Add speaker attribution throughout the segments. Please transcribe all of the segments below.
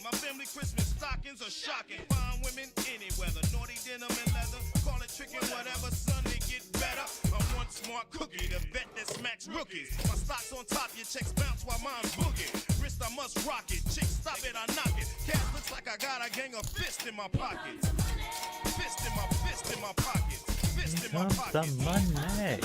Speaker 1: My family Christmas stockings are shocking. Fine women, any weather. Naughty denim and leather. Call it tricking, whatever, son, they get better. I'm one smart cookie, the vet that smacks rookies. My stock's on top, your checks bounce while mine's boogie. Wrist, I must rock it. Chicks, stop it, I knock it. Cash looks like I got a gang of fists in my pocket. Fist in my pocket. Fist in my pocket.
Speaker 2: Some money.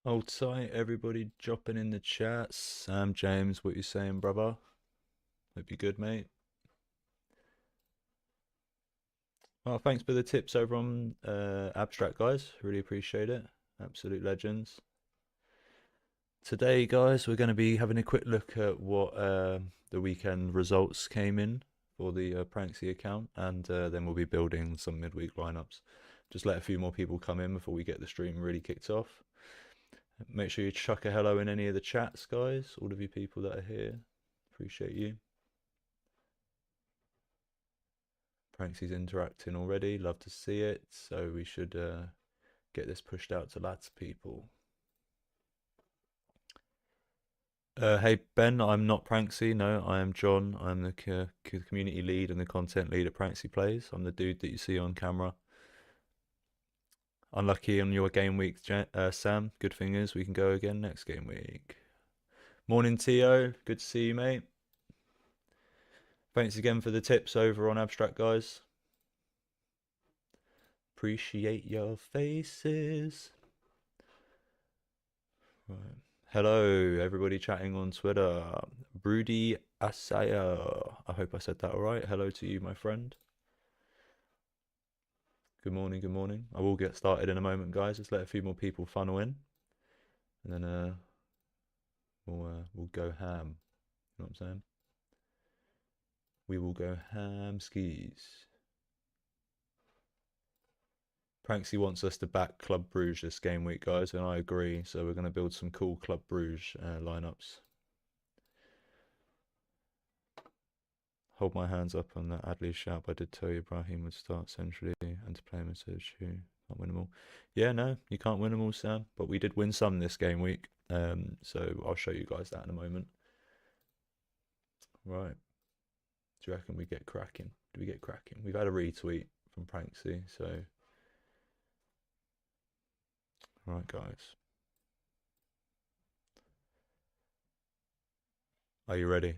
Speaker 2: Hold tight, everybody dropping in the chat. Sam, James, what you saying, brother? Hope you're good, mate. Well, thanks for the tips over on Abstract, guys. Really appreciate it. Absolute legends. Today, guys, we're going to be having a quick look at what the weekend results came in for the Pranksy account, and then we'll be building some midweek lineups. Just let a few more people come in before we get the stream really kicked off. Make sure you chuck a hello in any of the chats, guys. All of you people that are here, appreciate you. Pranksy's interacting already, love to see it. So we should get this pushed out to lots of people. Hey Ben, I'm not Pranksy. No, I am John. I'm the community lead and the content lead at PranksPlays. I'm the dude that you see on camera. Unlucky on your game week, Sam. Good thing is we can go again next game week. Morning, Tio. Good to see you, mate. Thanks again for the tips over on Abstract, guys. Appreciate your faces. Right. Hello, everybody chatting on Twitter. Broody Asaya. I hope I said that all right. Hello to you, my friend. Good morning, good morning. I will get started in a moment, guys. Just let a few more people funnel in, and then we'll go ham. You know what I'm saying? We will go ham skis. Pranksy wants us to back Club Bruges this game week, guys, and I agree. So we're going to build some cool Club Bruges lineups. Hold my hands up on that Adley shout. I did tell you Ibrahim would start centrally and to play him as a shoe. Can't win them all. Yeah, no, you can't win them all, Sam. But we did win some this game week. So I'll show you guys that in a moment. Right. Do you reckon we get cracking? Do we get cracking? We've had a retweet from Pranksy, so Right, guys. Are you ready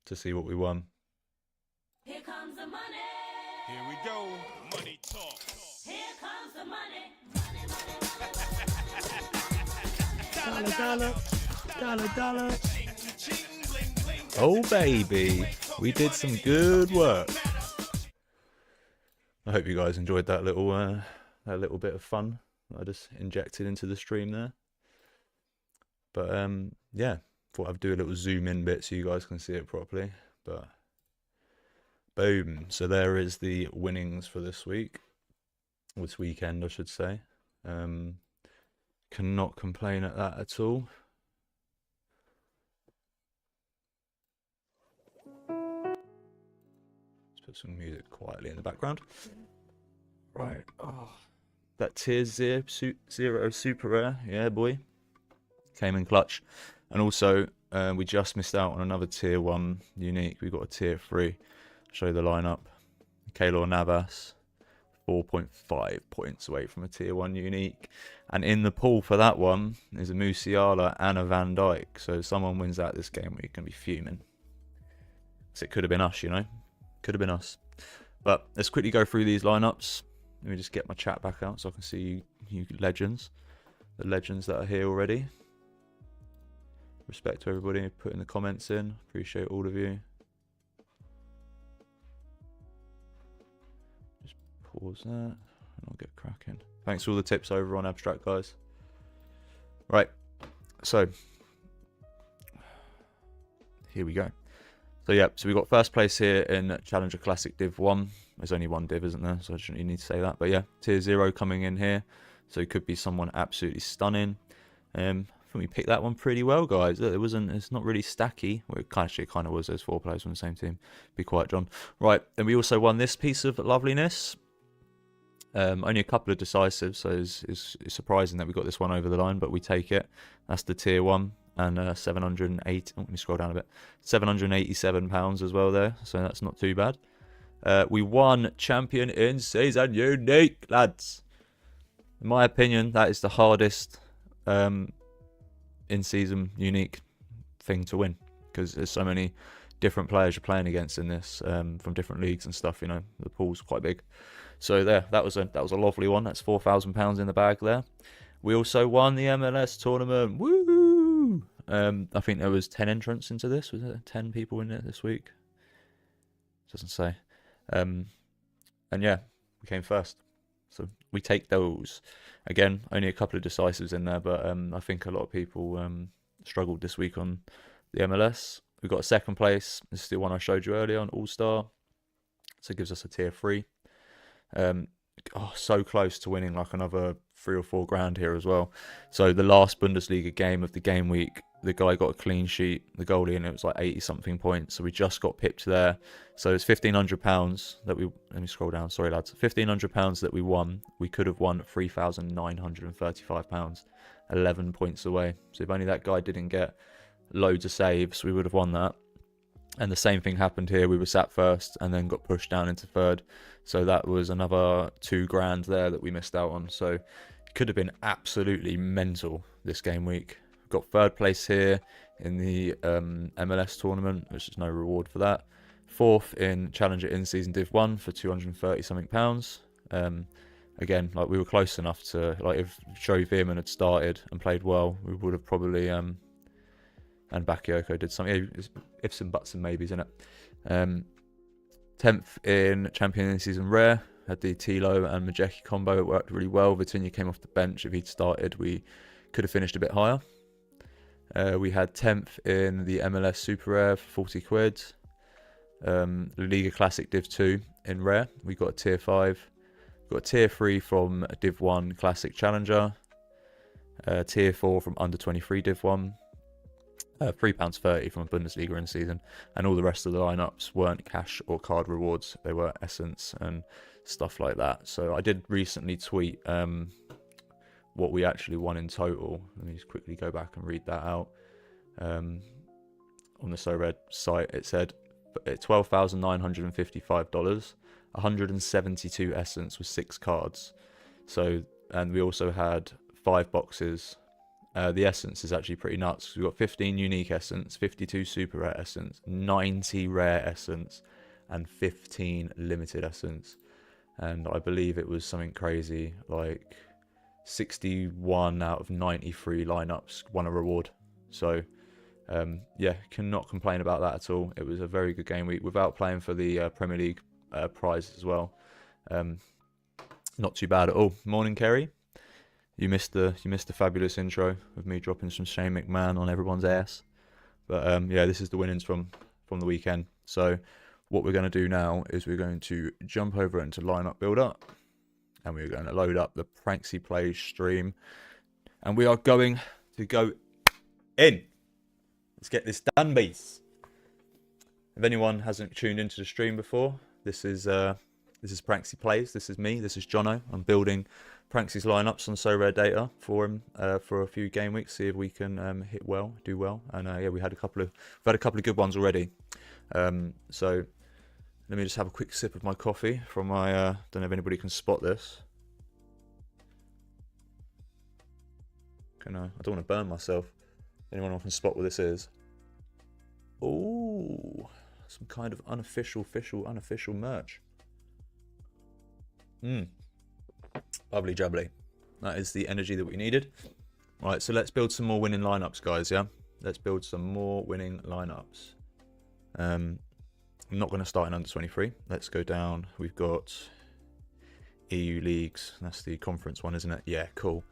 Speaker 2: to see what we won?
Speaker 3: Here comes the money.
Speaker 1: Here we go. Money talk.
Speaker 3: Here comes the money.
Speaker 2: Dollar. Oh, baby. We did some good work. I hope you guys enjoyed that little bit of fun that I just injected into the stream there. But yeah, thought I'd do a little zoom in bit so you guys can see it properly. But boom. So there is the winnings for this weekend, I should say. Cannot complain at that at all. Let's put some music quietly in the background. Right. Oh, that tier 0 super rare. Yeah, boy. Came in clutch. And also, we just missed out on another tier 1 unique. We got a tier 3. I'll show you the lineup. Keylor Navas, 4.5 points away from a tier 1 unique. And in the pool for that one is a Musiala and a Van Dijk. So if someone wins out this game, we're going to be fuming. So it could have been us, you know. Could have been us. But let's quickly go through these lineups. Let me just get my chat back out so I can see you legends. The legends that are here already. Respect to everybody putting the comments in. Appreciate all of you. Just pause that and I'll get cracking. Thanks for all the tips over on Abstract, guys. Right, so here we go. So yeah, so we got first place here in Challenger Classic Div 1. There's only one div, isn't there? So I shouldn't really need to say that. But yeah, tier 0 coming in here. So it could be someone absolutely stunning. I think we picked that one pretty well, guys. It's not really stacky. Well, it kind of was. There's 4 players from the same team. Be quiet, John. Right, and we also won this piece of loveliness. Only a couple of decisives, so it's surprising that we got this one over the line, but we take it. That's the tier 1. And 708. Let me scroll down a bit. £787 as well there, so that's not too bad. We won champion in season unique, lads. In my opinion, that is the hardest in season unique thing to win because there's so many different players you're playing against in this from different leagues and stuff. You know, the pool's quite big. So there, that was a lovely one. That's £4,000 in the bag there. We also won the MLS tournament. Woo! I think there was 10 entrants into this. Was it 10 people in it this week? Doesn't say. And yeah, we came first. So we take those. Again, only a couple of decisives in there, but I think a lot of people struggled this week on the MLS. We got a second place. This is the one I showed you earlier on All-Star. So it gives us a tier 3. So close to winning like another 3 or 4 grand here as well. So the last Bundesliga game of the game week, the guy got a clean sheet, the goalie, and it was like 80 something points. So we just got pipped there. So it's £1,500 that we, let me scroll down, sorry lads, £1,500 that we won. We could have won £3,935, 11 points away. So if only that guy didn't get loads of saves, we would have won that. And the same thing happened here. We were sat first and then got pushed down into third. So that was another 2 grand there that we missed out on. So it could have been absolutely mental this game week. We've got third place here in the MLS tournament, which is no reward for that. 4th in Challenger in-season Div 1 for 230 something pounds. Again, like we were close enough to, like if Joe Veerman had started and played well, we would have probably... and Bakayoko did something. Ifs and buts and maybes in it. 10th in Champion in Season Rare. Had the Tilo and Majeki combo. It worked really well. Vitinha came off the bench. If he'd started, we could have finished a bit higher. We had 10th in the MLS Super Rare for 40 quid. Liga Classic Div 2 in Rare. We got a Tier 5. Got a Tier 3 from Div 1 Classic Challenger. Tier 4 from Under 23 Div 1. £3.30 from a Bundesliga in season, and all the rest of the lineups weren't cash or card rewards. They were essence and stuff like that. So I did recently tweet what we actually won in total. Let me just quickly go back and read that out. On the SoRare site, it said $12,955, 172 essence with 6 cards. So, and we also had 5 boxes. The essence is actually pretty nuts. We've got 15 unique essence, 52 super rare essence, 90 rare essence, and 15 limited essence. And I believe it was something crazy, like 61 out of 93 lineups won a reward. So yeah, cannot complain about that at all. It was a very good game week without playing for the Premier League prize as well. Not too bad at all. Morning, Kerry. You missed the fabulous intro of me dropping some Shane McMahon on everyone's ass. But yeah, this is the winnings from the weekend. So what we're going to do now is we're going to jump over into lineup build up, and we're going to load up the PranksPlays stream, and we are going to go in. Let's get this done, bees. If anyone hasn't tuned into the stream before, this is PranksPlays. This is me. This is Jono. I'm building Pranksy's lineups on SoRare data for him for a few game weeks. See if we can do well. And yeah, we've had a couple of good ones already. So let me just have a quick sip of my coffee from my. Don't know if anybody can spot this. I don't want to burn myself. Anyone can spot what this is? Oh, some kind of unofficial merch. Lovely jubbly. That is the energy that we needed. Right, so let's build some more winning lineups, guys. Yeah, let's build some more winning lineups. I'm not going to start in under 23. Let's go down. We've got EU leagues. That's the conference one, isn't it? Yeah, cool.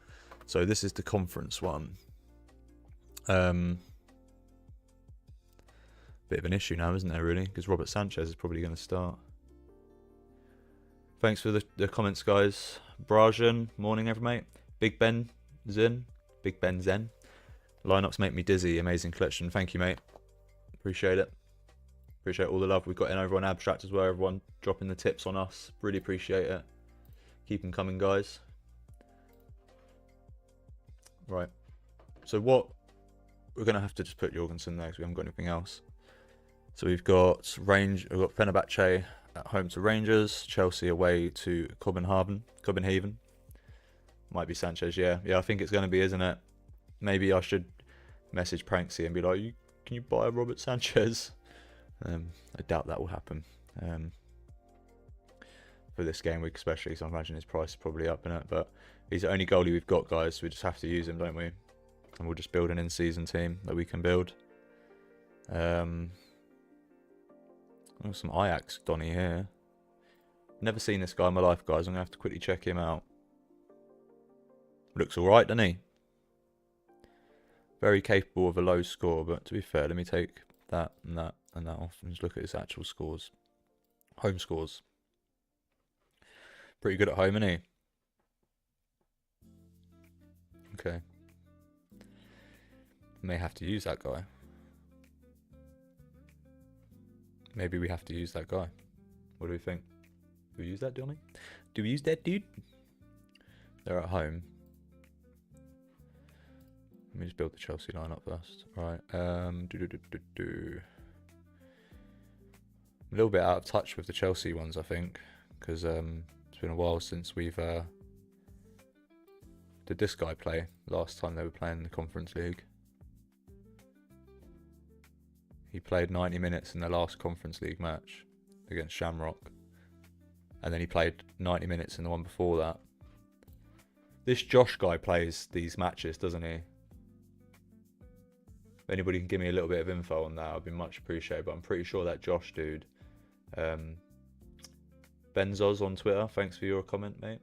Speaker 2: So this is the conference one. Bit of an issue now, isn't there, really? Because Robert Sanchez is probably going to start. Thanks for the comments, guys. Brajan, morning, mate. Big Ben Zen. Lineups make me dizzy. Amazing collection. Thank you, mate. Appreciate it. Appreciate all the love we've got in over on Abstract as well. Everyone dropping the tips on us. Really appreciate it. Keep them coming, guys. Right. So what... We're going to have to just put Jorgensen there because we haven't got anything else. So we've got Fenerbahce at home to Rangers, Chelsea away to Copenhagen. Might be Sanchez, yeah. Yeah, I think it's going to be, isn't it? Maybe I should message Pranksy and be like, can you buy a Robert Sanchez? I doubt that will happen. For this game week especially, so I imagine his price is probably up in it. But he's the only goalie we've got, guys, so we just have to use him, don't we? And we'll just build an in-season team that we can build. Oh, some Ajax Donny here. Never seen this guy in my life, guys. I'm going to have to quickly check him out. Looks alright, doesn't he? Very capable of a low score, but to be fair, let me take that and that and that off and just look at his actual scores. Home scores. Pretty good at home, isn't he? Okay. May have to use that guy. Maybe we have to use that guy. What do we think? Do we use that, Donny? Do we use that dude? They're at home. Let me just build the Chelsea lineup first. Right. A little bit out of touch with the Chelsea ones, I think, because it's been a while since we've did this guy play last time they were playing in the Conference League. He played 90 minutes in the last Conference League match against Shamrock. And then he played 90 minutes in the one before that. This Josh guy plays these matches, doesn't he? If anybody can give me a little bit of info on that, I'd be much appreciated. But I'm pretty sure that Josh dude. Benzoz on Twitter, thanks for your comment, mate.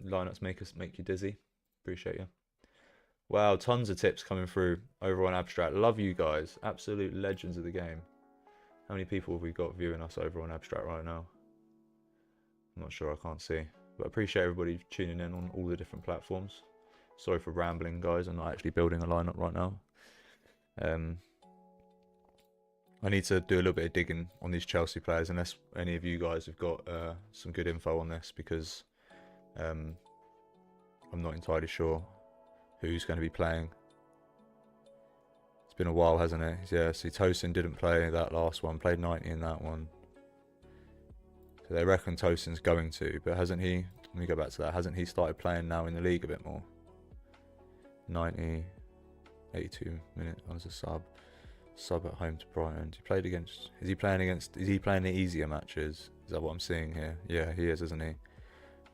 Speaker 2: Lineups make you dizzy. Appreciate you. Wow, tons of tips coming through over on Abstract. Love you guys. Absolute legends of the game. How many people have we got viewing us over on Abstract right now? I'm not sure, I can't see. But I appreciate everybody tuning in on all the different platforms. Sorry for rambling, guys. I'm not actually building a lineup right now. I need to do a little bit of digging on these Chelsea players, unless any of you guys have got some good info on this, because I'm not entirely sure who's going to be playing. It's been a while, hasn't it? Yeah, see, Tosin didn't play that last one, played 90 in that one. So they reckon Tosin's going to, but hasn't he, let me go back to that, hasn't he started playing now in the league a bit more? 90, 82 minutes. I was a sub at home to Brighton. He played against. Is he playing the easier matches? Is that what I'm seeing here? Yeah, he is, isn't he?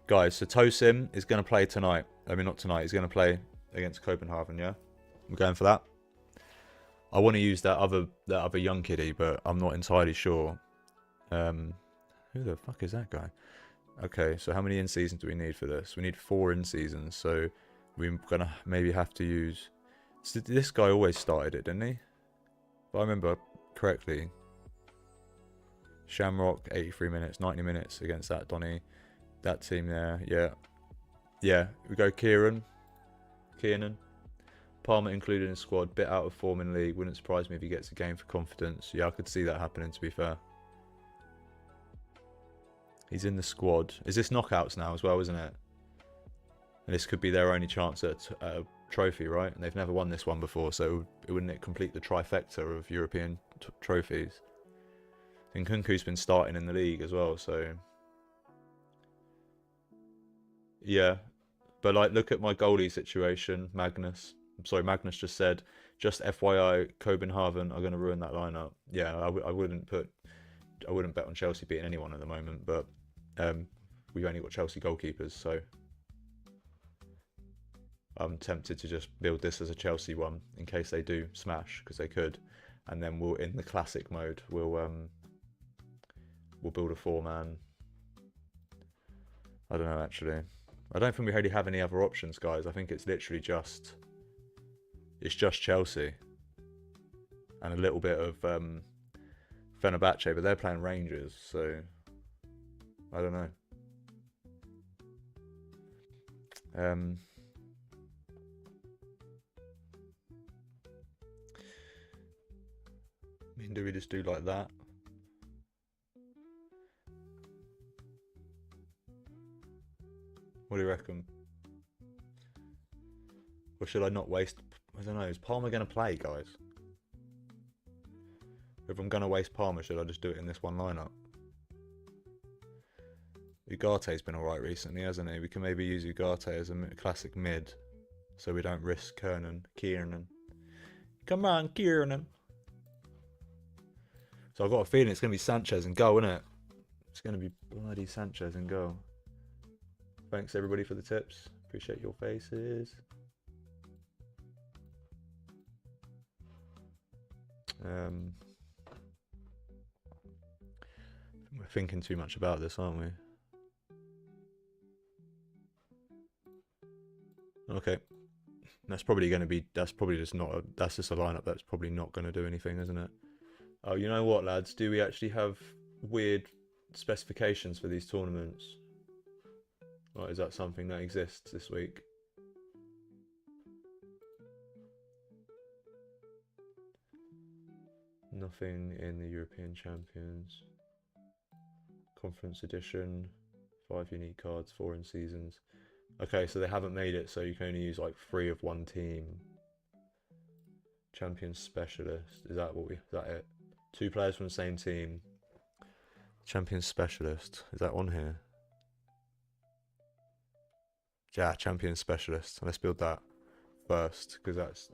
Speaker 2: Guys, so Tosin is going to play tonight. I mean, not tonight. He's going to play against Copenhagen. Yeah, I'm going for that. I want to use that other young kiddie, but I'm not entirely sure. Who the fuck is that guy? Okay, so how many in seasons do we need for this? We need 4 in seasons, so we're gonna maybe have to use. So this guy always started it, didn't he? If I remember correctly. Shamrock, 83 minutes, 90 minutes against that Donny. That team there, yeah. Yeah, we go Kieran. Palmer included in the squad, bit out of form in league. Wouldn't surprise me if he gets a game for confidence. Yeah, I could see that happening, to be fair. He's in the squad. Is this knockouts now as well, isn't it? And this could be their only chance at a trophy, right? And they've never won this one before, so wouldn't it complete the trifecta of European trophies? And Kunku's been starting in the league as well, so... Yeah. But, like, look at my goalie situation, Magnus. I'm sorry, Magnus just said, just FYI, Copenhagen are going to ruin that lineup. Yeah, I wouldn't bet on Chelsea beating anyone at the moment, but we've only got Chelsea goalkeepers, so I'm tempted to just build this as a Chelsea one in case they do smash, because they could, and then we'll, in the classic mode, we'll build a 4-man. I don't know, actually. I don't think we really have any other options, guys. I think it's literally just Chelsea and a little bit of Fenerbahce, but they're playing Rangers, so I don't know. I mean, do we just do like that? What do you reckon? Or should I not waste... I don't know, is Palmer going to play, guys? If I'm going to waste Palmer, should I just do it in this one lineup? Ugarte's been alright recently, hasn't he? We can maybe use Ugarte as a classic mid, so we don't risk Kiernan. Come on, Kiernan. So I've got a feeling it's going to be Sanchez in goal, isn't it? It's going to be bloody Sanchez in goal. Thanks everybody for the tips. Appreciate your faces. We're thinking too much about this, aren't we? Okay. That's probably just a lineup that's probably not going to do anything, isn't it? Oh, you know what, lads? Do we actually have weird specifications for these tournaments? Or is that something that exists this week? Nothing in the European Champions. Conference edition. 5 unique cards, 4 in seasons. Okay, so they haven't made it, so you can only use like 3 of one team. Champions Specialist. Is that it? 2 players from the same team. Champions Specialist. Is that on here? Yeah, Champions Specialist. Let's build that first, because that's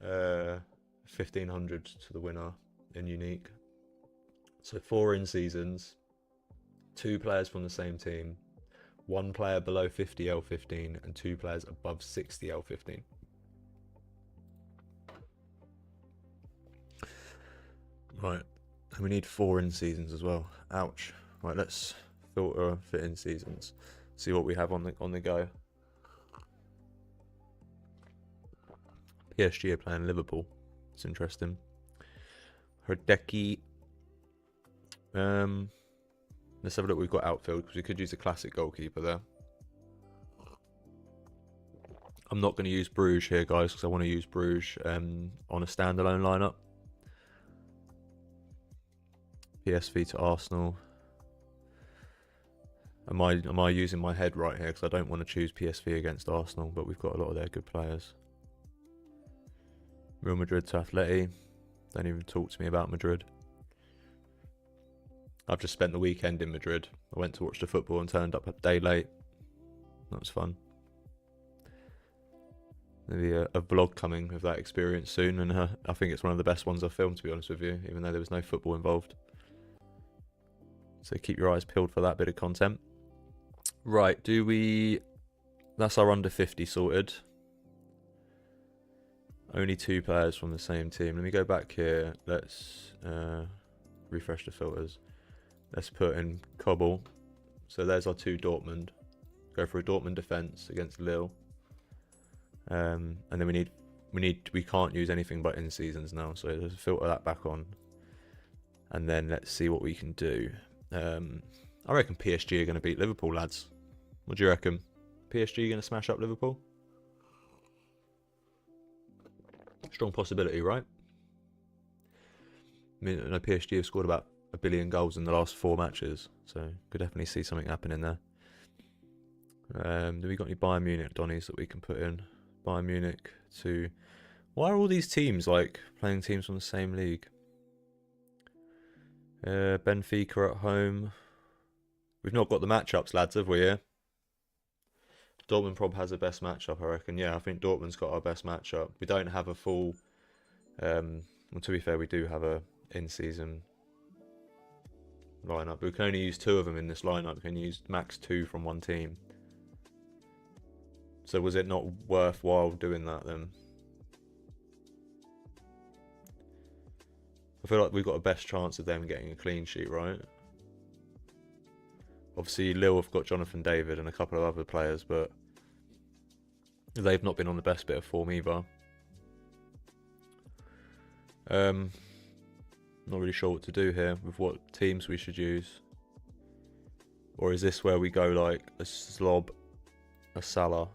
Speaker 2: 1500 to the winner in unique. So 4 in seasons, 2 players from the same team, 1 player below 50 L15 and 2 players above 60 L15. Right, and we need 4 in seasons as well. Ouch. Right, let's filter fit in seasons. See what we have on the go. PSG are playing Liverpool. It's interesting. Herdecki. Let's have a look. We've got outfield because we could use a classic goalkeeper there. I'm not going to use Bruges here, guys, because I want to use Bruges on a standalone lineup. PSV to Arsenal. Am I using my head right here? Because I don't want to choose PSV against Arsenal, but we've got a lot of their good players. Real Madrid to Atleti. Don't even talk to me about Madrid. I've just spent the weekend in Madrid. I went to watch the football and turned up a day late. That was fun. Maybe a vlog coming with that experience soon, and I think it's one of the best ones I've filmed, to be honest with you, even though there was no football involved. So keep your eyes peeled for that bit of content. Right, that's our under 50 sorted. Only 2 players from the same team. Let me go back here. Let's refresh the filters. Let's put in Cobble. So there's our 2 Dortmund. Go for a Dortmund defense against Lille. And then we can't use anything but in seasons now, so let's filter that back on, and then let's see what we can do. I reckon PSG are going to beat Liverpool, lads. What do you reckon? PSG going to smash up Liverpool? Strong possibility, right? I mean, I know PSG have scored about 1 billion goals in the last 4 matches, so could definitely see something happening there. Do we got any Bayern Munich Donnies that we can put in? Bayern Munich to... Why are all these teams like playing teams from the same league? Benfica at home. We've not got the matchups, lads, have we? Yeah. Dortmund probably has the best matchup, I reckon. Yeah, I think Dortmund's got our best matchup. We don't have a full... well, to be fair, we do have a in-season lineup. We can only use 2 of them in this lineup. We can use max 2 from one team. So was it not worthwhile doing that then? I feel like we've got a best chance of them getting a clean sheet, right? Obviously, Lille have got Jonathan David and a couple of other players, but they've not been on the best bit of form either. Not really sure what to do here with what teams we should use. Or is this where we go like a Slob, a Salah?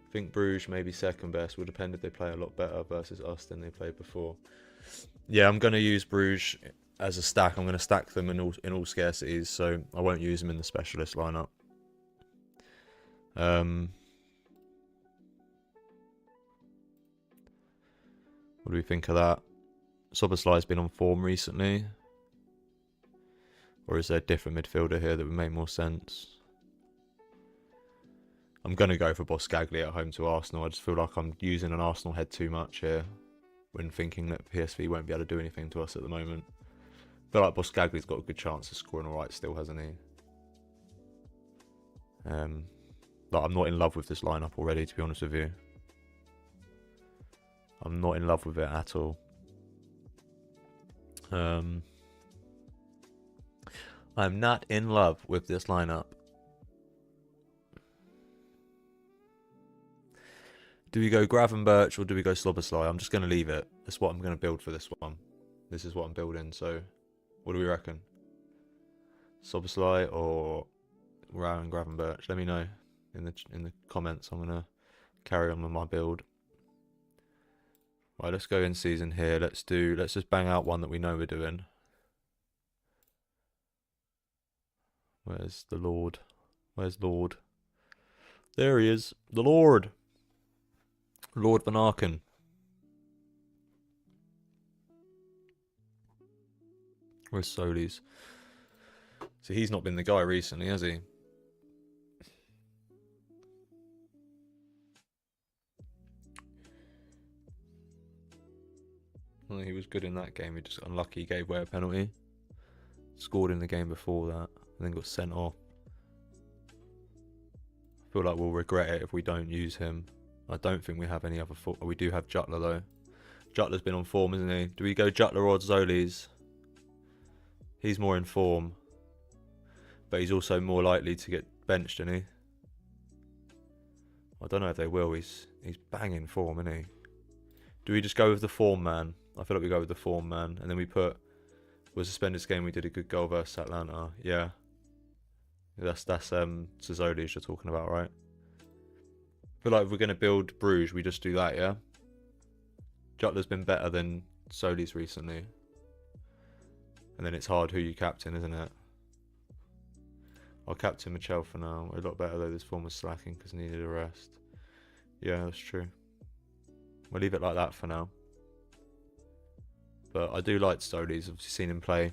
Speaker 2: I think Bruges may be second best. Will depend if they play a lot better versus us than they played before. Yeah, I'm going to use Bruges as a stack. I'm going to stack them in all scarcities, so I won't use them in the specialist lineup. What do we think of that? Soboslai's been on form recently. Or is there a different midfielder here that would make more sense? I'm going to go for Boskagli at home to Arsenal. I just feel like I'm using an Arsenal head too much here when thinking that PSV won't be able to do anything to us at the moment. I feel like Boskagli's got a good chance of scoring alright still, hasn't he? Like, I'm not in love with this lineup already, to be honest with you. I'm not in love with it at all. I'm not in love with this lineup. Do we go Gravenberch or do we go Sloboslai? I'm just going to leave it. That's what I'm going to build for this one. This is what I'm building. So, what do we reckon? Sloboslai or Gravenberch? Let me know in the comments. I'm going to carry on with my build. Right, let's go in season here. Let's just bang out one that we know we're doing. Where's the Lord? Where's Lord? There he is. The Lord. Lord Van Arken. Where's Solis? So he's not been the guy recently, has he? Well, he was good in that game. He just got unlucky. He gave away a penalty. Scored in the game before that, and then got sent off. I feel like we'll regret it if we don't use him. I don't think we have any other... We do have Jutler, though. Jutler's been on form, isn't he? Do we go Jutler or Zolis? He's more in form. But he's also more likely to get benched, isn't he? I don't know if they will. He's banging form, isn't he? Do we just go with the form man? I feel like we go with the form man. And then we put... Was suspended this game, we did a good goal versus Atlanta. Yeah. That's Zolis you're talking about, right? I feel like if we're going to build Bruges, we just do that, yeah? Jutler's been better than Solis recently. And then it's hard who you captain, isn't it? I'll captain Michel for now. A lot better though, this form was slacking because he needed a rest. Yeah, that's true. We'll leave it like that for now. But I do like Solis. I've seen him play.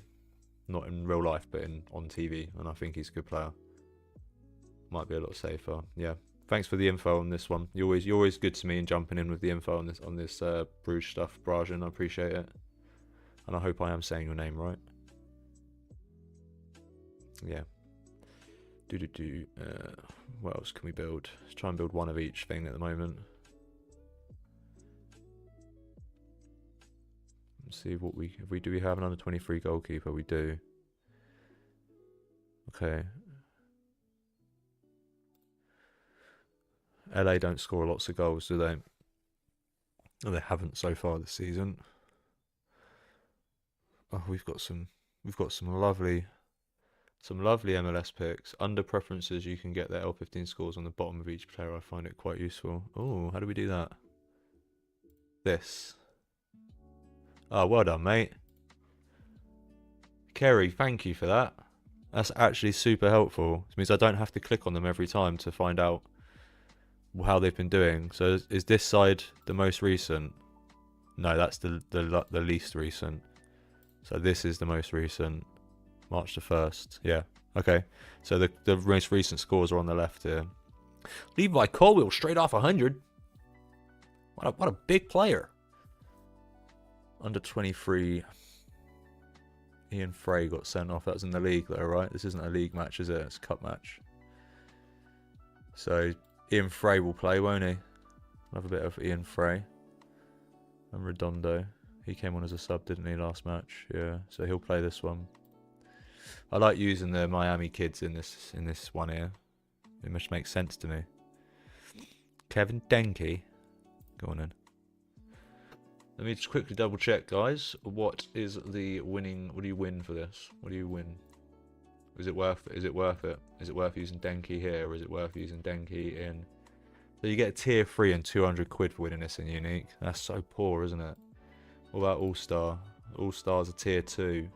Speaker 2: Not in real life, but on TV. And I think he's a good player. Might be a lot safer. Yeah. Thanks for the info on this one. You're always good to me and jumping in with the info on this Bruges stuff, Brajan. I appreciate it, and I hope I am saying your name right. Yeah. What else can we build? Let's try and build one of each thing at the moment. Let's see what we do. We have an under 23 goalkeeper. We do. Okay. LA don't score lots of goals, do they? No, they haven't so far this season. Oh, we've got some lovely MLS picks. Under preferences, you can get the L15 scores on the bottom of each player. I find it quite useful. Oh, how do we do that? This. Oh, well done, mate. Kerry, thank you for that. That's actually super helpful. It means I don't have to click on them every time to find out how they've been doing. So is this side the most recent? No, that's the least recent. So this is the most recent. March the 1st. Yeah. Okay. So the most recent scores are on the left here. Levi Colwill straight off 100. What a big player. Under 23. Ian Frey got sent off. That was in the league though, right? This isn't a league match, is it? It's a cup match. So Ian Frey will play, won't he? Another bit of Ian Frey. And Redondo. He came on as a sub, didn't he, last match? Yeah. So he'll play this one. I like using the Miami kids in this one here. It must make sense to me. Kevin Denke. Go on in. Let me just quickly double check, guys. What is the winning? What do you win for this? What do you win? Is it worth it? Is it worth it? Is it worth using Denke here, or is it worth using Denke in? So you get a tier 3 and 200 quid for winning this in Unique. That's so poor, isn't it? What about All-Star? All-Star's a tier 2.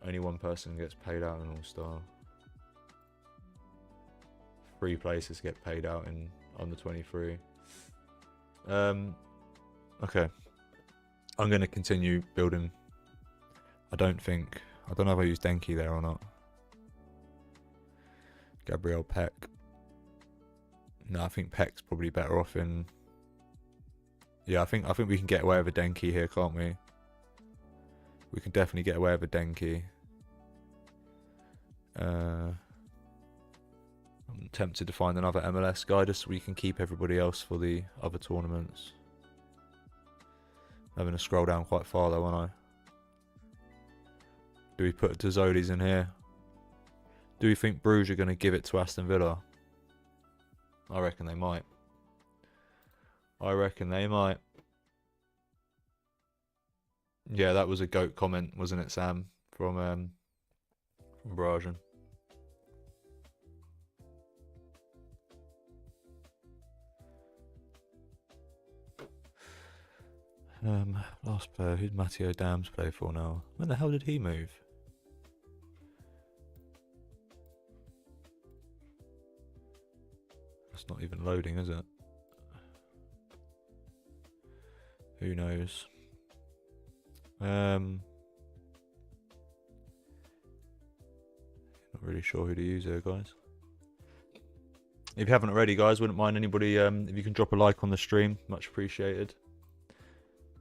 Speaker 2: Only one person gets paid out in All-Star. 3 places get paid out in under 23. Okay. I'm going to continue building. I don't know if I use Denke there or not. Gabriel Peck. No, I think Peck's probably better off in. Yeah, I think we can get away with a Denke here, can't we? We can definitely get away with a Denke. I'm tempted to find another MLS guy just so we can keep everybody else for the other tournaments. I'm having to scroll down quite far though, aren't I? Do we put Tazzolis in here? Do we think Bruges are going to give it to Aston Villa? I reckon they might. Yeah, that was a GOAT comment, wasn't it, Sam? From Brajan. Last player, who'd Matteo Dams play for now? When the hell did he move? It's not even loading, is it? Who knows? Not really sure who to use here, guys. If you haven't already, guys, wouldn't mind anybody, if you can drop a like on the stream, much appreciated.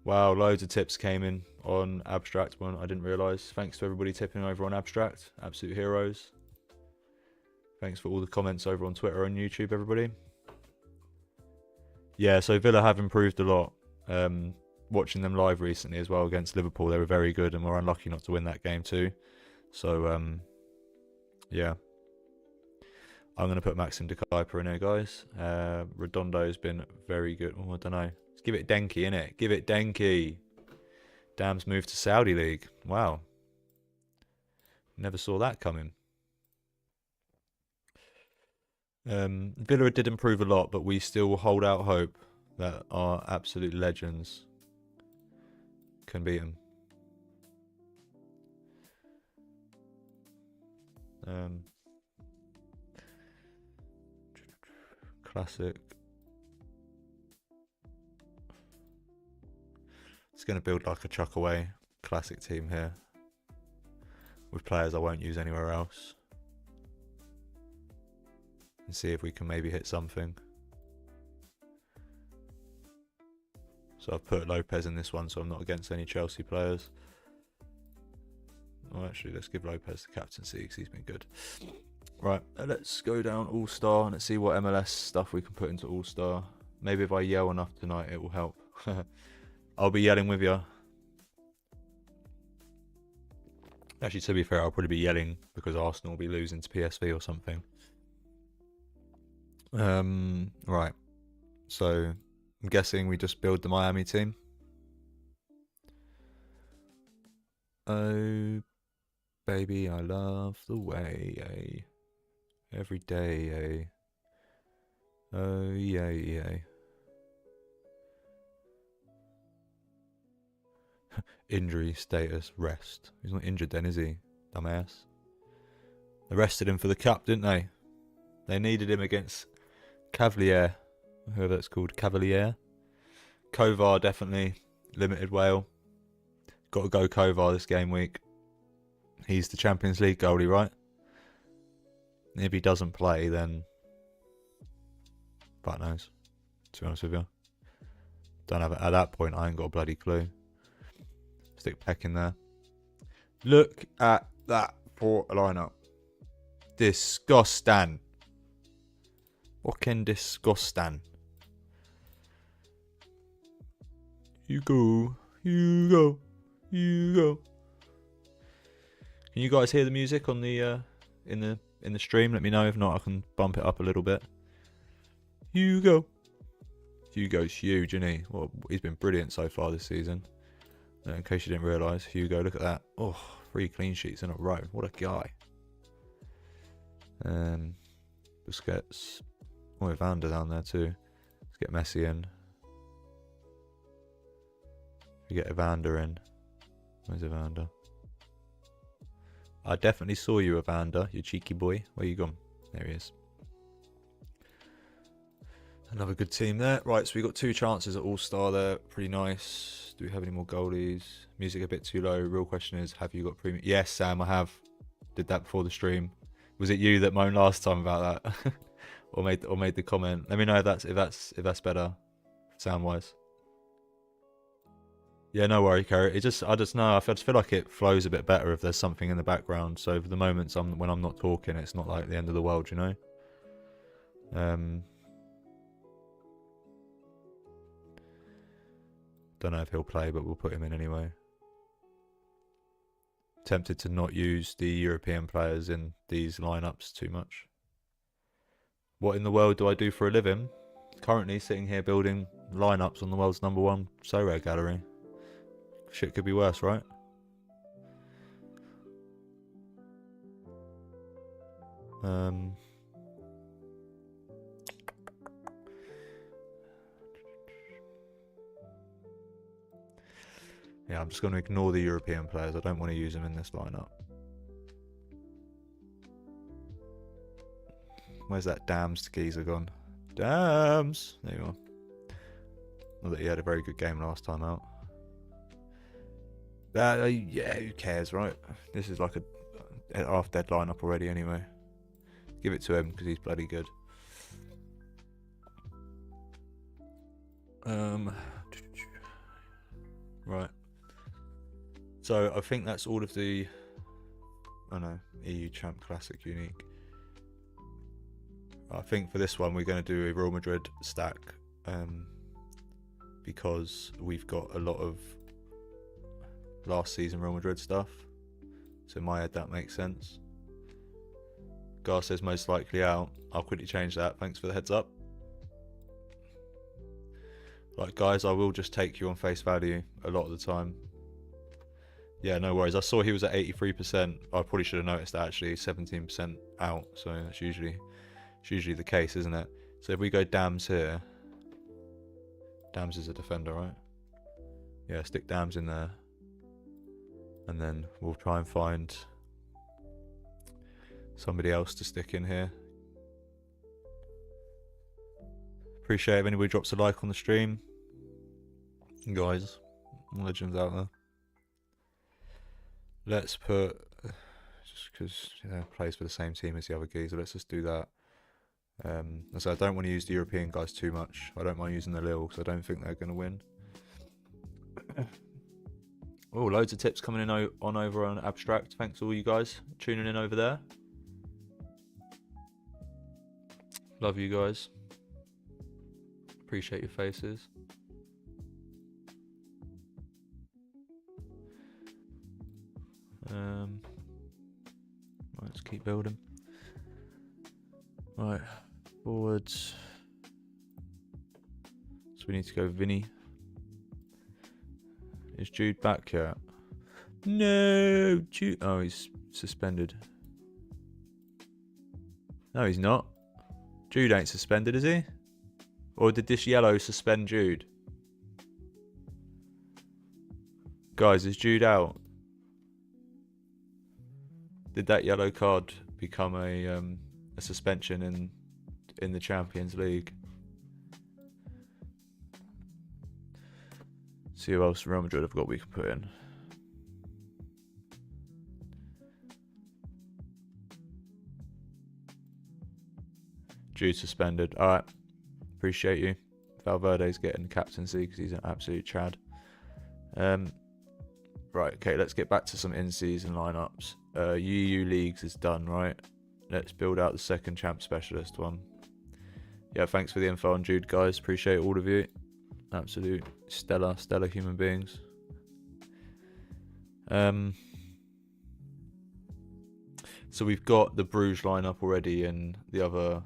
Speaker 2: Wow, loads of tips came in on Abstract one, I didn't realise. Thanks to everybody tipping over on Abstract, absolute heroes. Thanks for all the comments over on Twitter and YouTube, everybody. Yeah, so Villa have improved a lot. Watching them live recently as well against Liverpool, they were very good and were unlucky not to win that game too. So, yeah. I'm going to put Maxim de Kuiper in here, guys. Redondo's been very good. Oh, I don't know. Let's give it Denke, innit? Give it Denke. Dam's moved to Saudi League. Wow. Never saw that coming. Villa did improve a lot, but we still hold out hope that our absolute legends can beat them. Classic. It's going to build like a chuck away classic team here with players I won't use anywhere else. and see if we can maybe hit something. So I've put Lopez in this one, so I'm not against any Chelsea players. Well, actually, let's give Lopez the captaincy because he's been good. Right, let's go down All-Star and let's see what MLS stuff we can put into All-Star. Maybe if I yell enough tonight, it will help. I'll be yelling with you. Actually, to be fair, I'll probably be yelling because Arsenal will be losing to PSV or something. Right. So, I'm guessing we just build the Miami team. Oh, baby, I love the way, every day, oh, yeah. Injury status, rest. He's not injured then, is he? Dumbass. They rested him for the cup, didn't they? They needed him against Cavalier. Whoever that's called. Cavalier. Kovar, definitely. Limited whale. Got to go Kovar this game week. He's the Champions League goalie, right? If he doesn't play, then... fuck knows. To be honest with you. Don't have it. At that point, I ain't got a bloody clue. Stick Peck in there. Look at that for a lineup. Disgusting. Fucking disgusting. You go. Can you guys hear the music on the in the stream? Let me know. If not, I can bump it up a little bit. Hugo's huge, isn't he? Well, he's been brilliant so far this season. In case you didn't realise, Hugo, look at that. Oh, 3 clean sheets in a row. What a guy. Busquets. Oh, Evander down there too. Let's get Messi in. We get Evander in. Where's Evander? I definitely saw you, Evander, you cheeky boy. Where you gone? There he is. Another good team there. Right, so we got 2 chances at All-Star there. Pretty nice. Do we have any more goalies? Music a bit too low. Real question is, have you got premium? Yes, Sam, I have. Did that before the stream. Was it you that moaned last time about that? or made the comment? Let me know if that's better, sound wise. Yeah, no worry, Carrot. I just know. I just feel like it flows a bit better if there's something in the background. So for the moments when I'm not talking, it's not like the end of the world, you know. Don't know if he'll play, but we'll put him in anyway. Tempted to not use the European players in these lineups too much. What in the world do I do for a living? Currently sitting here building lineups on the world's #1 SoRare gallery. Shit could be worse, right? Yeah, I'm just going to ignore the European players. I don't want to use them in this lineup. Where's that Dams geezer gone? Dams! There you are. Not that he had a very good game last time out. Yeah, who cares, right? This is like a half-dead lineup already anyway. Give it to him because he's bloody good. Right. So I think that's all of the EU Champ Classic unique. I think for this one we're going to do a Real Madrid stack because we've got a lot of last season Real Madrid stuff. So in my head that makes sense. Gar says most likely out. I'll quickly change that. Thanks for the heads up. Like guys, I will just take you on face value a lot of the time. Yeah, no worries. I saw he was at 83%. I probably should have noticed that actually. 17% out. So that's usually the case, isn't it? So if we go Dams here. Dams is a defender, right? Yeah, stick Dams in there. And then we'll try and find somebody else to stick in here. Appreciate if anybody drops a like on the stream. Guys, legends out there. Let's put, just because plays for the same team as the other geezer, let's just do that. So I don't want to use the European guys too much. I don't mind using the Lille because I don't think they're going to win. Oh, loads of tips coming in over on Abstract. Thanks all you guys tuning in over there. Love you guys. Appreciate your faces. Let's keep building. Right, forwards. So we need to go Vinny. Is Jude back yet? No, Jude. Oh, he's suspended. No, he's not. Jude ain't suspended, is he? Or did this yellow suspend Jude? Guys, is Jude out? Did that yellow card become a suspension in the Champions League? See who else Real Madrid have got we can put in. Jude suspended. Alright. Appreciate you. Valverde's getting captaincy because he's an absolute chad. Right, okay, let's get back to some in-season lineups. UU Leagues is done, right? Let's build out the second champ specialist one. Yeah, thanks for the info on Jude, guys. Appreciate all of you. Absolute stellar human beings. So we've got the Bruges lineup already and the other,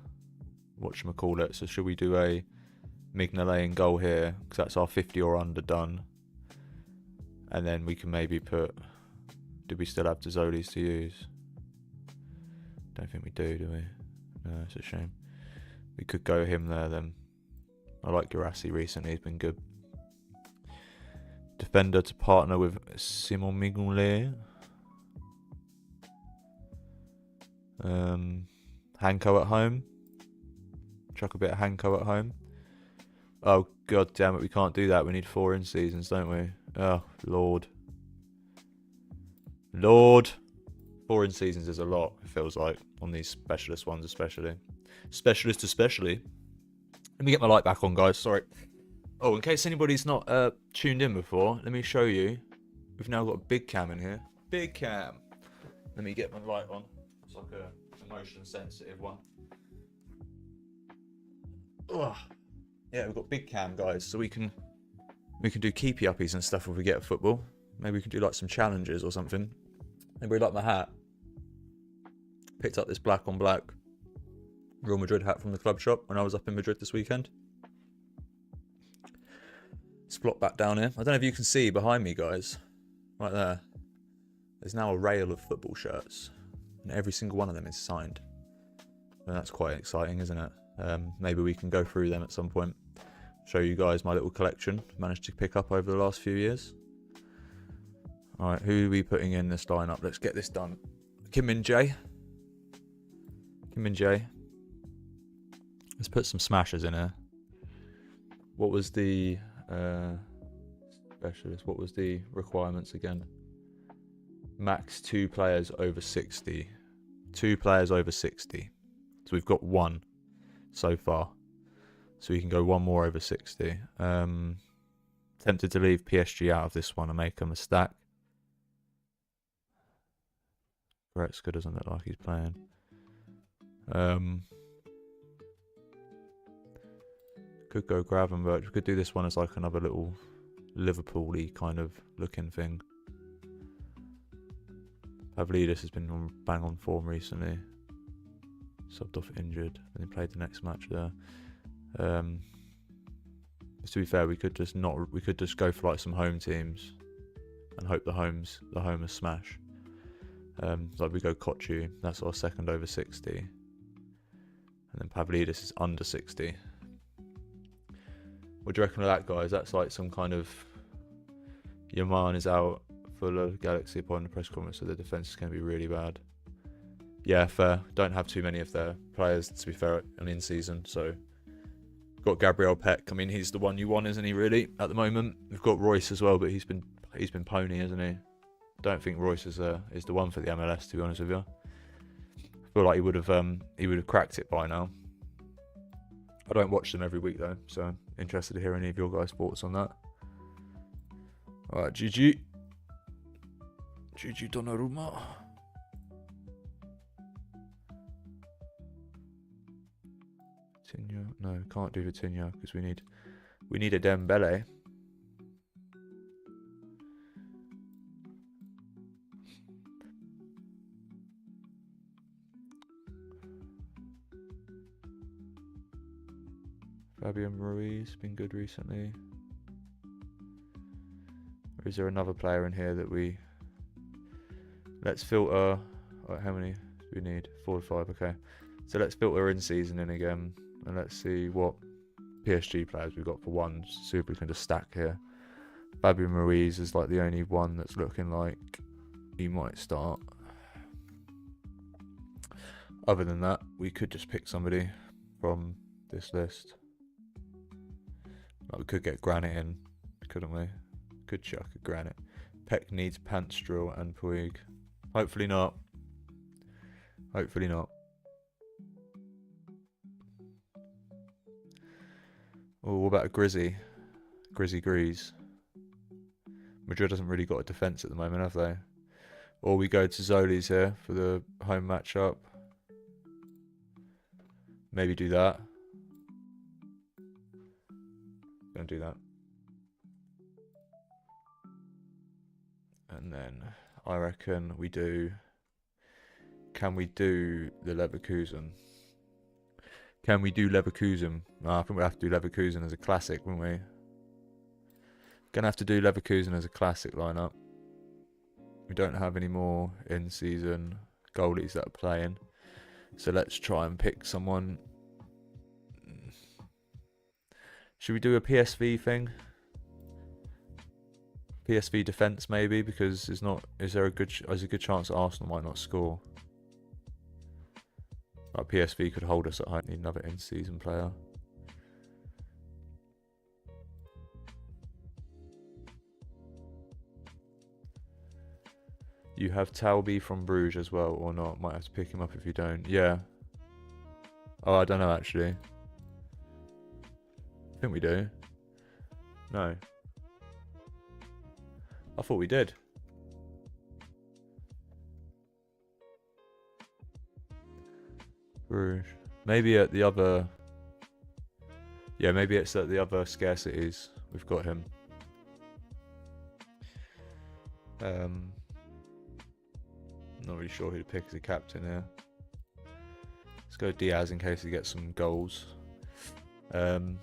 Speaker 2: whatchamacallit. So should we do a Mignolet in goal here? Because that's our 50 or under done. And then we can maybe put... Do we still have Dzolis to use? Don't think we do we? No, it's a shame. We could go him there then. I like Guirassy recently, he's been good. Defender to partner with Simon Mignolet. Hanko at home. Chuck a bit of Hanko at home. Oh, god damn it, we can't do that. We need 4 in-seasons, don't we? Oh, Lord. 4 in-seasons is a lot, it feels like, on these specialist ones especially. Specialist especially. Let me get my light back on, guys, sorry. Oh, in case anybody's not tuned in before, let me show you. We've now got a big cam in here. Big cam. Let me get my light on. It's like a motion sensitive one. Ugh. Yeah, we've got big cam, guys, so we can do keepy uppies and stuff if we get a football. Maybe we can do like some challenges or something. Anybody like my hat? Picked up this black on black Real Madrid hat from the club shop when I was up in Madrid this weekend. Splot back down here. I don't know if you can see behind me, guys. Right there. There's now a rail of football shirts. And every single one of them is signed. And that's quite exciting, isn't it? Maybe we can go through them at some point. Show you guys my little collection. Managed to pick up over the last few years. Alright, who are we putting in this lineup? Let's get this done. Kim Min-jae. Let's put some smashers in here. What was the specialist? What was the requirements again? Max 2 players over 60. 2 players over 60. So we've got 1 so far. So we can go 1 more over 60. Tempted to leave PSG out of this one and make them a stack. Goretzka doesn't look like he's playing. Could go Gravenberch. We could do this one as like another little Liverpool-y kind of looking thing. Pavlidis has been on bang on form recently. Subbed off injured, and he played the next match there. To be fair, we could just go for like some home teams and hope the home is smash. Like we go Kochu, that's our second over 60, and then Pavlidis is under 60. What do you reckon of that, guys? That's like some kind of Yaman is out for the Galaxy upon the press conference, so the defence is going to be really bad. Yeah, fair. Don't have too many of their players, to be fair, in season. So got Gabriel Peck. I mean, he's the one you want, isn't he? Really, at the moment. We've got Royce as well, but he's been pony, hasn't he? Don't think Royce is the one for the MLS, to be honest with you. I feel like he would have cracked it by now. I don't watch them every week though, so I'm interested to hear any of your guys' thoughts on that. Alright, GG Donnarumma. Vitinha, no, can't do Vitinha because we need a Dembele. Fabian Ruiz been good recently. Or is there another player in here that we... Let's filter... Right, how many do we need? 4 to 5, okay. So let's filter in season in again. And let's see what PSG players we've got for one. See if we can just stack here. Fabian Ruiz is like the only one that's looking like he might start. Other than that, we could just pick somebody from this list. Like we could get Granite in, couldn't we? Could chuck a Granite. Peck needs Pantstrel and Puig. Hopefully not. Hopefully not. Oh, what about a Grizzy? Grizzy Grease. Madrid hasn't really got a defence at the moment, have they? Or we go to Zoli's here for the home matchup. Maybe do that. Gonna do that. And then I reckon we do... Can we do the Leverkusen? Can we do Leverkusen? No, I think we'll have to do Leverkusen as a classic, won't we? Gonna have to do Leverkusen as a classic lineup. We don't have any more in-season goalies that are playing. So let's try and pick someone. Should we do a PSV thing? PSV defence maybe, because there's a good chance that Arsenal might not score. Like PSV could hold us at home. Need another in-season player. You have Talby from Bruges as well, or not? Might have to pick him up if you don't. Yeah. Oh, I don't know actually. I think we do. No. I thought we did. Bruges. Maybe at the other... Yeah, maybe it's at the other scarcities. We've got him. Not really sure who to pick as a captain here. Let's go Diaz in case he gets some goals. Can't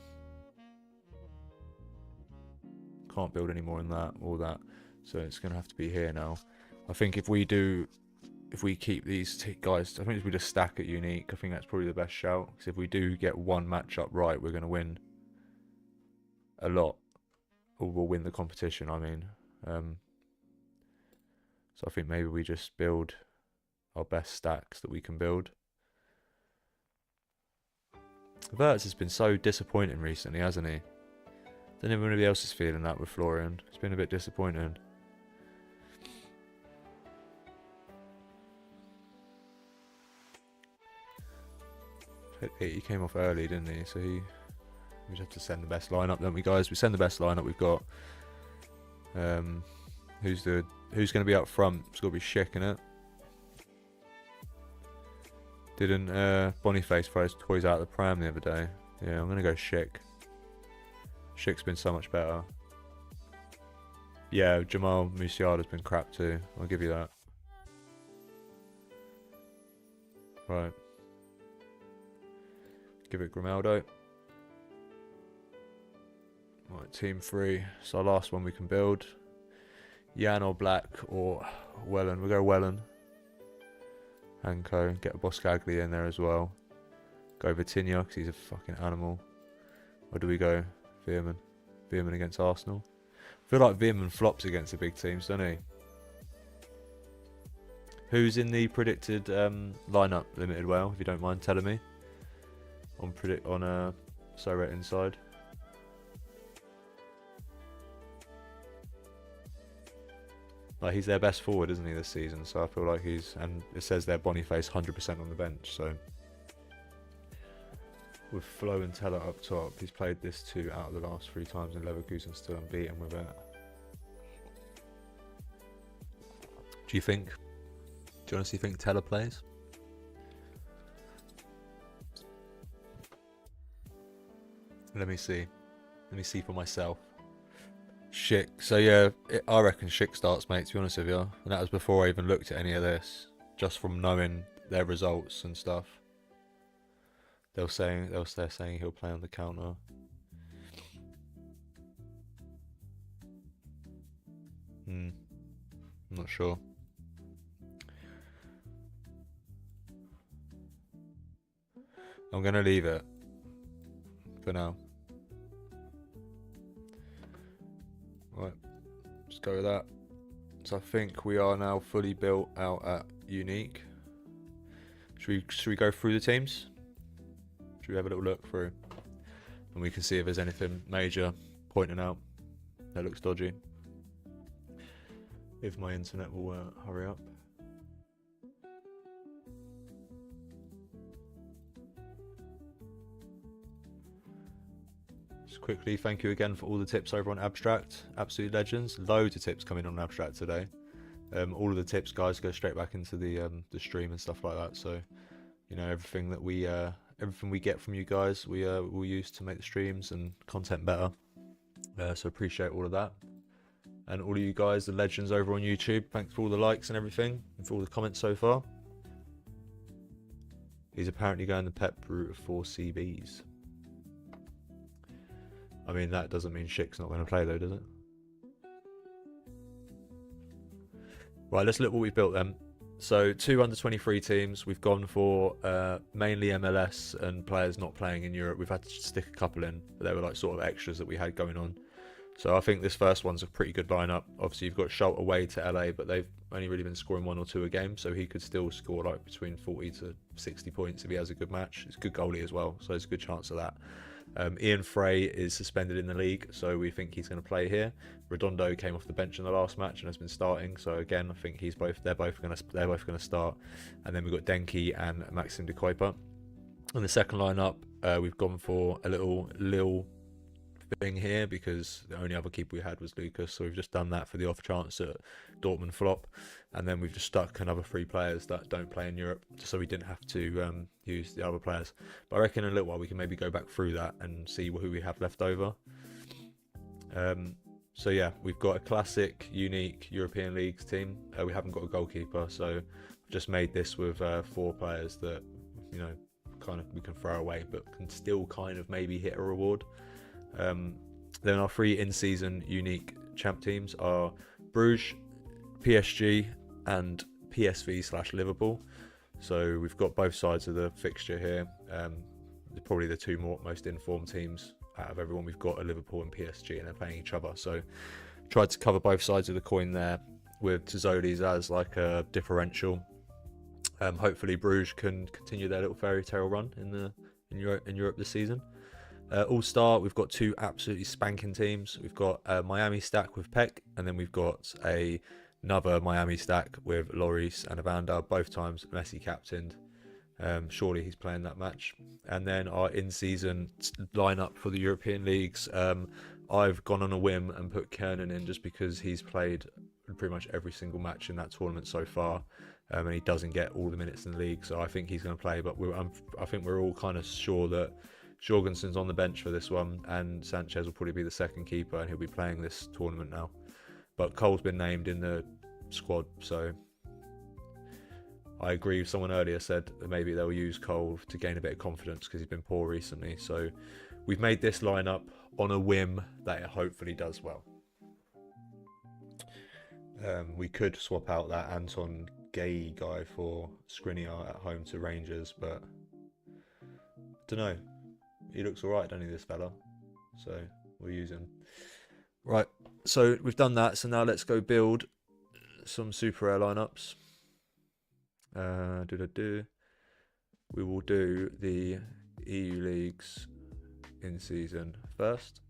Speaker 2: build any more in that or that, so it's going to have to be here now. I think if we keep these guys, I think if we just stack at unique, I think that's probably the best shout. Because if we do get one matchup right, we're going to win a lot, or we'll win the competition. I mean, so I think maybe we just build our best stacks that we can build. Verts has been so disappointing recently, hasn't he? Don't know if anybody else is feeling that with Florian. It's been a bit disappointing. He came off early, didn't he? So we just have to send the best lineup, don't we, guys? We send the best lineup we've got. Who's going to be up front? It's got to be Schick, innit? Didn't Boniface throw his toys out of the pram the other day? Yeah, I'm going to go Schick. Schick's been so much better. Yeah, Jamal Musiala's been crap too. I'll give you that. Right. Give it Grimaldo. Right, team 3. So our last one we can build. Jan or Black or Wellen. We'll go Wellen. Hanko. Get a Boscagli in there as well. Go Vitinha because he's a fucking animal. Or do we go Veerman? Veerman against Arsenal. I feel like Veerman flops against the big teams, doesn't he? Who's in the predicted lineup limited well, if you don't mind telling me? On SoRare inside. Like he's their best forward, isn't he, this season? So I feel like and it says their Boniface 100% on the bench. So with Flo and Teller up top. He's played this 2 out of the last 3 times, and Leverkusen still unbeaten with it. Do you honestly think Teller plays? Let me see for myself. Schick. So yeah, I reckon Schick starts, mate, to be honest with you. And that was before I even looked at any of this. Just from knowing their results and stuff. They're saying he'll play on the counter. I'm not sure. I'm going to leave it for now. Right, let's go with that. So I think we are now fully built out at Unique. Should we go through the teams? Should we have a little look through? And we can see if there's anything major pointing out that looks dodgy. If my internet will hurry up. Just quickly, thank you again for all the tips over on Abstract. Absolute legends. Loads of tips coming on Abstract today. All of the tips, guys, go straight back into the stream and stuff like that. So, you know, everything we get from you guys, we'll use to make the streams and content better. So appreciate all of that. And all of you guys, the legends over on YouTube, thanks for all the likes and everything, and for all the comments so far. He's apparently going the Pep route of 4 CBs. I mean, that doesn't mean Schick's not going to play though, does it? Right, let's look what we've built then. So 2 under-23 teams. We've gone for mainly MLS and players not playing in Europe. We've had to stick a couple in, but they were like sort of extras that we had going on. So I think this first one's a pretty good lineup. Obviously, you've got Schultz away to LA, but they've only really been scoring 1 or 2 a game, so he could still score like between 40 to 60 points if he has a good match. He's a good goalie as well, so there's a good chance of that. Ian Frey is suspended in the league, so we think he's going to play here. Redondo came off the bench in the last match and has been starting, so again, I think they're both going to start. And then we've got Denki and Maxim de Kuiper. In the second lineup, we've gone for a little thing here because the only other keeper we had was Lucas, so we've just done that for the off chance that Dortmund flop, and then we've just stuck another 3 players that don't play in Europe just so we didn't have to use the other players. But I reckon in a little while we can maybe go back through that and see who we have left over. So yeah, we've got a classic unique European Leagues team. We haven't got a goalkeeper, so I've just made this with 4 players that, you know, kind of we can throw away but can still kind of maybe hit a reward. Then our 3 in-season unique champ teams are Bruges, PSG and PSV/Liverpool. So we've got both sides of the fixture here. Probably the 2 most informed teams out of everyone we've got are Liverpool and PSG, and they're playing each other. So tried to cover both sides of the coin there with Tizoli's as like a differential. Hopefully Bruges can continue their little fairy tale run in Europe this season. All-Star, we've got 2 absolutely spanking teams. We've got a Miami stack with Peck, and then we've got another Miami stack with Lloris and Evander, both times Messi captained. Surely he's playing that match. And then our in-season lineup for the European leagues, I've gone on a whim and put Kernan in just because he's played pretty much every single match in that tournament so far, and he doesn't get all the minutes in the league, so I think he's going to play. But I think we're all kind of sure that Jorgensen's on the bench for this one, and Sanchez will probably be the second keeper, and he'll be playing this tournament now. But Cole's been named in the squad, so I agree with someone earlier said that maybe they'll use Cole to gain a bit of confidence because he's been poor recently. So we've made this lineup on a whim that it hopefully does well. We could swap out that Anton Gay guy for Skriniar at home to Rangers, but don't know. He looks alright, doesn't he, this fella? So we'll use him. Right, so we've done that. So now let's go build some SoRare lineups. We will do the EU leagues in season first.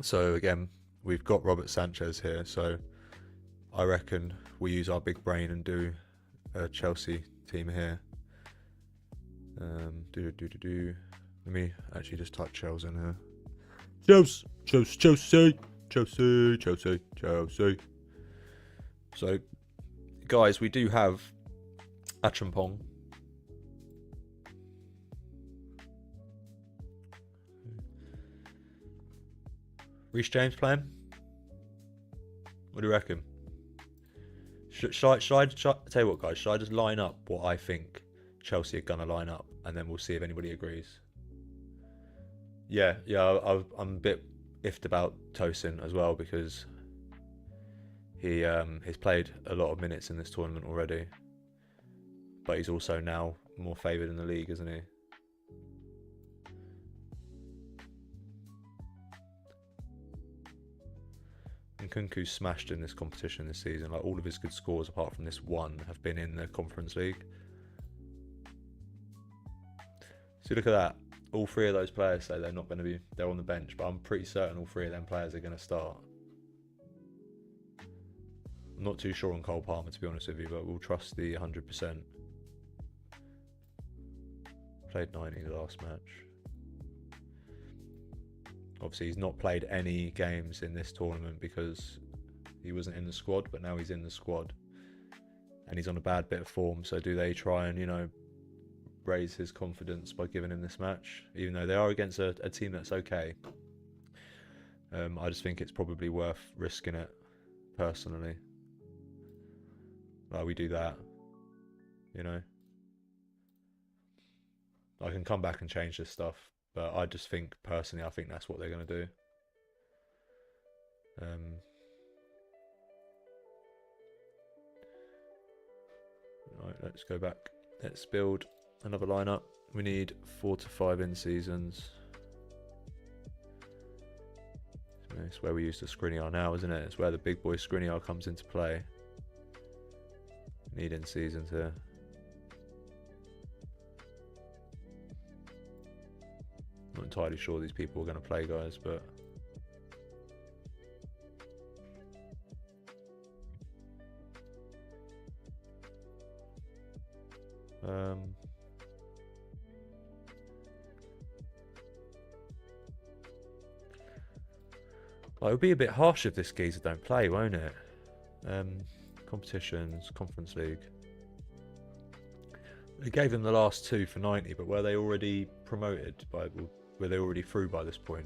Speaker 2: So again, we've got Robert Sanchez here. So I reckon we use our big brain and do a Chelsea team here. Let me actually just type Chelsea in here. Chelsea. So, guys, we do have Achampong. Reece James playing? What do you reckon? Should I tell you what, guys? Should I just line up what I think Chelsea are gonna line up, and then we'll see if anybody agrees? Yeah. I'm a bit iffed about Tosin as well because he's played a lot of minutes in this tournament already, but he's also now more favoured in the league, isn't he? And Kunku's smashed in this competition this season. Like, all of his good scores, apart from this one, have been in the Conference League. So look at that. All three of those players say they're not going to be. They're on the bench, but I'm pretty certain all three of them players are going to start. I'm not too sure on Cole Palmer, to be honest with you, but we'll trust the 100%. Played 90 the last match. Obviously, he's not played any games in this tournament because he wasn't in the squad, but now he's in the squad. And he's on a bad bit of form, so do they try and, you know, raise his confidence by giving him this match? Even though they are against a team that's okay. I just think it's probably worth risking it, personally. Like, we do that, you know. I can come back and change this stuff, but I just think, personally, I think that's what they're going to do. Right, let's go back. Let's build another lineup. We need 4 to 5 in-seasons. It's where we use the Skriniar now, isn't it? It's where the big boy Skriniar comes into play. Need in-seasons here. Not entirely sure these people are going to play, guys, but well, it would be a bit harsh if this geezer don't play, won't it? Competitions, Conference League. They gave them the last 2 for 90, but were they already promoted by? Were they already through by this point?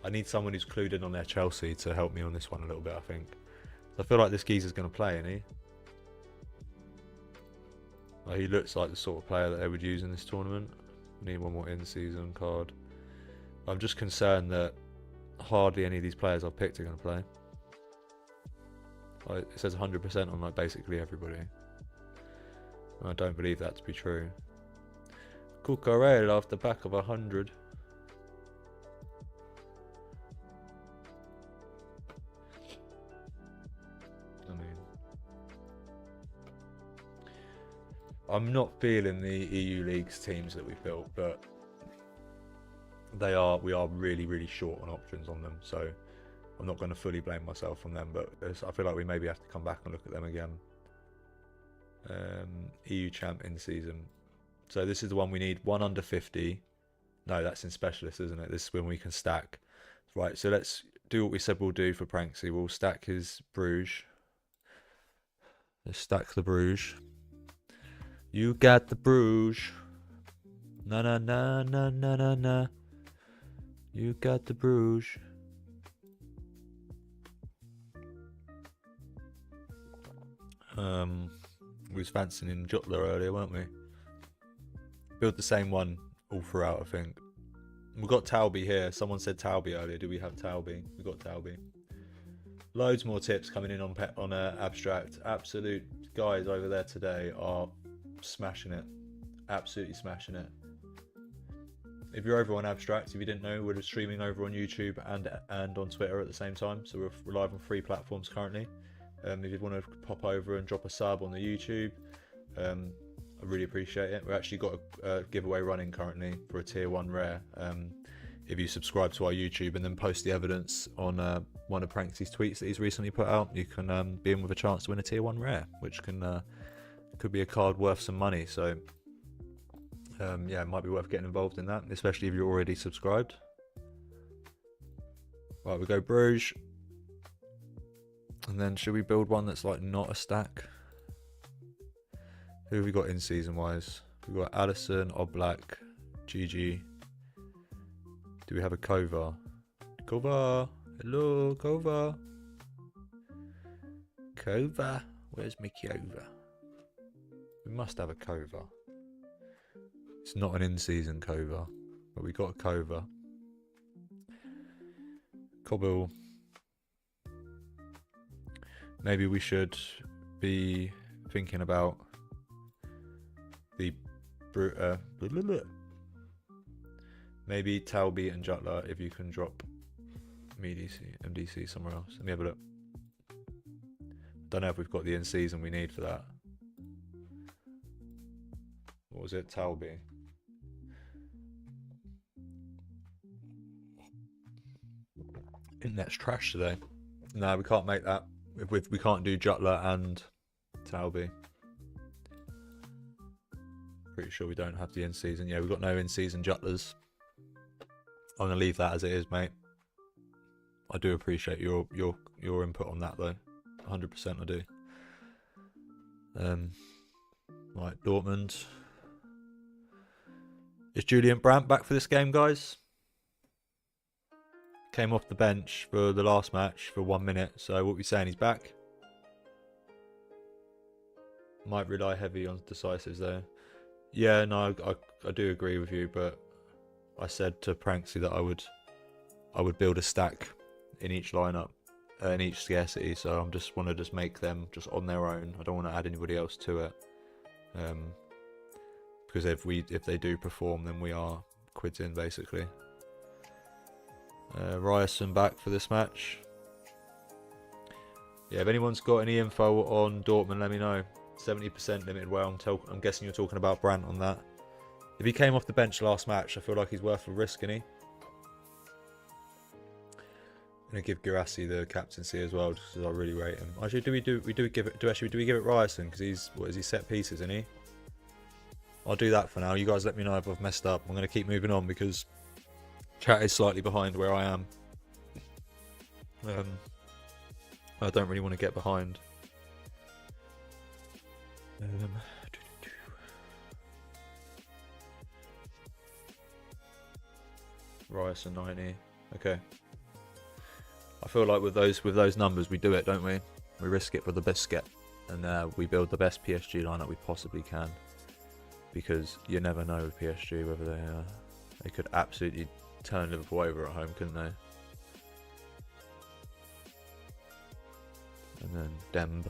Speaker 2: I need someone who's clued in on their Chelsea to help me on this one a little bit, I think. I feel like this geezer's going to play, isn't he? Like, he looks like the sort of player that they would use in this tournament. Need one more in-season card. I'm just concerned that hardly any of these players I've picked are going to play. Like, it says 100% on like basically everybody. I don't believe that to be true. Cucurella off the back of 100. I mean, I'm not feeling the EU League's teams that we've built, but we are really, really short on options on them. So I'm not going to fully blame myself on them, but I feel like we maybe have to come back and look at them again. EU champ in season. So this is the one we need. 1 under 50. No, that's in specialist, isn't it? This is when we can stack. Right, so let's do what we said we'll do for Pranksy. We'll stack his Bruges. Let's stack the Bruges. You got the Bruges. Na na na na na na na. You got the Bruges. We was fancying Jotler earlier, weren't we? Build the same one all throughout, I think. We've got Talby here. Someone said Talby earlier. Do we have Talby? We've got Talby. Loads more tips coming in on Abstract. Absolute guys over there today are smashing it. Absolutely smashing it. If you're over on Abstract, if you didn't know, we're streaming over on YouTube and on Twitter at the same time. So we're live on 3 platforms currently. If you want to pop over and drop a sub on the YouTube, I really appreciate it. We've actually got a giveaway running currently for a tier 1 rare. If you subscribe to our YouTube and then post the evidence on one of Pranksy's tweets that he's recently put out, you can be in with a chance to win a tier 1 rare, which can could be a card worth some money. So yeah, it might be worth getting involved in that, especially if you're already subscribed. Right, we go Bruges. And then should we build one that's like not a stack? Who have we got in season wise? We've got Addison, Oblak, GG. Do we have a Kova? Kova! Hello, Kova! Kova? Where's my Kova? We must have a Kova. It's not an in-season Kova, but we got a Kova. Cobble. Maybe we should be thinking about the maybe Talby and Jutler if you can drop MDC somewhere else. Let me have a look. Don't know if we've got the in-season we need for that. What was it? Talby. Internet's trash today. No, we can't make that. We can't do Jutler and Talby. Pretty sure we don't have the in-season. Yeah, we've got no in-season Jutlers. I'm gonna leave that as it is, mate. I do appreciate your input on that though. 100% I do. Right, Dortmund. Is Julian Brandt back for this game, guys? Came off the bench for the last match for 1 minute. So what we saying? He's back. Might rely heavy on decisives though. Yeah, no, I do agree with you, but I said to Pranksy that I would build a stack in each lineup, in each scarcity. So I'm just want to just make them just on their own. I don't want to add anybody else to it, because if they do perform, then we are quids in basically. Ryerson back for this match. Yeah, if anyone's got any info on Dortmund, let me know. 70% limited wear. I'm guessing you're talking about Brandt on that. If he came off the bench last match, I feel like he's worth a risk, isn't he? I'm gonna give Girassi the captaincy as well, just because I really rate him. Actually, do we give it Ryerson? Because he's set pieces, isn't he? I'll do that for now. You guys let me know if I've messed up. I'm gonna keep moving on because chat is slightly behind where I am. I don't really want to get behind. Ryerson 90. Okay. I feel like with those numbers we do it, don't we? We risk it for the biscuit, and we build the best PSG lineup we possibly can. Because you never know with PSG whether they could absolutely turn Liverpool over at home, couldn't they? And then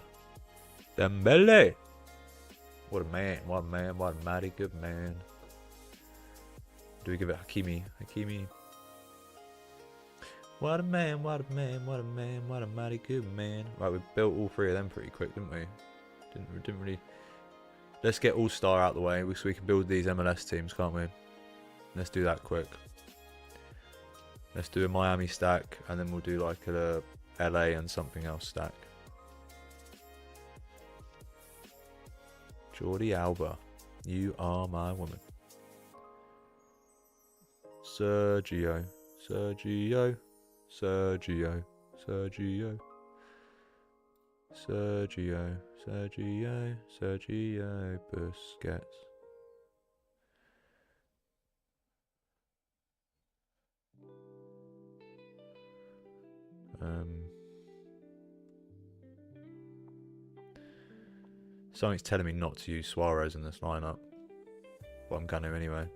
Speaker 2: Dembele. What a man! What a man! What a mighty good man! Do we give it Hakimi? Hakimi. What a man! What a man! What a man! What a mighty good man! Right, we built all three of them pretty quick, didn't we? Didn't really. Let's get All-Star out of the way, so we can build these MLS teams, can't we? Let's do that quick. Let's do a Miami stack, and then we'll do like a LA and something else stack. Jordi Alba, you are my woman. Sergio, Sergio, Sergio, Sergio, Sergio, Sergio, Sergio Busquets. Something's telling me not to use Suarez in this lineup, but I'm going to anyway.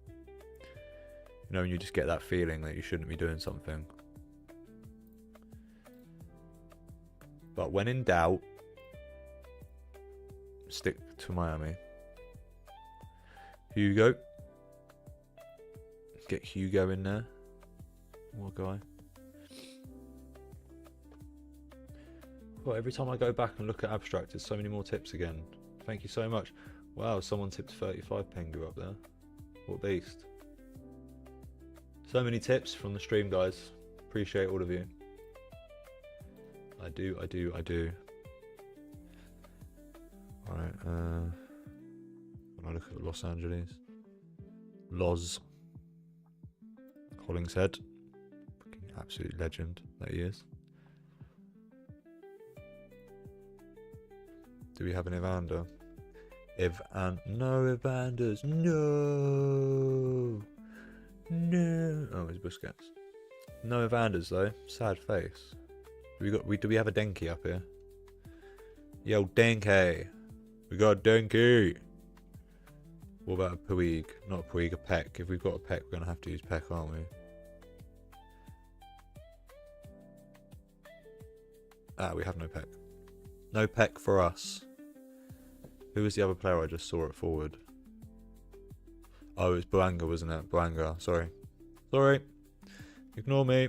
Speaker 2: You know when you just get that feeling that you shouldn't be doing something. But when in doubt, stick to Miami. Hugo. Get Hugo in there. What guy? Well, every time I go back and look at abstract, there's so many more tips again. Thank you so much. Wow, someone tipped 35 Pengu up there. What beast. So many tips from the stream, guys. Appreciate all of you. I do. Right, when I look at Los Angeles, Hollingshead, fucking absolute legend that he is. Do we have an Evander? No Evanders, no. Oh, it's Busquets. No Evanders though. Sad face. Do we have a Denki up here? Yo, Denki. We got a Denki. What about a Puig? Not a Puig, a Peck. If we've got a Peck, we're gonna have to use Peck, aren't we? We have no Peck. No Peck for us. Who was the other player I just saw at forward? Oh, it was Boanga, wasn't it? Boanga, sorry. Ignore me.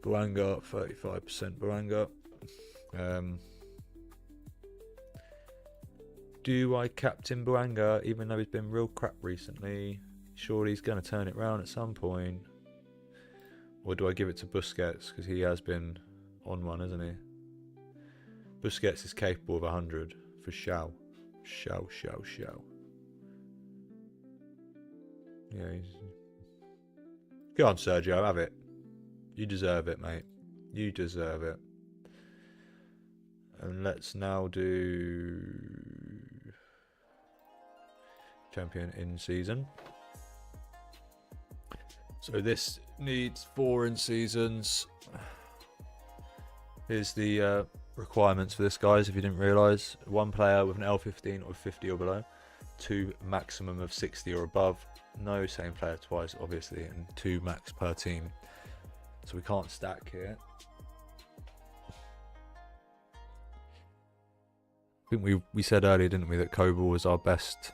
Speaker 2: Boanga, 35% Boanga. Do I captain Boanga even though he's been real crap recently? Surely he's going to turn it round at some point. Or do I give it to Busquets because he has been on one, isn't he? Busquets is capable of 100 for show. Yeah, go on, Sergio, have it. You deserve it, mate. You deserve it. And let's now do champion in season. So this needs 4 in seasons. Here's the requirements for this, guys, if you didn't realise. 1 player with an L15 or 50 or below. 2 maximum of 60 or above. No same player twice, obviously, and 2 max per team. So we can't stack here. I think we said earlier, didn't we, that Koval was our best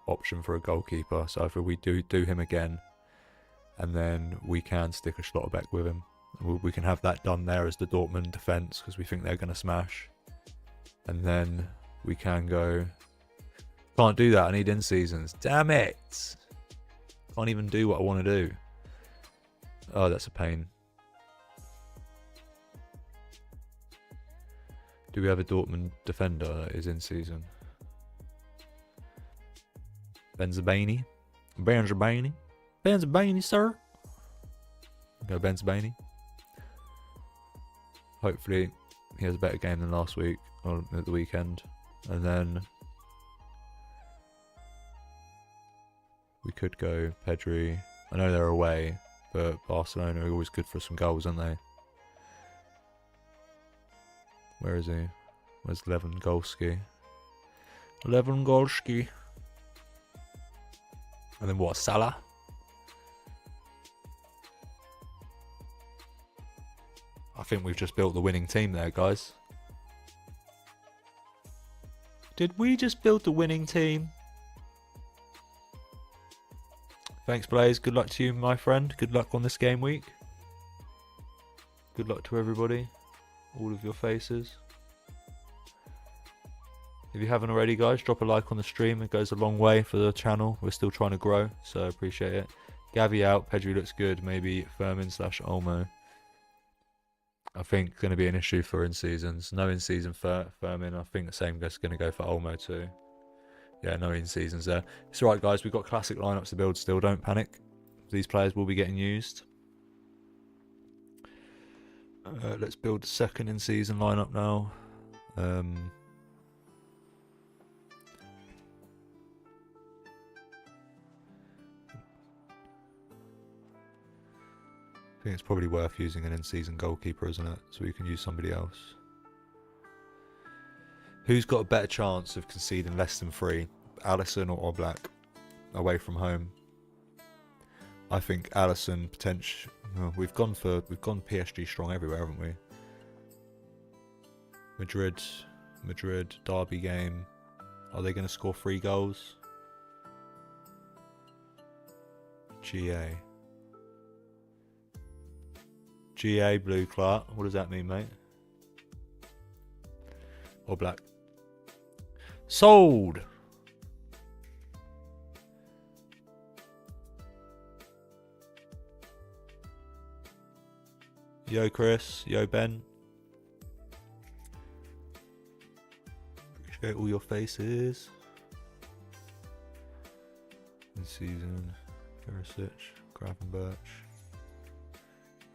Speaker 2: option for a goalkeeper. So if we do him again, and then we can stick a Schlotterbeck with him. We can have that done there as the Dortmund defence because we think they're going to smash. And then we can go... Can't do that, I need in-seasons. Damn it! Can't even do what I want to do. Oh, that's a pain. Do we have a Dortmund defender that is in season? Benzabani, sir. Go Benzabani. Hopefully he has a better game than last week or at the weekend, and then we could go Pedri. I know they're away, but Barcelona are always good for some goals, aren't they? Where is he? Where's Lewandowski? Lewandowski. And then what? Salah? I think we've just built the winning team there, guys. Did we just build the winning team? Thanks, Blaze. Good luck to you, my friend. Good luck on this game week. Good luck to everybody. All of your faces. If you haven't already, guys, drop a like on the stream. It goes a long way for the channel. We're still trying to grow, so I appreciate it. Gavi out. Pedri looks good. Maybe Firmin/Olmo. I think going to be an issue for in-seasons. No in-season for Firmin. I think the same is going to go for Olmo too. Yeah, no in-seasons there. It's alright, guys. We've got classic lineups to build still. Don't panic. These players will be getting used. Let's build the second in-season lineup now. I think it's probably worth using an in-season goalkeeper, isn't it? So we can use somebody else. Who's got a better chance of conceding less than 3? Alisson or Oblak? Away from home. I think Alisson potential. Oh, we've gone PSG strong everywhere, haven't we? Madrid derby game. Are they going to score 3 goals? GA blue Clark. What does that mean, mate? Or black? Sold. Yo Chris, yo Ben. Appreciate all your faces. This season, Perisic, Gravenberch,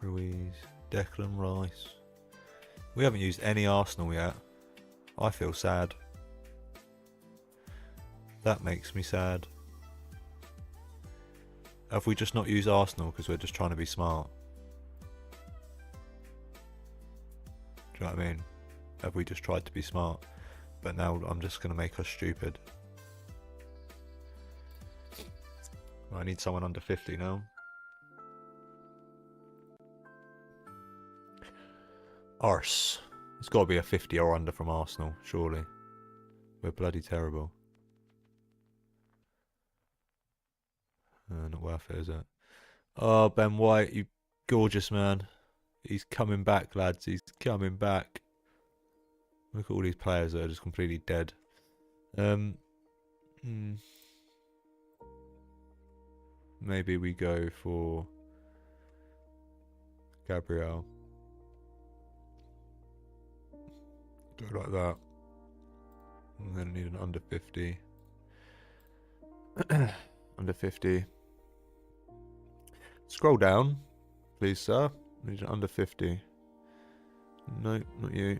Speaker 2: Ruiz, Declan Rice. We haven't used any Arsenal yet. I feel sad. That makes me sad. Have we just not used Arsenal because we're just trying to be smart? Do you know what I mean? Have we just tried to be smart, but now I'm just going to make us stupid? I need someone under 50 now. Arse. It's got to be a 50 or under from Arsenal, surely. We're bloody terrible. Not worth it, is it? Oh, Ben White, you gorgeous man. He's coming back, lads. He's coming back. Look at all these players that are just completely dead. Maybe we go for Gabriel. Do it like that. And then I need an under 50. Under 50. Scroll down, please, sir. I need an under 50. No, not you.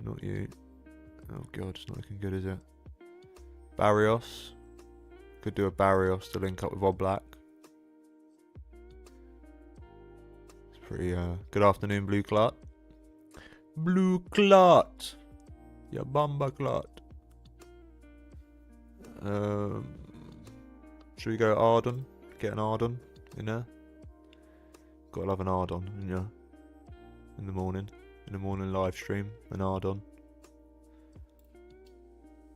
Speaker 2: Not you. Oh god, it's not looking good, is it? Barrios. Could do a Barrios to link up with Oblak. It's pretty, good afternoon, Blue Clot. Blue Clot! Ya Bamba Clot. Should we go Arden? Get an Arden in there? Gotta have an Arden in the morning. In the morning live stream, an Arden.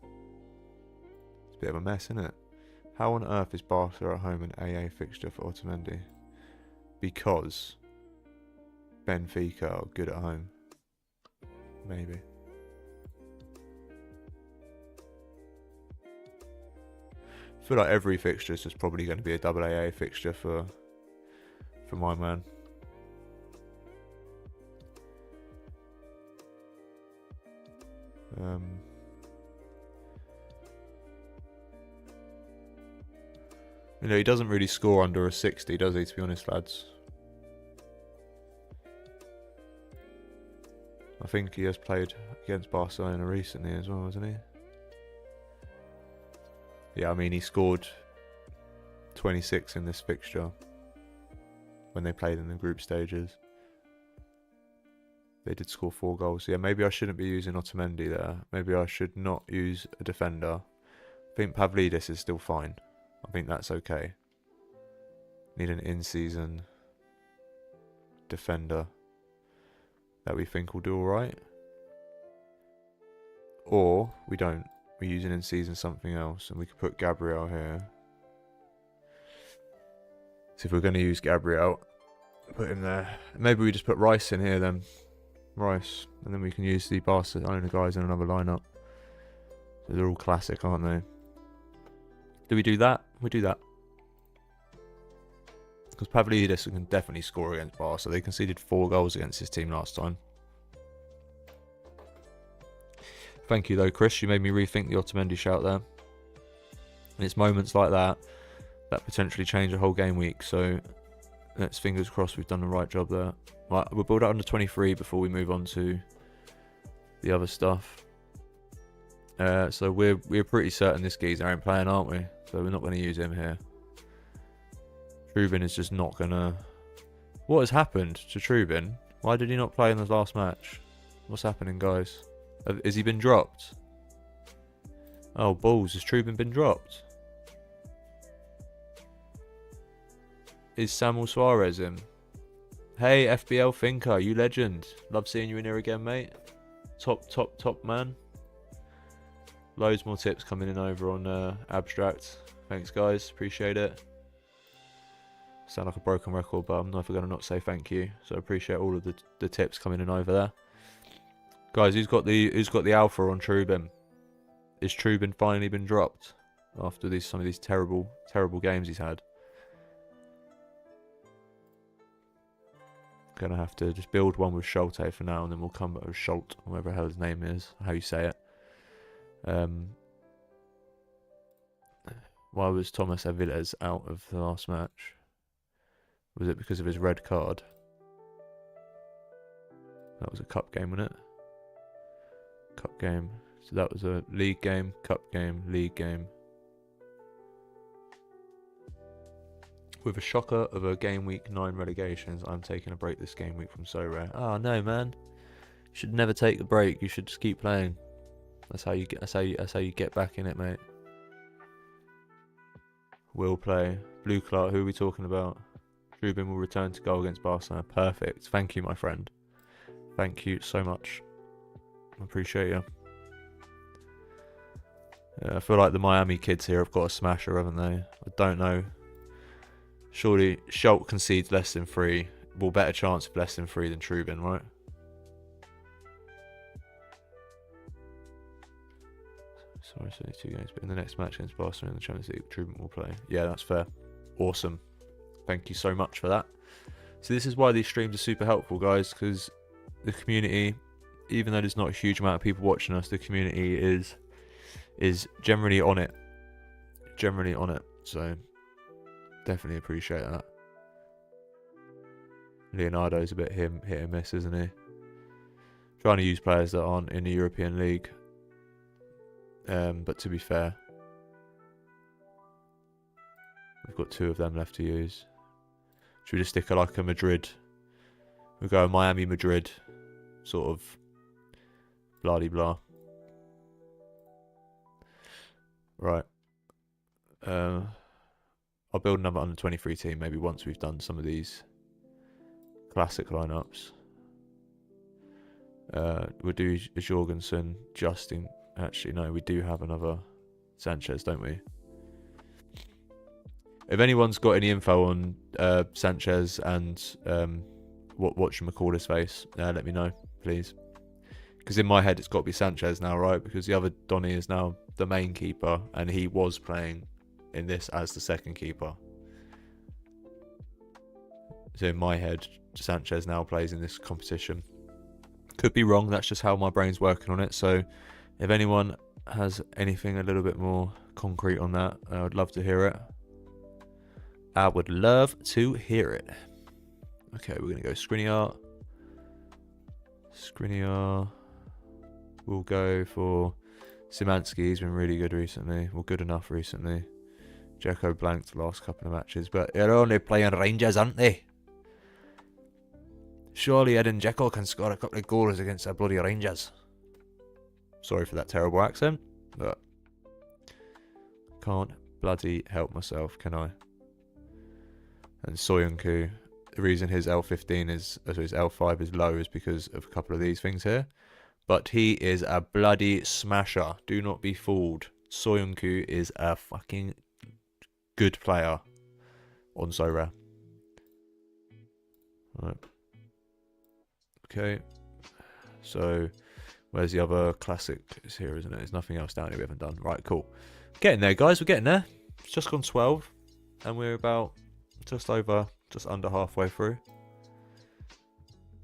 Speaker 2: It's a bit of a mess, isn't it? How on earth is Barca at home an AA fixture for Otamendi? Because Benfica are good at home. Maybe. I feel like every fixture is just probably going to be a double AA fixture for my man. You know, he doesn't really score under a 60, does he, to be honest, lads? I think he has played against Barcelona recently as well, hasn't he? Yeah, I mean, he scored 26 in this fixture when they played in the group stages. They did score 4 goals. Yeah, maybe I shouldn't be using Otamendi there. Maybe I should not use a defender. I think Pavlidis is still fine. I think that's okay. Need an in-season defender that we think will do alright. Or we don't. We use an in-season something else, and we could put Gabriel here. So if we're going to use Gabriel, put him there. Maybe we just put Rice in here then. Rice. And then we can use the Barcelona guys in another lineup. So they're all classic, aren't they? Do we do that? We do that. Because Pavlidis can definitely score against Barca. They conceded 4 goals against his team last time. Thank you though, Chris. You made me rethink the Otamendi shout there. And it's moments like that that potentially change a whole game week. So let's fingers crossed we've done the right job there. Right, we'll build up under 23 before we move on to the other stuff. So we're pretty certain this geezer ain't playing, aren't we? So we're not going to use him here. Trubin is just not going to... What has happened to Trubin? Why did he not play in the last match? What's happening, guys? Has he been dropped? Oh, balls. Has Trubin been dropped? Is Samuel Suarez in? Hey, FBL Thinker, you legend. Love seeing you in here again, mate. Top man. Loads more tips coming in over on Abstract. Thanks, guys. Appreciate it. Sound like a broken record, but I'm never going to not say thank you. So I appreciate all of the tips coming in over there. Guys, who's got the alpha on Trubin? Is Trubin finally been dropped after some of these terrible games he's had? Gonna have to just build one with Schulte for now, and then we'll come back with Schult, whatever the hell his name is, how you say it. Why was Thomas Aviles out of the last match? Was it because of his red card? That was a cup game, wasn't it? Cup game. So that was a league game, cup game, league game. With a shocker of a game week 9 relegations, I'm taking a break this game week from SoRare. Oh no, man! You should never take a break. You should just keep playing. That's how you get. That's how you get back in it, mate. Will play. Blue Clark. Who are we talking about? Ruben will return to goal against Barcelona. Perfect. Thank you, my friend. Thank you so much. I appreciate you. I feel like the Miami kids here have got a smasher, haven't they? I don't know. Surely Schultz concedes less than 3. Well, better chance of less than 3 than Trubin, right? Sorry, it's only 2 games, but in the next match against Barcelona in the Champions League, Trubin will play. Yeah, that's fair. Awesome. Thank you so much for that. So this is why these streams are super helpful, guys, because the community, even though there's not a huge amount of people watching us, the community is generally on it. Generally on it. So definitely appreciate that. Leonardo's a bit hit and miss, isn't he? Trying to use players that aren't in the European League. But to be fair, we've got 2 of them left to use. Should we just stick like a Madrid? We'll go Miami, Madrid, sort of blah-de-blah. Right. I'll build another under 23 team maybe once we've done some of these classic lineups. We'll do Jorgensen, Justin. Actually, no, we do have another Sanchez, don't we? If anyone's got any info on Sanchez and what should we call his face, let me know, please. Because in my head, it's got to be Sanchez now, right? Because the other Donny is now the main keeper, and he was playing in this as the second keeper. So in my head, Sanchez now plays in this competition. Could be wrong. That's just how my brain's working on it. So if anyone has anything a little bit more concrete on that, I would love to hear it. I would love to hear it. Okay, we're going to go Skriniar. Skriniar. We'll go for Szymanski. He's been really good recently. Well, good enough recently. Dzeko blanked the last couple of matches, but they're only playing Rangers, aren't they? Surely Edin Dzeko can score a couple of goals against the bloody Rangers. Sorry for that terrible accent, but can't bloody help myself, can I? And Soyuncu, the reason his L15 is, his L5 is low is because of a couple of these things here. But he is a bloody smasher. Do not be fooled. Soyuncu is a fucking good player on SoRare. Right. Okay. So, where's the other classic? It's here, isn't it? There's nothing else down here we haven't done. Right, cool. Getting there, guys. We're getting there. It's just gone 12. And we're about just under halfway through.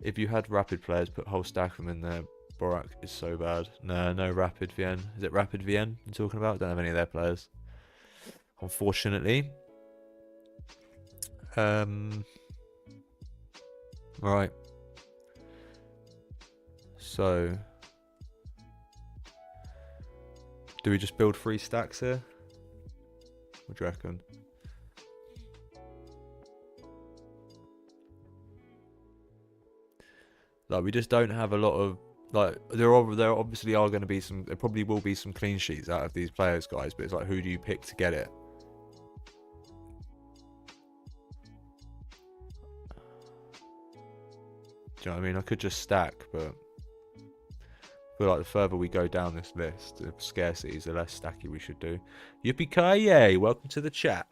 Speaker 2: If you had rapid players, put whole stack of them in there. Borak is so bad. No Rapid Vienne. Is it Rapid Vienne you're talking about? Don't have any of their players, unfortunately. Right. So, do we just build 3 stacks here? What do you reckon? Like, we just don't have a lot of, like, there obviously are going to be some, there probably will be some clean sheets out of these players, guys, but it's like, who do you pick to get it? Do you know what I mean? I could just stack, but I feel like the further we go down this list of scarcities, the less stacky we should do. Yippee-ki-yay! Welcome to the chat.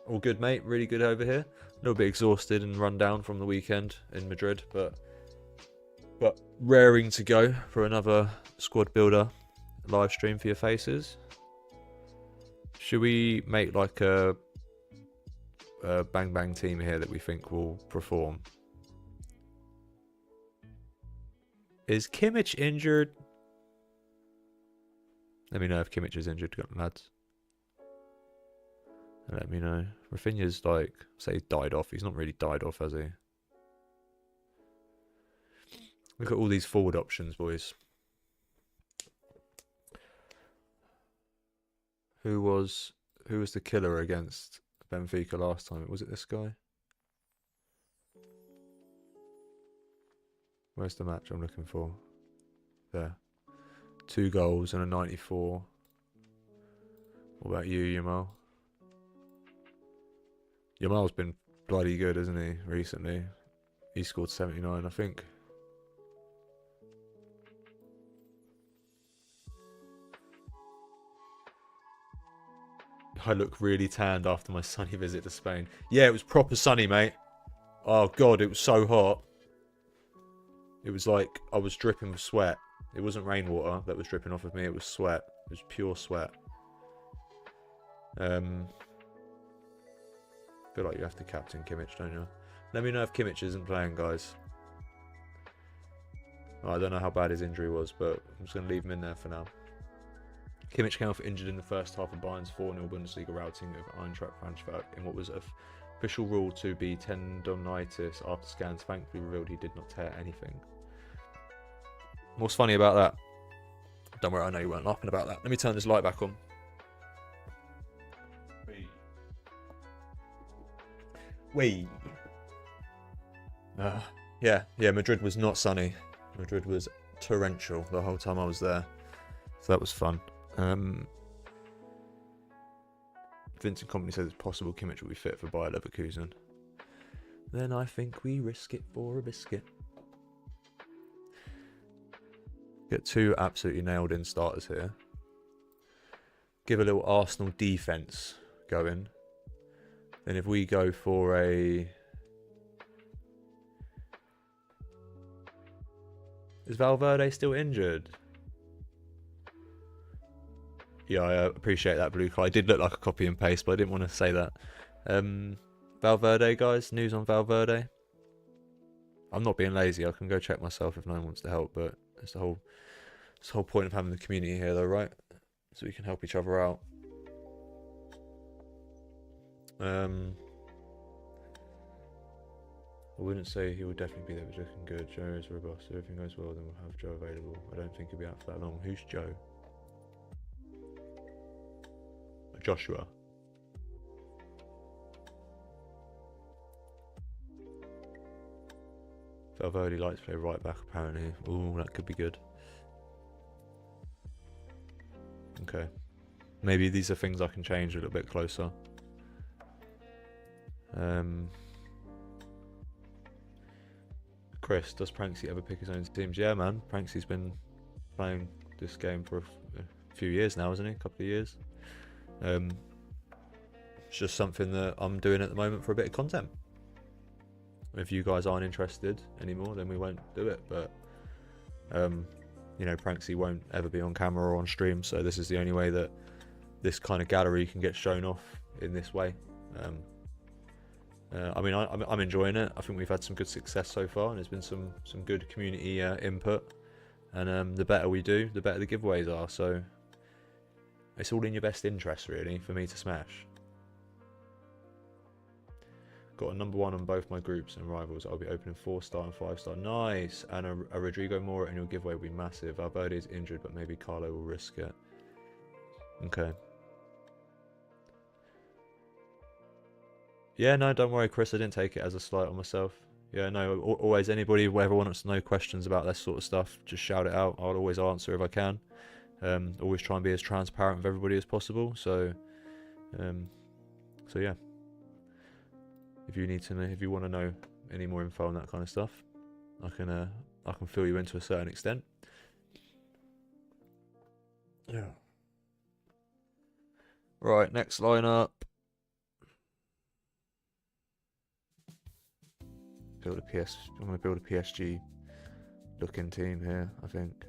Speaker 2: All good, mate. Really good over here. A little bit exhausted and run down from the weekend in Madrid, but raring to go for another squad builder live stream for your faces. Should we make like a bang bang team here that we think will perform? Is Kimmich injured? Let me know if Kimmich is injured, lads. And let me know. Rafinha's like, say, died off. He's not really died off, has he? Look at all these forward options, boys. Who was the killer against Benfica last time? Was it this guy? Where's the match I'm looking for? There. 2 goals and a 94. What about you, Yamal? Yamal's been bloody good, hasn't he, recently? He scored 79, I think. I look really tanned after my sunny visit to Spain. Yeah, it was proper sunny, mate. Oh, God, it was so hot. It was like I was dripping with sweat. It wasn't rainwater that was dripping off of me. It was sweat. It was pure sweat. I feel like you have to captain Kimmich, don't you? Let me know if Kimmich isn't playing, guys. Oh, I don't know how bad his injury was, but I'm just going to leave him in there for now. Kimmich came off injured in the first half of Bayern's 4-0 Bundesliga routing of Eintracht Frankfurt in what was official ruled to be tendonitis. After scans thankfully revealed he did not tear anything. What's funny about that? Don't worry, I know you weren't laughing about that. Let me turn this light back on. Wee. Yeah, Madrid was not sunny. Madrid was torrential the whole time I was there. So that was fun. Vincent Company says it's possible Kimmich will be fit for Bayer Leverkusen. Then I think we risk it for a biscuit. Get 2 absolutely nailed in starters here. Give a little Arsenal defence going. Then if we go for a... Is Valverde still injured? Yeah, I appreciate that, Blue Card. I did look like a copy and paste, but I didn't want to say that. Valverde, guys. News on Valverde. I'm not being lazy. I can go check myself if no one wants to help, but it's the whole point of having the community here, though, right? So we can help each other out. I wouldn't say he will definitely be there, but looking good. Joe is robust. If everything goes well, then we'll have Joe available. I don't think he'll be out for that long. Who's Joe? Joshua. Valverde likes to play right back, apparently. Ooh, that could be good. Okay. Maybe these are things I can change a little bit closer. Chris, does Pranksy ever pick his own teams? Yeah, man. Pranksy's been playing this game for a few years now, hasn't he? A couple of years. It's just something that I'm doing at the moment for a bit of content. If you guys aren't interested anymore, then we won't do it. But you know, Pranksy won't ever be on camera or on stream, so this is the only way that this kind of gallery can get shown off in this way. I mean, I'm enjoying it. I think we've had some good success so far, and there's been some good community input. And the better we do, the better the giveaways are. So it's all in your best interest, really, for me to smash. Got a #1 on both my groups and rivals. I'll be opening 4-star and 5-star. Nice. And a Rodrigo Mora, and your giveaway will be massive. Valverde is injured, but maybe Carlo will risk it. Okay. Yeah, no, don't worry, Chris. I didn't take it as a slight on myself. Yeah, no, always anybody who ever wants to know questions about this sort of stuff, just shout it out. I'll always answer if I can. Always try and be as transparent with everybody as possible. So yeah. If you need to know, if you want to know any more info on that kind of stuff, I can fill you in to a certain extent. Yeah. Right, next lineup. I'm going to build a PSG looking team here, I think.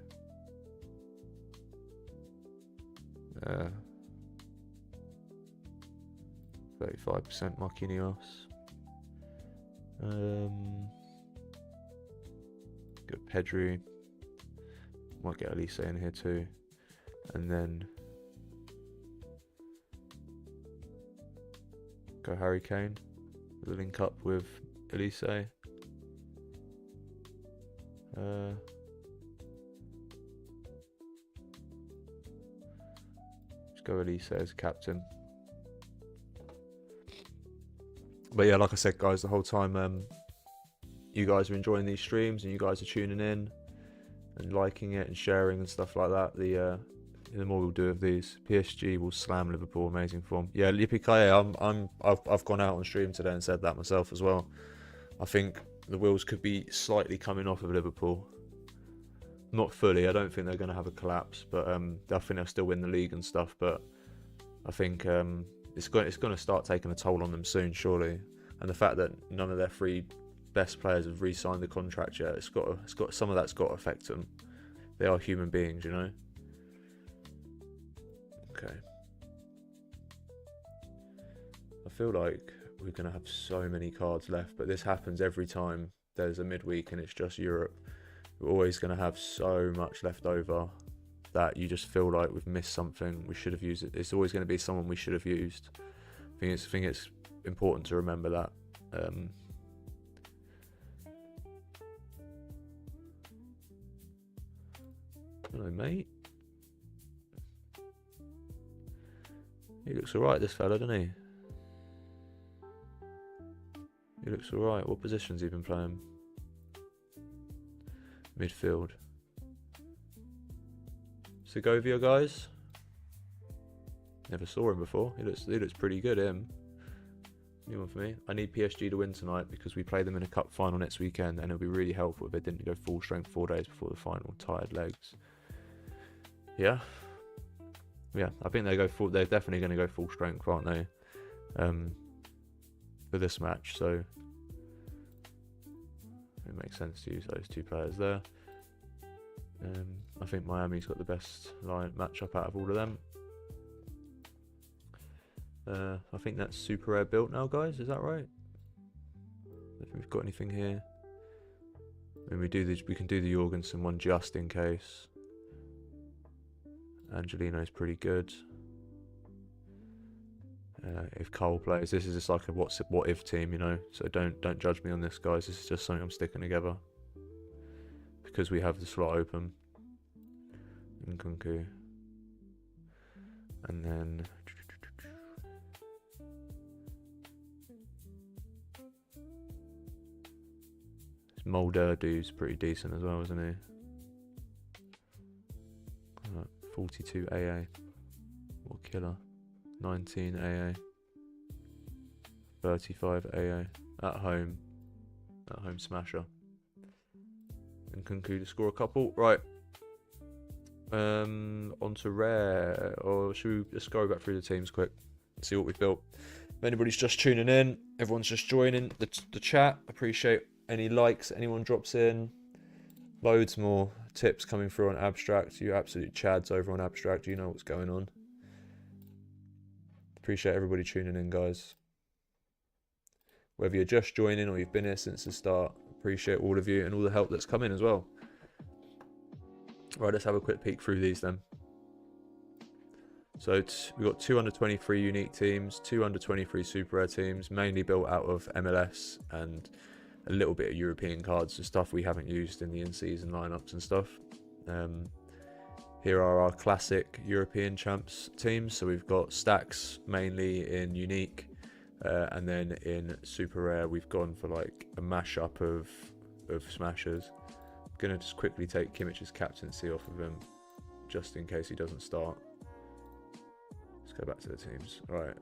Speaker 2: 35% Marquinhos. Good Pedri. Might get Elise in here too. and then go Harry Kane, link up with Elise. Just go Elise as captain. But yeah, like I said, guys, the whole time you guys are enjoying these streams and you guys are tuning in and liking it and sharing and stuff like that. The more we'll do of these, PSG will slam Liverpool. Amazing form. Yeah, Yippee-ki-yay, I've gone out on stream today and said that myself as well. I think the wheels could be slightly coming off of Liverpool. Not fully. I don't think they're going to have a collapse, but I think they'll still win the league and stuff. But I think it's going to start taking a toll on them soon, surely. And the fact that none of their three best players have re-signed the contract yet, it's got some of that's got to affect them. They are human beings, you know. Okay. I feel like we're going to have so many cards left, but this happens every time there's a midweek and it's just Europe. We're always going to have so much left over that you just feel like we've missed something. We should have used it. It's always going to be someone we should have used. I think it's important to remember that. Hello, mate. He looks alright, this fella, doesn't he? He looks alright. What position's he been playing? Midfield. Segovia, guys. Never saw him before. He looks pretty good, him. New one for me. I need PSG to win tonight because we play them in a cup final next weekend, and it'll be really helpful if they didn't go full strength 4 days before the final. Tired legs. Yeah. Yeah, I think they're definitely going to go full strength, aren't they? For this match, so it makes sense to use those two players there. I think Miami's got the best line matchup out of all of them. I think that's super rare built now, guys. Is that right? If we've got anything here, when we do this, we can do the Jorgensen one just in case. Angelino's pretty good. If Cole plays, this is just like a what if team, you know. So don't judge me on this, guys. This is just something I'm sticking together because we have the slot open. Nkunku, and then Mulder dude's pretty decent as well, isn't he? 42 AA. What killer. 19 AA. 35 AA. At home smasher. And Nkunku to score a couple. Right. On to rare. Or should we just go back through the teams quick? See what we've built. If anybody's just tuning in, everyone's just joining the chat. Appreciate any likes anyone drops in. Loads more tips coming through on Abstract. You absolute chads over on Abstract. You know what's going on. Appreciate everybody tuning in, guys. Whether you're just joining or you've been here since the start, appreciate all of you and all the help that's come in as well. Right, let's have a quick peek through these then. So we've got 223 unique teams, 223 super rare teams, mainly built out of MLS and a little bit of European cards and stuff we haven't used in the in-season lineups and stuff. Here are our classic European champs teams. So we've got stacks mainly in unique, and then in super rare we've gone for like a mashup of smashers. I'm gonna just quickly take Kimmich's captaincy off of him, just in case he doesn't start. Let's go back to the teams. All right.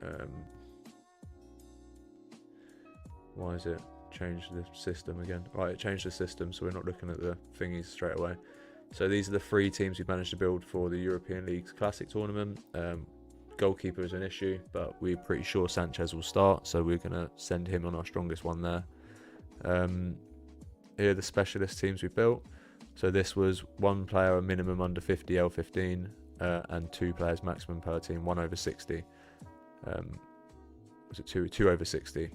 Speaker 2: Why is it? Change the system again. Right, it changed the system, so we're not looking at the thingies straight away. So these are the 3 teams we've managed to build for the European League's Classic tournament. Goalkeeper is an issue, but we're pretty sure Sanchez will start, so we're going to send him on our strongest one there. Here are the specialist teams we built. So this was 1 player a minimum under 50 L15, and 2 players maximum per team, 1 over 60. Was it 2 over 60?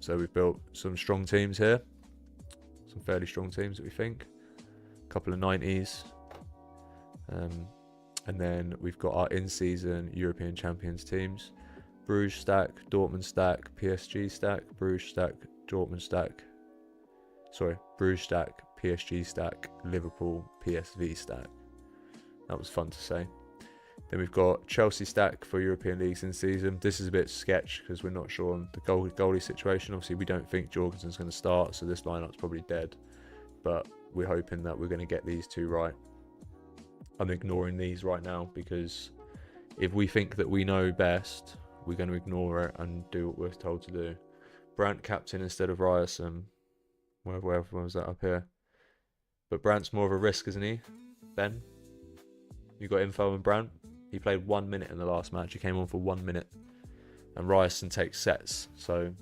Speaker 2: So we've built some strong teams here, some fairly strong teams that we think. A couple of 90s. And then we've got our in-season European champions teams. Bruges stack, Dortmund stack, PSG stack, Bruges stack, Dortmund stack. Sorry, Bruges stack, PSG stack, Liverpool, PSV stack. That was fun to say. Then we've got Chelsea stack for European leagues in season. This is a bit sketch because we're not sure on the goalie situation. Obviously, we don't think Jorgensen's going to start, so this lineup's probably dead. But we're hoping that we're going to get these two right. I'm ignoring these right now because if we think that we know best, we're going to ignore it and do what we're told to do. Brandt captain instead of Ryerson. Where was that up here? But Brandt's more of a risk, isn't he? Ben? You got info on Brandt? He played 1 minute in the last match. He came on for 1 minute. And Ryerson takes sets. So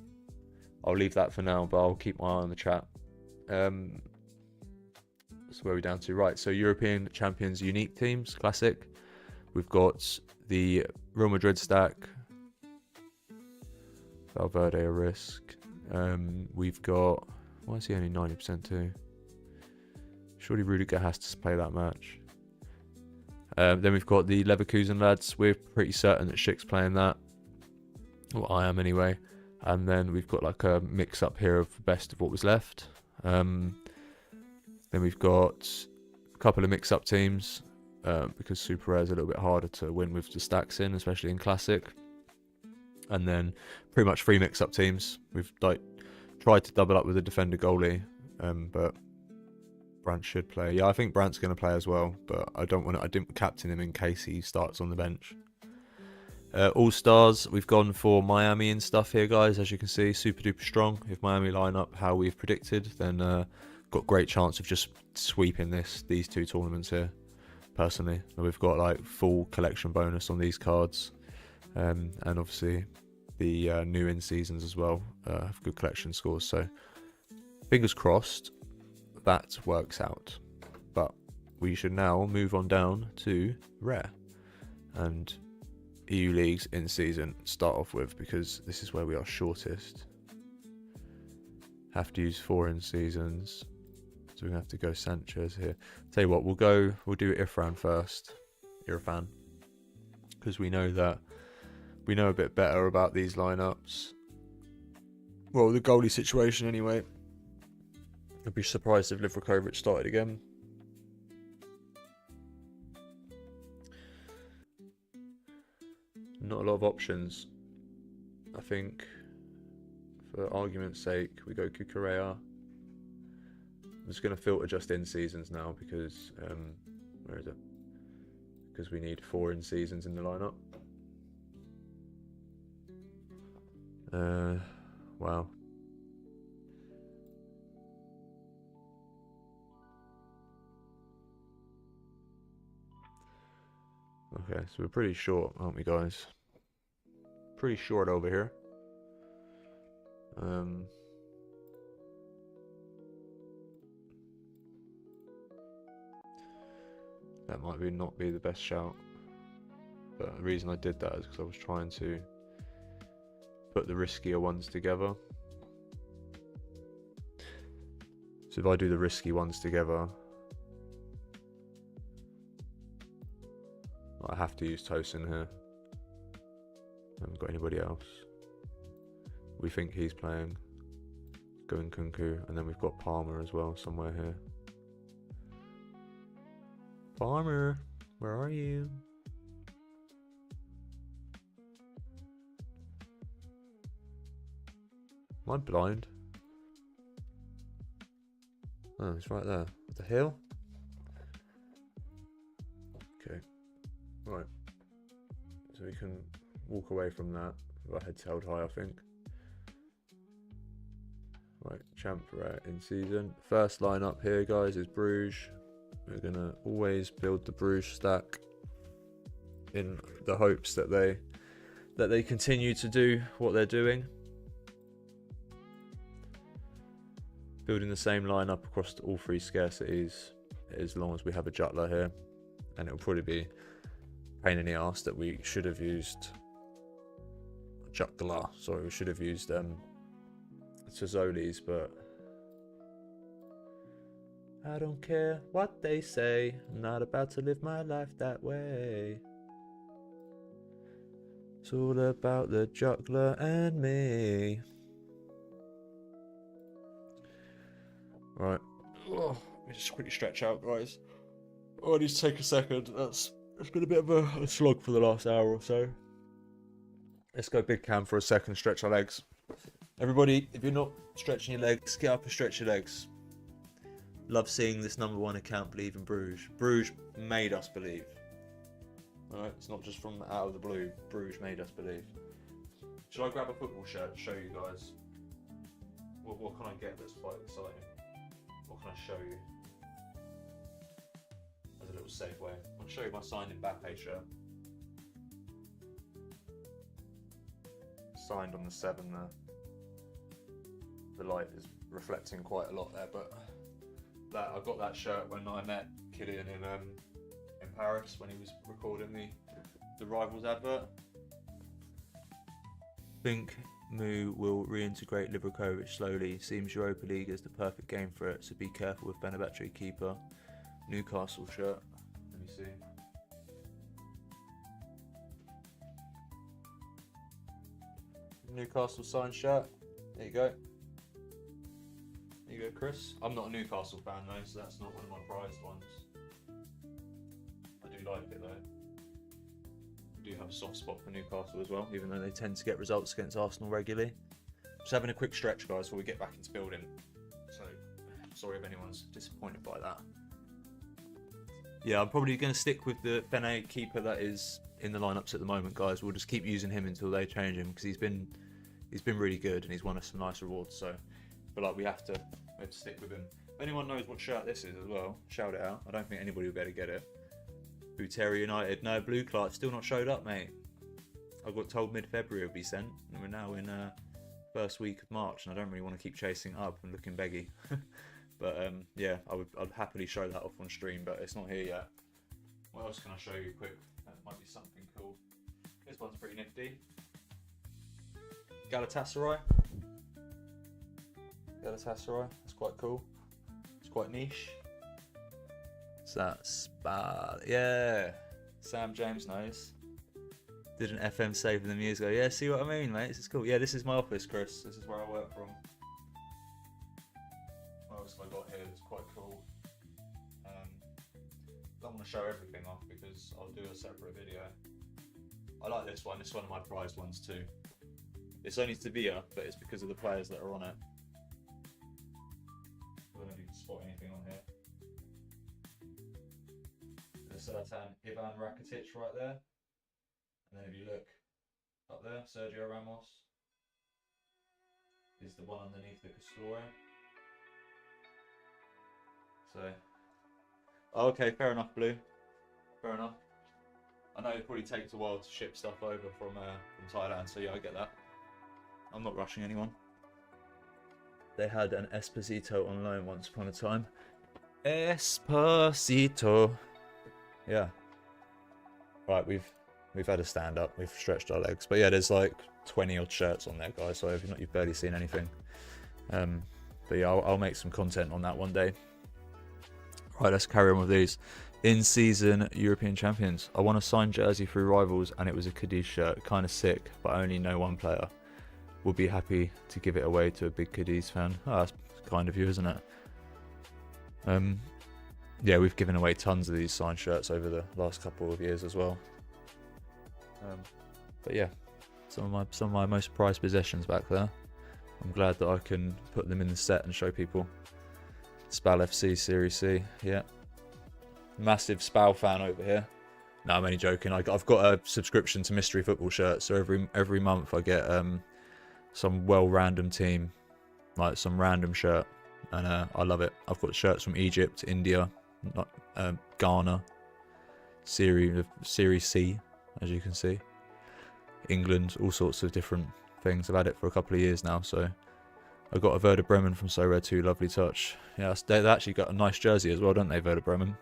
Speaker 2: I'll leave that for now, but I'll keep my eye on the chat. So where are we down to? Right, so European champions unique teams, classic. We've got the Real Madrid stack. Valverde a risk. We've got... Why is he only 90% too? Surely Rudiger has to play that match. Then we've got the Leverkusen lads. We're pretty certain that Schick's playing that. Well, I am anyway. And then we've got like a mix up here of the best of what was left. Then we've got a couple of mix up teams because Super Rare is a little bit harder to win with the stacks in, especially in Classic. And then pretty much 3 mix up teams. We've like tried to double up with a defender goalie, but Brandt should play. Yeah, I think Brandt's going to play as well, but I didn't captain him in case he starts on the bench. All stars, we've gone for Miami and stuff here, guys. As you can see, super duper strong. If Miami line up how we've predicted, then got great chance of just sweeping these 2 tournaments here. Personally, and we've got like full collection bonus on these cards, and obviously the new in seasons as well have good collection scores. So fingers crossed that works out. But we should now move on down to rare and EU leagues in season start off with, because this is where we are shortest. Have to use 4 in seasons, so we're gonna have to go Sanchez here. Tell you what, we'll do Irfan first. Irfan, because we know a bit better about these lineups. Well, the goalie situation anyway. I'd be surprised if Livrakovic started again. Not a lot of options. I think, for argument's sake, we go Kukurea. I'm just going to filter just in seasons now because, where is it? Because we need 4 in seasons in the lineup. Wow. Okay, so we're pretty short, aren't we, guys? Pretty short over here. That might not be the best shout. But the reason I did that is because I was trying to put the riskier ones together. So if I do the risky ones together, I have to use Tosin here. I haven't got anybody else. We think he's playing. Going Kunku, and then we've got Palmer as well somewhere here. Palmer, where are you? Am I blind? Oh, it's right there. What the hell? Okay. Right. So we can walk away from that with our heads held high, I think. Right, champ rare in season. First lineup here, guys, is Bruges. We're gonna always build the Bruges stack in the hopes that they continue to do what they're doing. Building the same lineup across all 3 scarcities as long as we have a Jutler here, and it'll probably be a pain in the arse that we should have used Jutler. Sorry, we should have used Tazoli's, but I don't care what they say. I'm not about to live my life that way. It's all about the juggler and me. Right. Oh, let me just quickly stretch out, guys. Oh, I need to take a second. It's been a bit of a slog for the last hour or so. Let's go big cam for a second, stretch our legs. Everybody, if you're not stretching your legs, get up and stretch your legs. Love seeing this #1 account believe in Bruges. Bruges made us believe. Alright, it's not just from out of the blue. Bruges made us believe. Should I grab a football shirt to show you guys? What can I get that's quite exciting? What can I show you? As a little segue. I'll show you my signed Mbappe shirt. Signed on the 7 there. The light is reflecting quite a lot there, but I got that shirt when I met Kylian in Paris when he was recording the Rivals advert. Think Mu will reintegrate Livakovic slowly. Seems Europa League is the perfect game for it, so be careful with Fenerbahce keeper. Newcastle shirt. Let me see. Newcastle signed shirt. There you go. There you go, Chris. I'm not a Newcastle fan though, so that's not one of my prized ones. I do like it though. I do have a soft spot for Newcastle as well, even though they tend to get results against Arsenal regularly. Just having a quick stretch, guys, before we get back into building. So, sorry if anyone's disappointed by that. Yeah, I'm probably going to stick with the Fene keeper that is in the lineups at the moment, guys. We'll just keep using him until they change him because he's been really good and he's won us some nice rewards. So, I feel like we have to stick with him. If anyone knows what shirt this is as well, shout it out. I don't think anybody will be able to get it. Butera United. No, Blue Clark still not showed up, mate. I got told mid-February it would be sent, and we're now in first week of March, and I don't really want to keep chasing up and looking beggy. But yeah, I'd happily show that off on stream, but it's not here yet. What else can I show you quick? That might be something cool. This one's pretty nifty. Galatasaray. That's quite cool. It's quite niche. It's that yeah. Sam James knows. Did an FM save them years ago. Yeah, see what I mean, mate? This is cool. Yeah, this is my office, Chris. This is where I work from. What else have I got here that's quite cool? I don't want to show everything off because I'll do a separate video. I like this one. It's one of my prized ones too. It's only Sevilla, but it's because of the players that are on it. I don't know if you can spot anything on here. There's Ivan Rakitic right there. And then if you look up there, Sergio Ramos is the one underneath the Castore. So, oh, okay, fair enough, Blue. Fair enough. I know it probably takes a while to ship stuff over from Thailand, so yeah, I get that. I'm not rushing anyone. They had an Esposito on loan once upon a time. Esposito. Yeah. Right, we've had a stand up. We've stretched our legs, but yeah, there's like 20 odd shirts on there, guys. So if you've barely seen anything. But yeah, I'll make some content on that one day. Right, let's carry on with these. In-season European champions. I won a signed jersey through Rivals, and it was a Cadiz shirt. Kind of sick, but I only know one player. Would be happy to give it away to a big Cadiz fan. Oh, that's kind of you, isn't it? Yeah, we've given away tons of these signed shirts over the last couple of years as well. But yeah, some of my most prized possessions back there. I'm glad that I can put them in the set and show people. Spal FC Series C, yeah. Massive Spal fan over here. No, I'm only joking. I've got a subscription to Mystery Football shirts, so every month I get some random team, like some random shirt, and I love it. I've got shirts from Egypt, India, Ghana, Series C, as you can see, England, all sorts of different things. I've had it for a couple of years now, so I got a Werder Bremen from SoRare too. Lovely touch. Yeah, they actually got a nice jersey as well, don't they, Werder Bremen?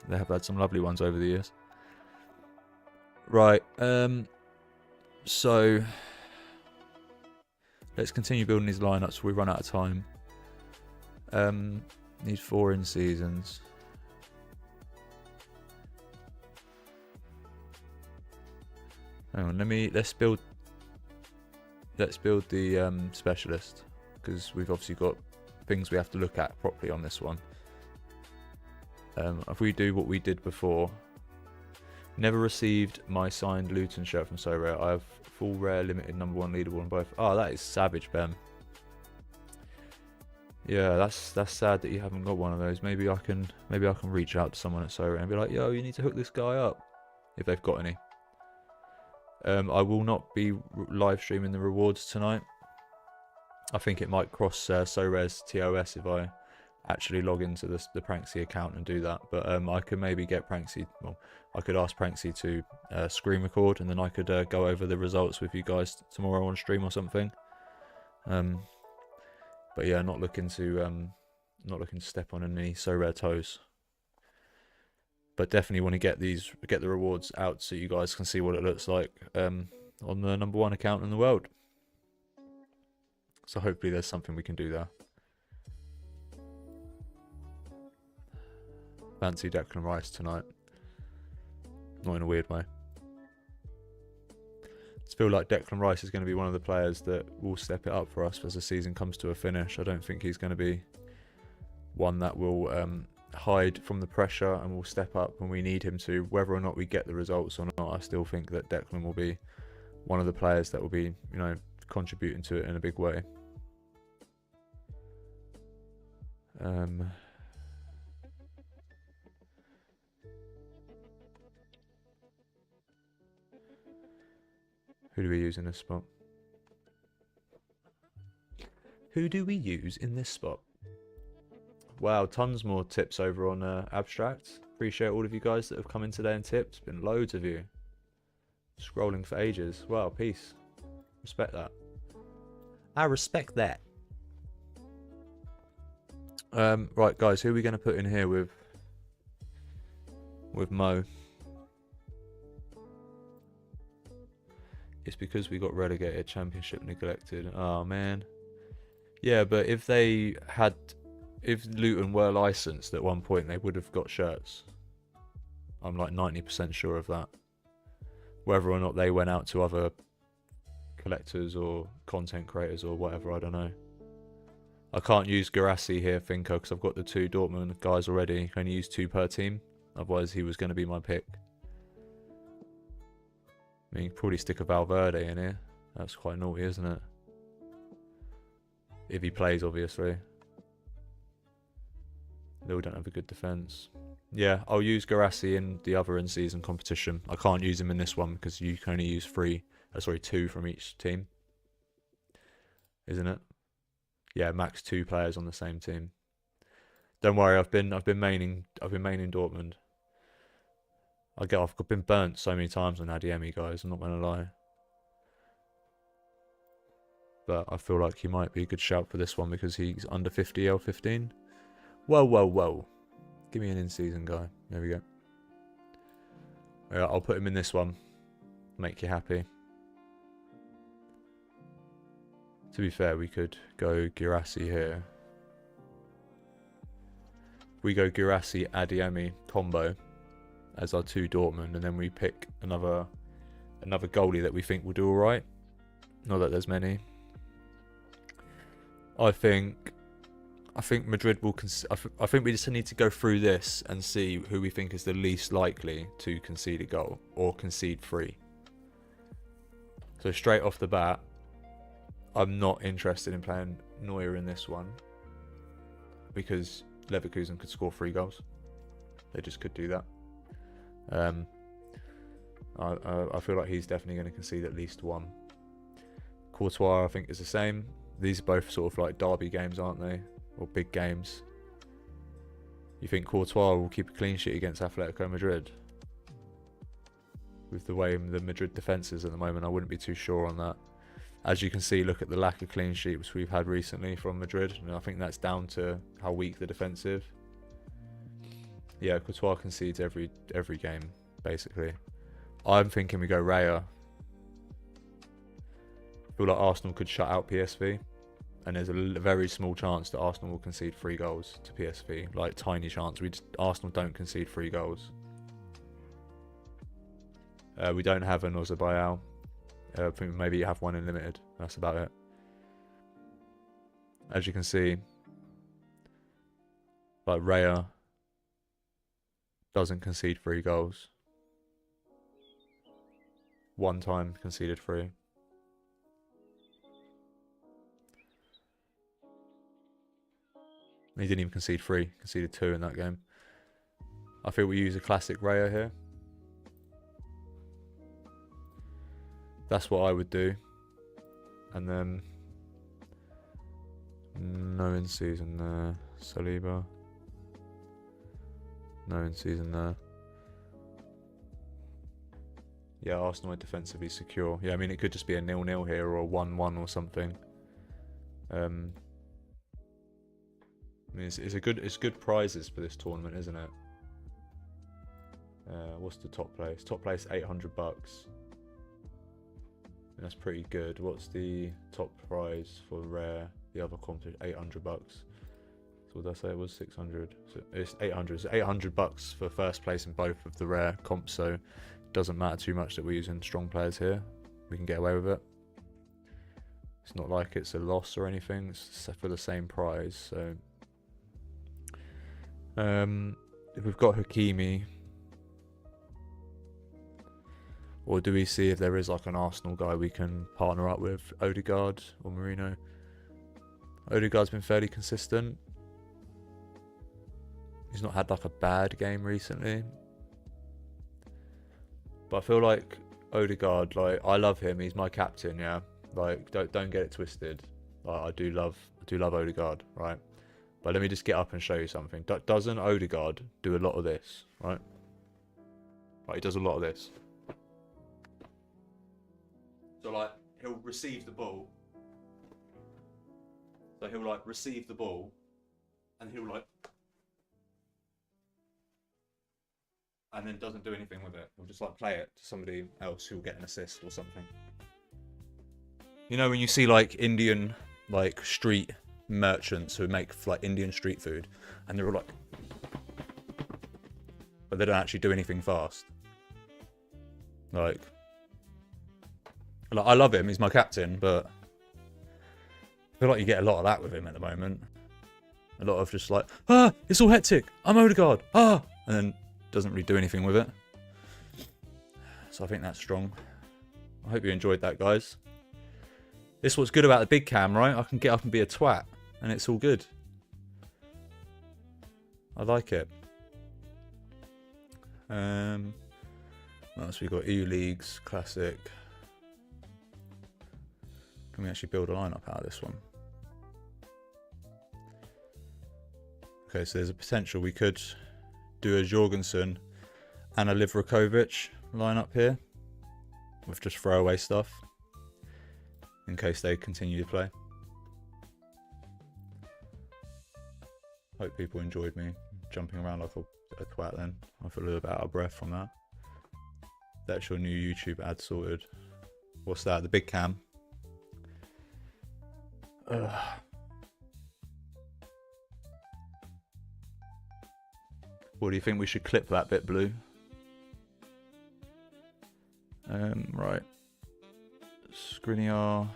Speaker 2: They have had some lovely ones over the years. Right, so let's continue building these lineups before we run out of time. Need 4 in seasons. Hang on, let's build the specialist, because we've obviously got things we have to look at properly on this one. If we do what we did before, never received my signed Luton shirt from SoRare. I have full rare limited number 1 leaderboard on both. Oh, that is savage, Ben. Yeah, that's sad that you haven't got one of those. Maybe I can reach out to someone at SoRare and be like, yo, you need to hook this guy up, if they've got any. I will not be live streaming the rewards tonight. I think it might cross SoRare's TOS if I actually log into the Pranksy account and do that. But I could maybe get Pranksy. Well, I could ask Pranksy to screen record, and then I could go over the results with you guys tomorrow on stream or something. But yeah, not looking to step on any SoRare toes. But definitely want to get the rewards out so you guys can see what it looks like on the number 1 account in the world. So hopefully there's something we can do there. Fancy Declan Rice tonight. Not in a weird way. I feel like Declan Rice is going to be one of the players that will step it up for us as the season comes to a finish. I don't think he's going to be one that will hide from the pressure and will step up when we need him to. Whether or not we get the results or not, I still think that Declan will be one of the players that will be, you know, contributing to it in a big way. Who do we use in this spot? Who do we use in this spot? Wow, tons more tips over on Abstract. Appreciate all of you guys that have come in today and tipped. Been loads of you. Scrolling for ages. Wow, peace. Respect that. I respect that. Right, guys, who are we going to put in here with Mo? It's because we got relegated, championship neglected. Oh, man. Yeah, but if Luton were licensed at one point, they would have got shirts. I'm like 90% sure of that. Whether or not they went out to other collectors or content creators or whatever, I don't know. I can't use Garassi here, Finco, because I've got the 2 Dortmund guys already. I only use 2 per team. Otherwise, he was going to be my pick. I mean, probably stick a Valverde in here. That's quite naughty, isn't it? If he plays, obviously. Lille don't have a good defence. Yeah, I'll use Garassi in the other in-season competition. I can't use him in this one because you can only use 2 from each team. Isn't it? Yeah, max 2 players on the same team. Don't worry, I've been maining Dortmund. I've been burnt so many times on Adiemi, guys, I'm not gonna lie. But I feel like he might be a good shout for this one because he's under 50 L15. Whoa. Give me an in-season guy. There we go. Yeah, I'll put him in this one. Make you happy. To be fair, we could go Girassi here. We go Girassi Adiemi combo as our 2 Dortmund, and then we pick another goalie that we think will do alright. Not that there's many. I think Madrid will. I think we just need to go through this and see who we think is the least likely to concede a goal or concede 3. So straight off the bat, I'm not interested in playing Neuer in this one because Leverkusen could score 3 goals. They just could do that. I feel like he's definitely going to concede at least 1. Courtois, I think, is the same. These are both sort of like derby games, aren't they? Or big games. You think Courtois will keep a clean sheet against Atletico Madrid? With the way the Madrid defence is at the moment, I wouldn't be too sure on that. As you can see, look at the lack of clean sheets we've had recently from Madrid, and I think that's down to how weak the defence is. Yeah, Courtois concedes every game, basically. I'm thinking we go Raya. I feel like Arsenal could shut out PSV. and there's a very small chance that Arsenal will concede 3 goals to PSV. Like, tiny chance. Arsenal don't concede 3 goals. We don't have an Ozabayal. I think maybe you have one in limited. That's about it. As you can see, like, Raya doesn't concede 3 goals. One time conceded 3. He didn't even concede 3, conceded 2 in that game. I feel we use a classic Raya here. That's what I would do. And then no in season there. Saliba. No in season there. Yeah, Arsenal are defensively secure. Yeah, I mean, it could just be a 0-0 here or a 1-1 or something. I mean, it's good prizes for this tournament, isn't it? What's the top place? Top place, $800. That's pretty good. What's the top prize for rare? The other competition, $800. So what did I say? It was 600. So it's 800. So $800 for first place in both of the rare comps. So it doesn't matter too much that we're using strong players here. We can get away with it. It's not like it's a loss or anything. It's for the same prize. So if we've got Hakimi, or do we see if there is like an Arsenal guy we can partner up with? Odegaard or Marino? Odegaard's been fairly consistent. He's not had like a bad game recently. But I feel like Odegaard, like, I love him. He's my captain, yeah. Like, don't get it twisted. Like, I do love Odegaard, right? But let me just get up and show you something. Doesn't Odegaard do a lot of this, right? Like, he does a lot of this. So, like, he'll receive the ball. So he'll, like, receive the ball. And he'll, like... And then doesn't do anything with it. He'll just, like, play it to somebody else who'll get an assist or something. You know, when you see, like, Indian, like, street merchants who make, like, Indian street food. And they're all, like... But they don't actually do anything fast. Like... I love him, he's my captain, but I feel like you get a lot of that with him at the moment. A lot of just like, it's all hectic, I'm Odegaard, and then doesn't really do anything with it. So I think that's strong. I hope you enjoyed that, guys. This is what's good about the big cam, right? I can get up and be a twat, and it's all good. I like it. What else we got? EU Leagues, Classic. Can we actually build a lineup out of this one? Okay, so there's a potential we could do a Jorgensen and a Livrakovic lineup here with just throwaway stuff in case they continue to play. Hope people enjoyed me jumping around like a twat then. I feel a little bit out of breath from that. That's your new YouTube ad sorted. What's that? The big cam. What do you think we should clip that bit, Blue? Right. Skriniar,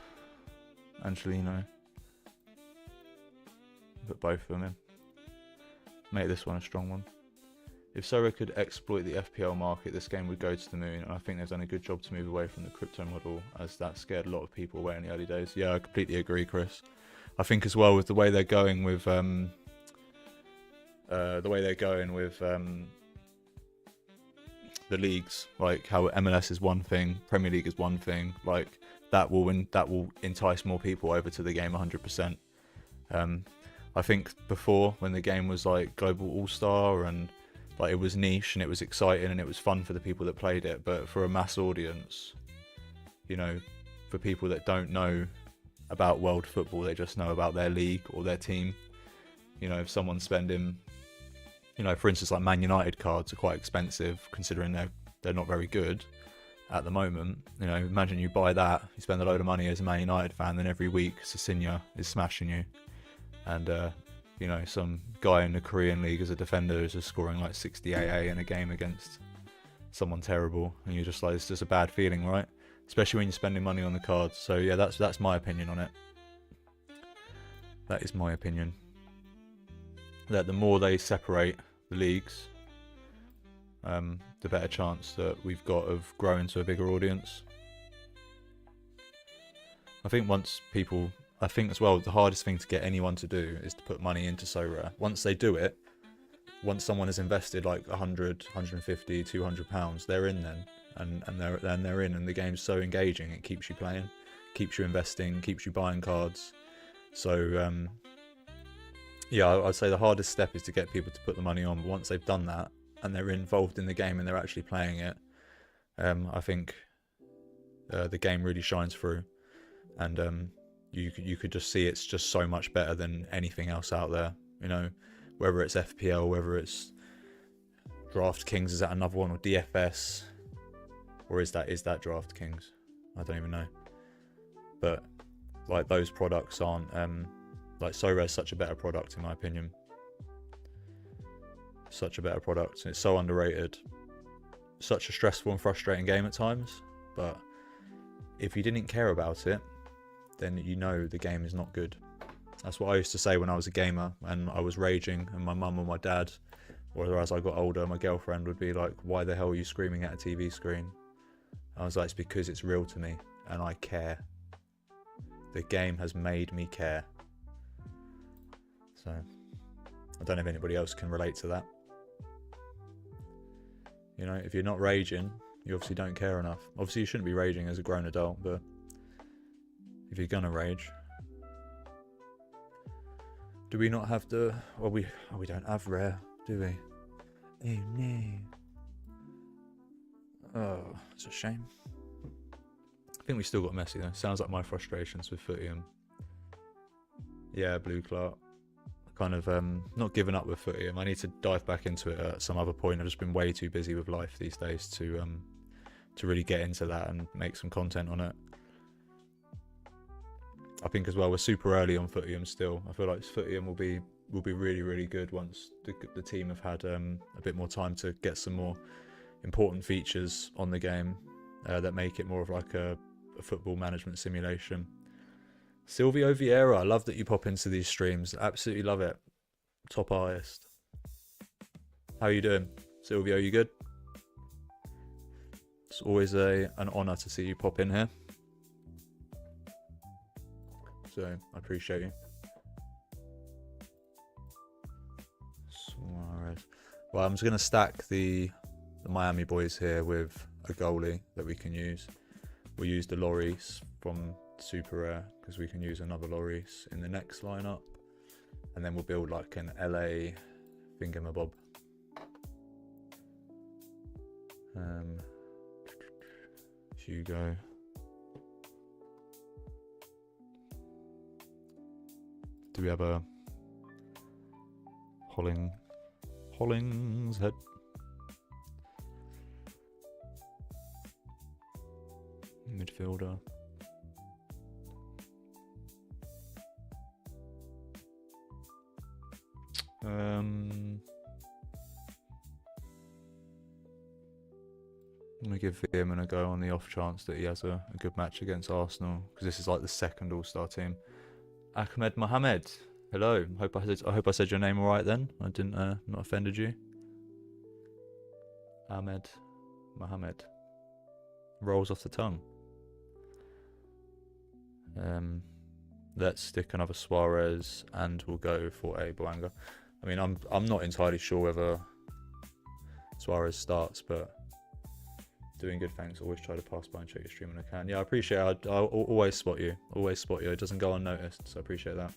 Speaker 2: Angelino. Put both of them in. Make this one a strong one. If SoRare could exploit the FPL market, this game would go to the moon, and I think they've done a good job to move away from the crypto model, as that scared a lot of people away in the early days. Yeah, I completely agree, Chris. I think as well with the way they're going with the leagues, like how MLS is one thing, Premier League is one thing, like that will entice more people over to the game 100%. I think before, when the game was like global all-star and like it was niche and it was exciting and it was fun for the people that played it, but for a mass audience, you know, for people that don't know about world football, they just know about their league or their team. You know, if someone's spending, you know, for instance, like Man United cards are quite expensive considering they're not very good. at the moment. You know, imagine you buy that, you spend a load of money as a Man United fan, then every week Sisinya is smashing you, and you know, some guy in the Korean league as a defender is just scoring like 60 AA in a game against someone terrible, and you're just like, it's just a bad feeling, right? Especially when you're spending money on the cards. So yeah, that's my opinion on it. That is my opinion. That the more they separate the leagues, the better chance that we've got of growing to a bigger audience. I think as well, the hardest thing to get anyone to do is to put money into SoRare. Once they do it, once someone has invested like 100, 150, 200 pounds, they're in then, and they're in, and the game's so engaging, it keeps you playing, keeps you investing, keeps you buying cards. So yeah, I'd say the hardest step is to get people to put the money on. But once they've done that and they're involved in the game and they're actually playing it, I think the game really shines through, and you could just see it's just so much better than anything else out there. You know, whether it's FPL, whether it's DraftKings, is that another one, or DFS, or is that DraftKings? I don't even know. But like, those products aren't like, SoRare is such a better product in my opinion. Such a better product. It's so underrated. Such a stressful and frustrating game at times, but if you didn't care about it, then you know the game is not good. That's what I used to say when I was a gamer and I was raging, and my mum or my dad, or as I got older, my girlfriend would be like, why the hell are you screaming at a TV screen? I was like, it's because it's real to me and I care. The game has made me care. So I don't know if anybody else can relate to that. You know, if you're not raging, you obviously don't care enough. Obviously you shouldn't be raging as a grown adult, but if you're gonna rage, do we not have the... Well, we don't have rare, do we? Oh no. Oh, it's a shame. I think we still got Messi though. Sounds like my frustrations with footy. And yeah, Blue Clark. Kind of not giving up with footy. I need to dive back into it at some other point. I've just been way too busy with life these days to really get into that and make some content on it. I think as well, we're super early on Footium still. I feel like Footium will be really, really good once the team have had a bit more time to get some more important features on the game that make it more of like a football management simulation. Silvio Vieira, I love that you pop into these streams. Absolutely love it. Top artist. How you doing, Silvio? You good? It's always an honour to see you pop in here. So I appreciate you. Suarez. Well, I'm just going to stack the Miami boys here with a goalie that we can use. We'll use the Lloris from SoRare because we can use another Lloris in the next lineup, and then we'll build like an LA thingamabob. Hugo. Do we have a Hollingshead? Midfielder. I'm going to give Veerman a go on the off chance that he has a good match against Arsenal, because this is like the second all-star team. Ahmed Mohamed, hello. I hope I said your name all right then. I didn't not offended you. Ahmed Mohamed rolls off the tongue. Let's stick another Suarez, and we'll go for a Boanga. I mean, I'm not entirely sure whether Suarez starts, but doing good, thanks. Always try to pass by and check your stream when I can. Yeah, I appreciate it. I'll always spot you. Always spot you. It doesn't go unnoticed, so I appreciate that.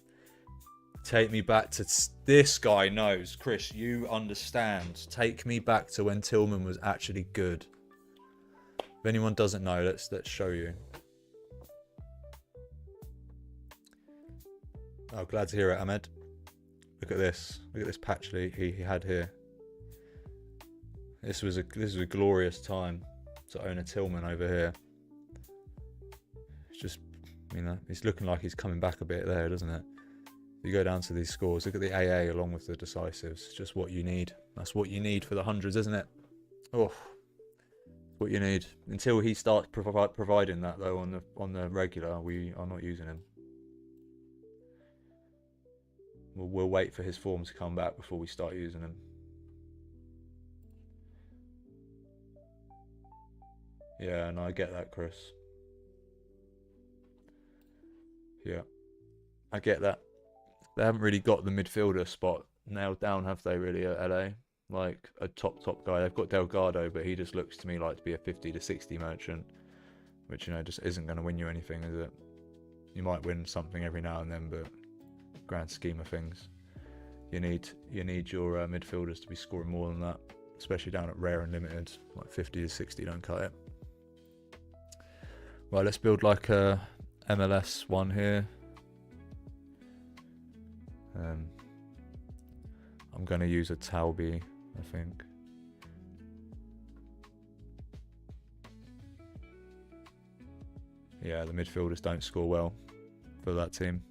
Speaker 2: Take me back to... This guy knows. Chris, you understand. Take me back to when Tillman was actually good. If anyone doesn't know, let's show you. Oh, glad to hear it, Ahmed. Look at this. Look at this patch he had here. This was a glorious time. to Owner Tillman over here. It's just, you know, it's looking like he's coming back a bit there, doesn't it? You go down to these scores, look at the AA along with the decisives. It's just what you need. That's what you need for the hundreds, isn't it? Oh, what you need. Until he starts providing that though on the regular, we are not using him. We'll wait for his form to come back before we start using him. Yeah, no, I get that, Chris. Yeah, I get that. They haven't really got the midfielder spot nailed down, have they, really, at LA? Like, a top guy. They've got Delgado, but he just looks to me like to be a 50 to 60 merchant, which, you know, just isn't going to win you anything, is it? You might win something every now and then, but grand scheme of things, you need your midfielders to be scoring more than that, especially down at rare and limited. Like 50 to 60 don't cut it. Right, let's build like a MLS one here. I'm going to use a Talby, I think. Yeah, the midfielders don't score well for that team.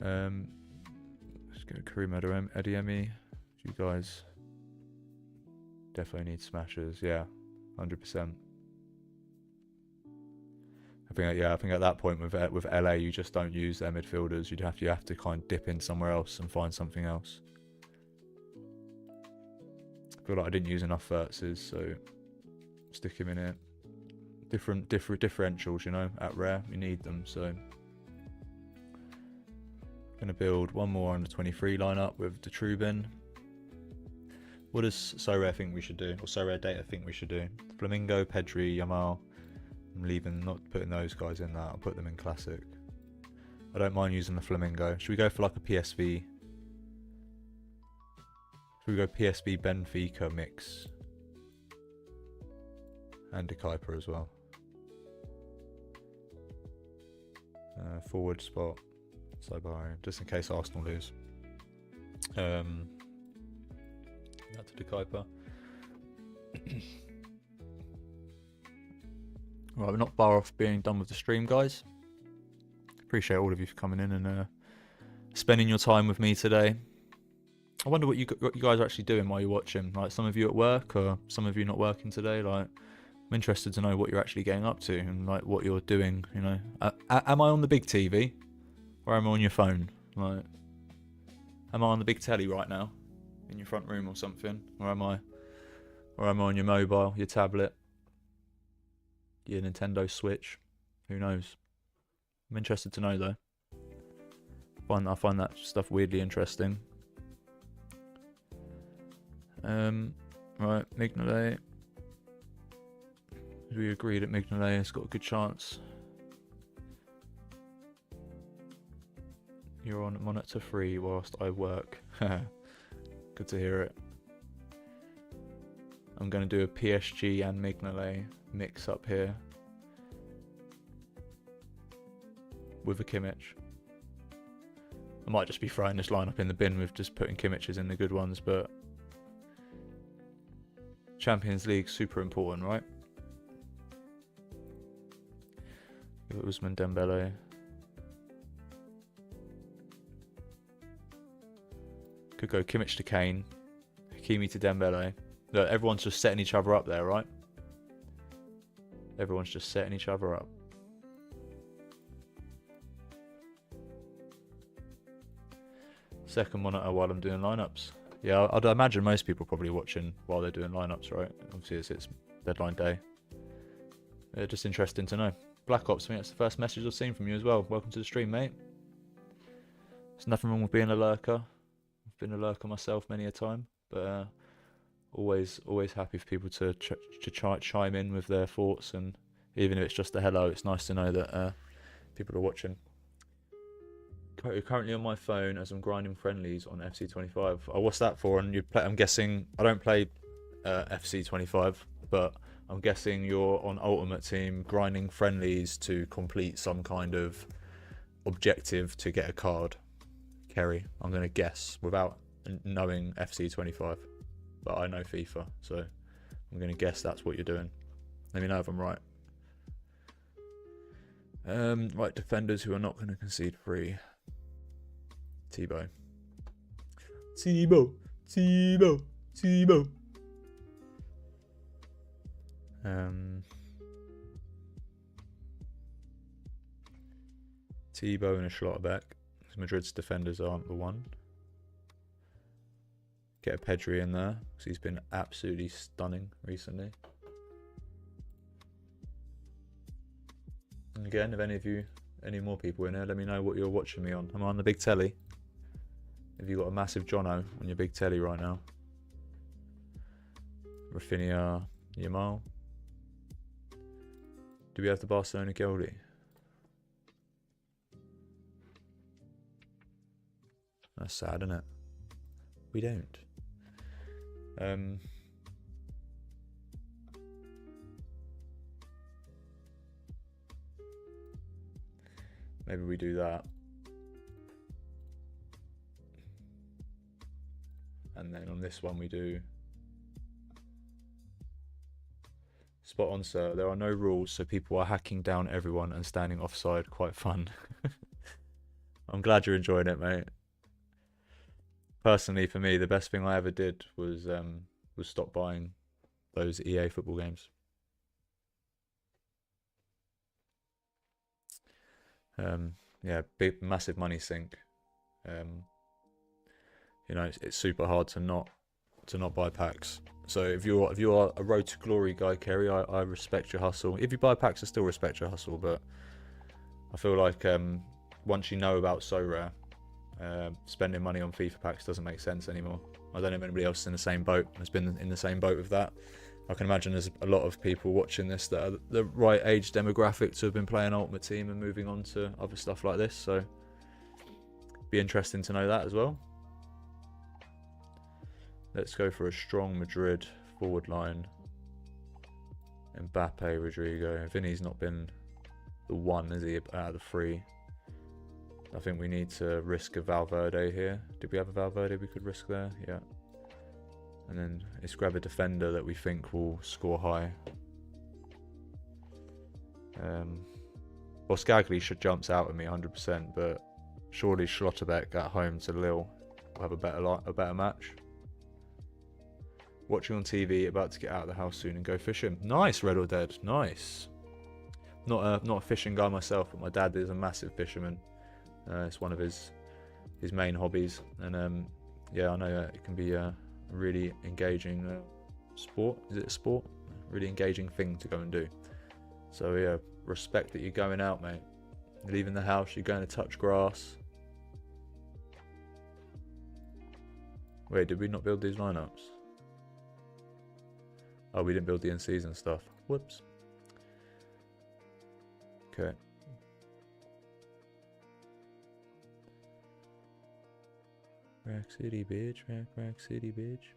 Speaker 2: Let's go Karim Adeyemi. You guys definitely need smashers. Yeah, 100%. I think at that point with LA, you just don't use their midfielders. You have to kind of dip in somewhere else and find something else. I feel like I didn't use enough Vertzes, so stick him in here. Different differentials, you know, at rare we need them. So gonna build one more under 23 lineup with the Trubin. What does SoRare think we should do, or SoRare Data think we should do? Flamingo, Pedri, Yamal. I'm not putting those guys in that. I'll put them in classic. I don't mind using the Flamingo. Should we go for like a PSV? Should we go PSV Benfica mix? And De Kuiper as well. Forward spot. Sabari, just in case Arsenal lose. That's De Kuiper. Right, we're not far off being done with the stream, guys. Appreciate all of you for coming in and spending your time with me today. I wonder what you guys are actually doing while you're watching. Like, some of you at work, or some of you not working today. Like, I'm interested to know what you're actually getting up to and like what you're doing. You know, am I on the big TV, or am I on your phone? Like, am I on the big telly right now, in your front room or something, or am I on your mobile, your tablet? Your Nintendo Switch, who knows? I'm interested to know though. I find that stuff weirdly interesting. Right, Mignolet. We agreed that Mignolet has got a good chance. You're on monitor free whilst I work. Good to hear it. I'm going to do a PSG and Mignolet mix up here with a Kimmich. I might just be throwing this lineup in the bin with just putting Kimmiches in the good ones, but Champions League super important, right? Ousmane Dembele. Could go Kimmich to Kane, Hakimi to Dembele. Look, everyone's just setting each other up there, right? Everyone's just setting each other up. Second monitor while I'm doing lineups. Yeah, I'd imagine most people are probably watching while they're doing lineups, right? Obviously, it's deadline day. Just interesting to know. Black Ops, I think that's the first message I've seen from you as well. Welcome to the stream, mate. There's nothing wrong with being a lurker. I've been a lurker myself many a time, but always happy for people to chime in with their thoughts, and even if it's just a hello, it's nice to know that people are watching. Currently on my phone as I'm grinding friendlies on FC25. Oh, what's that for? And you play? I'm guessing I don't play FC25, but I'm guessing you're on Ultimate Team grinding friendlies to complete some kind of objective to get a card. Kerry, I'm going to guess without knowing FC25, but I know FIFA, so I'm I'm going to guess that's what you're doing. Let me know if I'm right. Right, defenders who are not going to concede free. Tebow. Tebow. Tebow. Tebow. Tebow and a Schlotterbeck. Madrid's defenders aren't the one. Get a Pedri in there, because he's been absolutely stunning recently. And again, if any more people in there, let me know what you're watching me on. Am I on the big telly? Have you got a massive Jono on your big telly right now? Rafinha, Yamal. Do we have the Barcelona goalie? That's sad, isn't it? We don't. Maybe we do that. And then on this one we do... Spot on, sir. There are no rules, so people are hacking down everyone and standing offside. Quite fun. I'm glad you're enjoying it, mate. Personally, for me, the best thing I ever did was stop buying those EA football games. Yeah, big, massive money sink. You know, it's super hard to not buy packs. So if you're a Road to Glory guy, Kerry, I respect your hustle. If you buy packs, I still respect your hustle, but I feel like once you know about SoRare, spending money on FIFA packs doesn't make sense anymore. I don't know if anybody else is in the same boat has been in the same boat with that. I can imagine there's a lot of people watching this that are the right age demographic to have been playing Ultimate Team and moving on to other stuff like this, so be interesting to know that as well. Let's go for a strong Madrid forward line. Mbappe, Rodrigo. Vinny's not been the one, is he, out of the three? I think we need to risk a Valverde here. Did we have a Valverde we could risk there? Yeah. And then let's grab a defender that we think will score high. Boskagli jumps out at me 100%, but surely Schlotterbeck at home to Lille will have a better match. Watching on TV, about to get out of the house soon and go fishing. Nice, Red or Dead. Nice. Not a fishing guy myself, but my dad is a massive fisherman. It's one of his main hobbies, and yeah, I know it can be a really engaging sport. Is it a sport? Really engaging thing to go and do. So yeah, respect that you're going out, mate. You're leaving the house, you're going to touch grass. Wait, did we not build these lineups? Oh, we didn't build the in-season stuff. Whoops. Okay. Rack City, bitch. Rack City, bitch.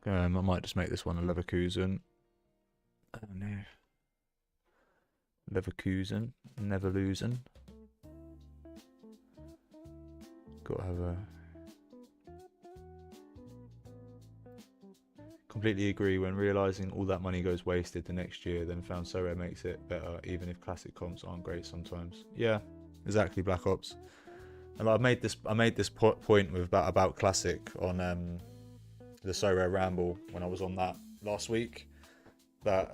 Speaker 2: I might just make this one a Leverkusen. Oh no. Leverkusen. Never losing. Gotta have a... Completely agree. When realising all that money goes wasted the next year, then found SoRare makes it better, even if classic comps aren't great sometimes. Yeah, exactly, Black Ops. And I made this point with about classic on the SoRare ramble when I was on that last week. That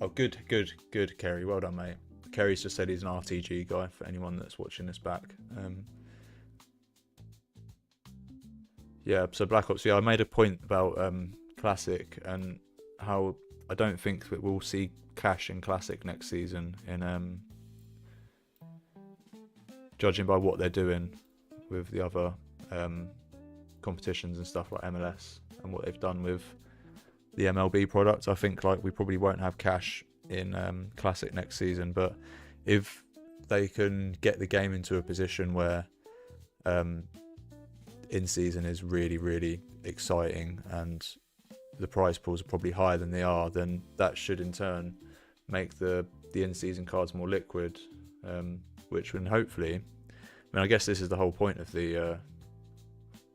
Speaker 2: oh, good, Kerry. Well done, mate. Kerry's just said he's an RTG guy for anyone that's watching this back. Yeah, so Black Ops, yeah, I made a point about Classic and how I don't think that we'll see cash in Classic next season, in judging by what they're doing with the other competitions and stuff like MLS and what they've done with the MLB product. I think like we probably won't have cash in Classic next season, but if they can get the game into a position where in-season is really, really exciting and the prize pools are probably higher than they are, then that should in turn make the in-season cards more liquid, which would hopefully, I mean, I guess this is the whole point of the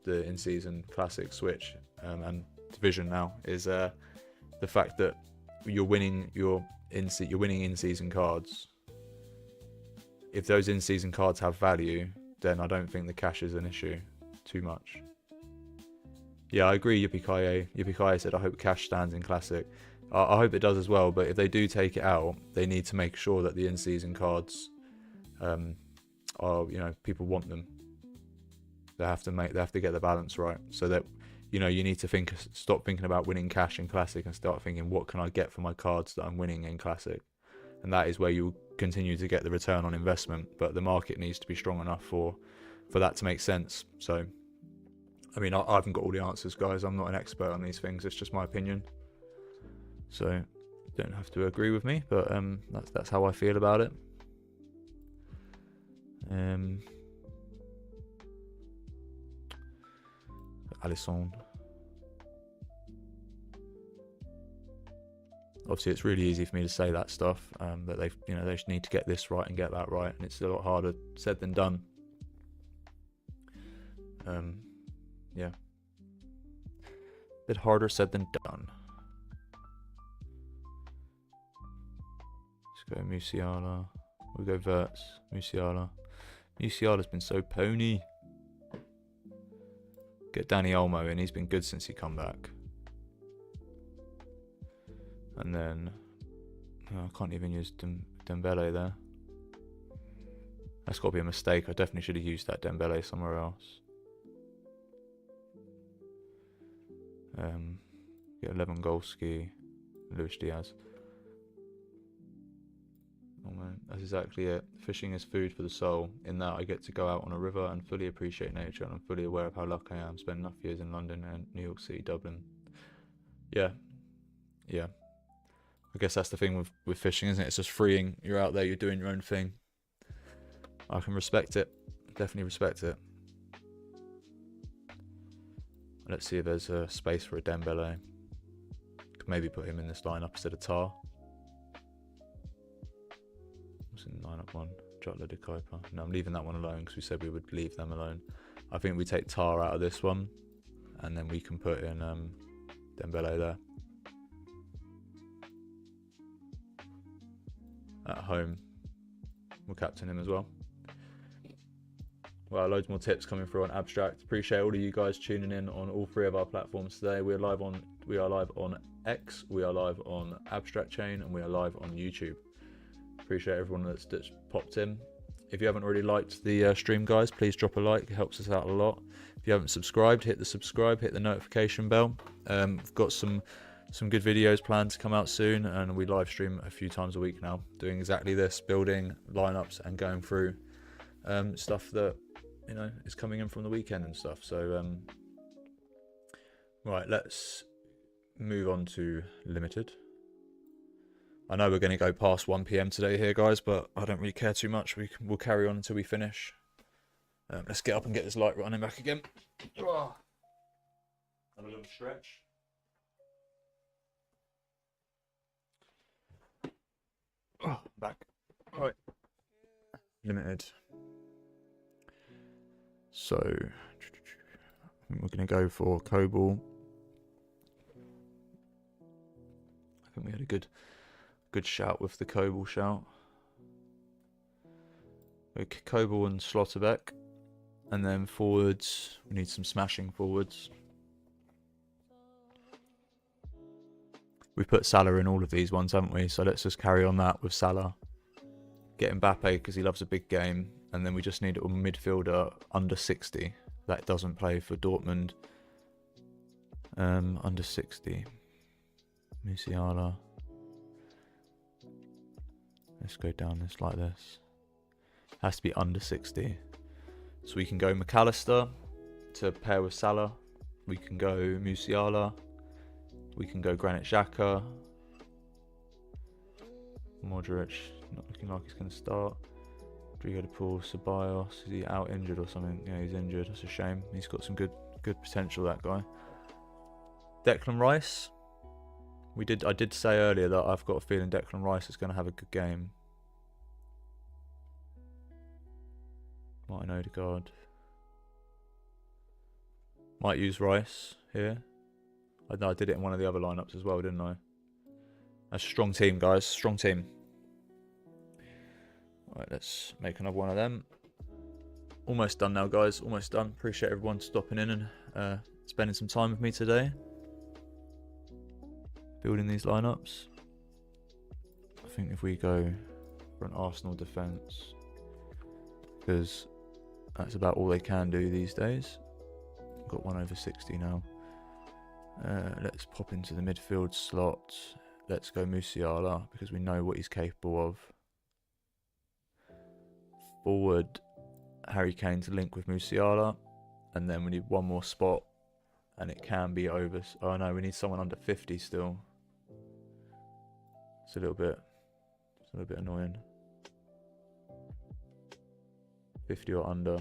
Speaker 2: in-season Classic switch, and division now is the fact that you're winning in-season cards. If those in-season cards have value, then I don't think the cash is an issue too much. Yeah, I agree. Yippee said, I hope cash stands in Classic. I hope it does as well, but if they do take it out, they need to make sure that the in-season cards are, people want them. They have to get the balance right, so that, you need to stop thinking about winning cash in Classic and start thinking, what can I get for my cards that I'm winning in Classic? And that is where you continue to get the return on investment, but the market needs to be strong enough for that to make sense. So, I mean, I haven't got all the answers, guys. I'm not an expert on these things. It's just my opinion. So, you don't have to agree with me, but that's how I feel about it. Alisson. Obviously, it's really easy for me to say that stuff, but they just need to get this right and get that right, and it's a lot harder said than done. Yeah, a bit harder said than done. Let's go Musiala. We'll go Verts. Musiala. Musiala's been so pony. Get Danny Olmo in. He's been good since he come back. And then I can't even use Dembele there. That's got to be a mistake. I definitely should have used that Dembele somewhere else. Get Lewandowski, Luis Diaz. Oh man, that's exactly it. Fishing is food for the soul. In that I get to go out on a river and fully appreciate nature, and I'm fully aware of how lucky I am. Spent enough years in London and New York City, Dublin. Yeah. I guess that's the thing with fishing, isn't it? It's just freeing. You're out there, you're doing your own thing. I can respect it. Definitely respect it. Let's see if there's a space for a Dembele. Could maybe put him in this lineup instead of Tar. What's in lineup one? Jotla de Kuiper. No, I'm leaving that one alone because we said we would leave them alone. I think we take Tar out of this one, and then we can put in Dembele there. At home, we'll captain him as well. Well, loads more tips coming through on Abstract. Appreciate all of you guys tuning in on all three of our platforms today. We are live on X, we are live on Abstract Chain, and we are live on YouTube. Appreciate everyone that's popped in. If you haven't already liked the stream, guys, please drop a like. It helps us out a lot. If you haven't subscribed, hit the subscribe, hit the notification bell. We've got some good videos planned to come out soon, and we live stream a few times a week now, doing exactly this, building lineups and going through stuff that is coming in from the weekend and stuff. So right, let's move on to limited. I know we're going to go past 1 PM today here, guys, but I don't really care too much. We'll carry on until we finish. Let's get up and get this light running back again. Have a little stretch. Oh, back. Right. Limited. So, I think we're going to go for Kobel. I think we had a good shout with the Kobel shout. Kobel and Slotterbeck. And then forwards, we need some smashing forwards. We've put Salah in all of these ones, haven't we? So let's just carry on that with Salah. Get Mbappe because he loves a big game. And then we just need a midfielder under 60. That doesn't play for Dortmund. Under 60. Musiala. Let's go down this like this. Has to be under 60. So we can go McAllister to pair with Salah. We can go Musiala. We can go Granit Xhaka. Modric, not looking like he's going to start. Rodrigo de Paul, Ceballos, is he out injured or something? Yeah, he's injured. That's a shame. He's got some good potential, that guy. Declan Rice. I did say earlier that I've got a feeling Declan Rice is going to have a good game. Martin Odegaard. Might use Rice here. I know I did it in one of the other lineups as well, didn't I? That's a strong team, guys. Strong team. Right, let's make another one of them. Almost done now, guys. Almost done. Appreciate everyone stopping in and spending some time with me today. Building these lineups. I think if we go for an Arsenal defence, because that's about all they can do these days. We've got 1/60 now. Let's pop into the midfield slot. Let's go Musiala because we know what he's capable of. Forward, Harry Kane to link with Musiala, and then we need one more spot, and it can be over. Oh no, we need someone under 50 still. It's a little bit annoying. 50 or under.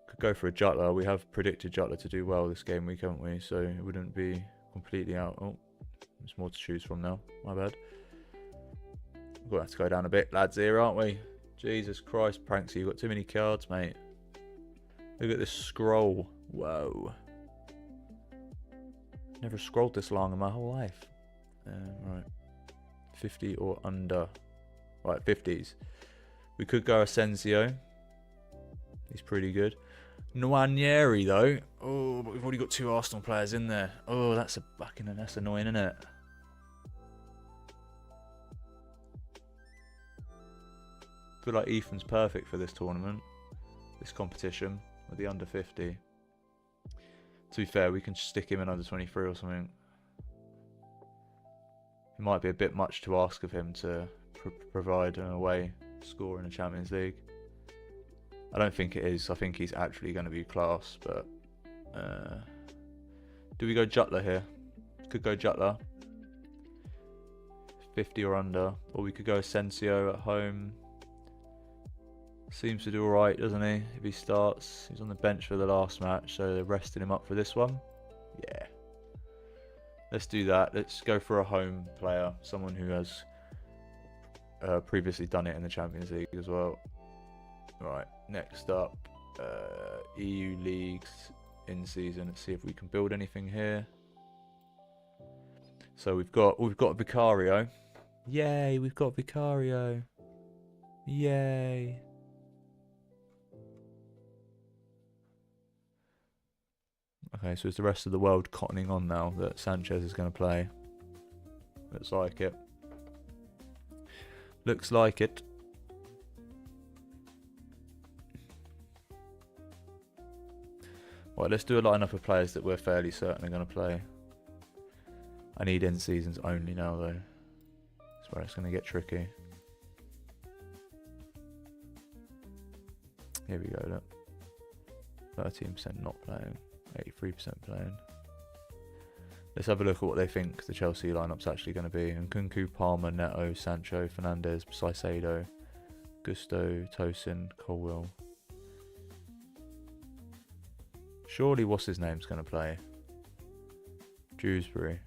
Speaker 2: Could go for a Jutler. We have predicted Jutler to do well this game week, haven't we? So it wouldn't be completely out. Oh, there's more to choose from now. My bad. We're going to have to go down a bit, lads, here, aren't we? Jesus Christ, Pranksy, you've got too many cards, mate. Look at this scroll. Whoa. Never scrolled this long in my whole life. Right. 50 or under. Right, 50s. We could go Asensio. He's pretty good. Nwaneri, though. Oh, but we've already got 2 Arsenal players in there. Oh, that's that's annoying, isn't it? I feel like Ethan's perfect for this tournament, this competition, with the under 50. To be fair, we can stick him in under 23 or something. It might be a bit much to ask of him to provide an away score in the Champions League. I don't think it is. I think he's actually going to be class, but... do we go Jutler here? Could go Jutler. 50 or under. Or we could go Asensio at home. Seems to do alright, doesn't he? If he starts. He's on the bench for the last match, so they're resting him up for this one. Yeah. Let's do that. Let's go for a home player. Someone who has previously done it in the Champions League as well. Right, next up, EU leagues in season. Let's see if we can build anything here. So we've got Vicario. Yay, we've got Vicario. Yay. Okay, so it's the rest of the world cottoning on now that Sanchez is going to play. Looks like it. Looks like it. Right, let's do a lineup of players that we're fairly certain are going to play. I need in seasons only now, though. That's where it's going to get tricky. Here we go, look. 13% not playing. 83% playing. Let's have a look at what they think the Chelsea lineup's actually going to be. And Nkunku, Palmer, Neto, Sancho, Fernandes, Caicedo, Gusto, Tosin, Colwill. Surely what's his name's going to play? Dewsbury.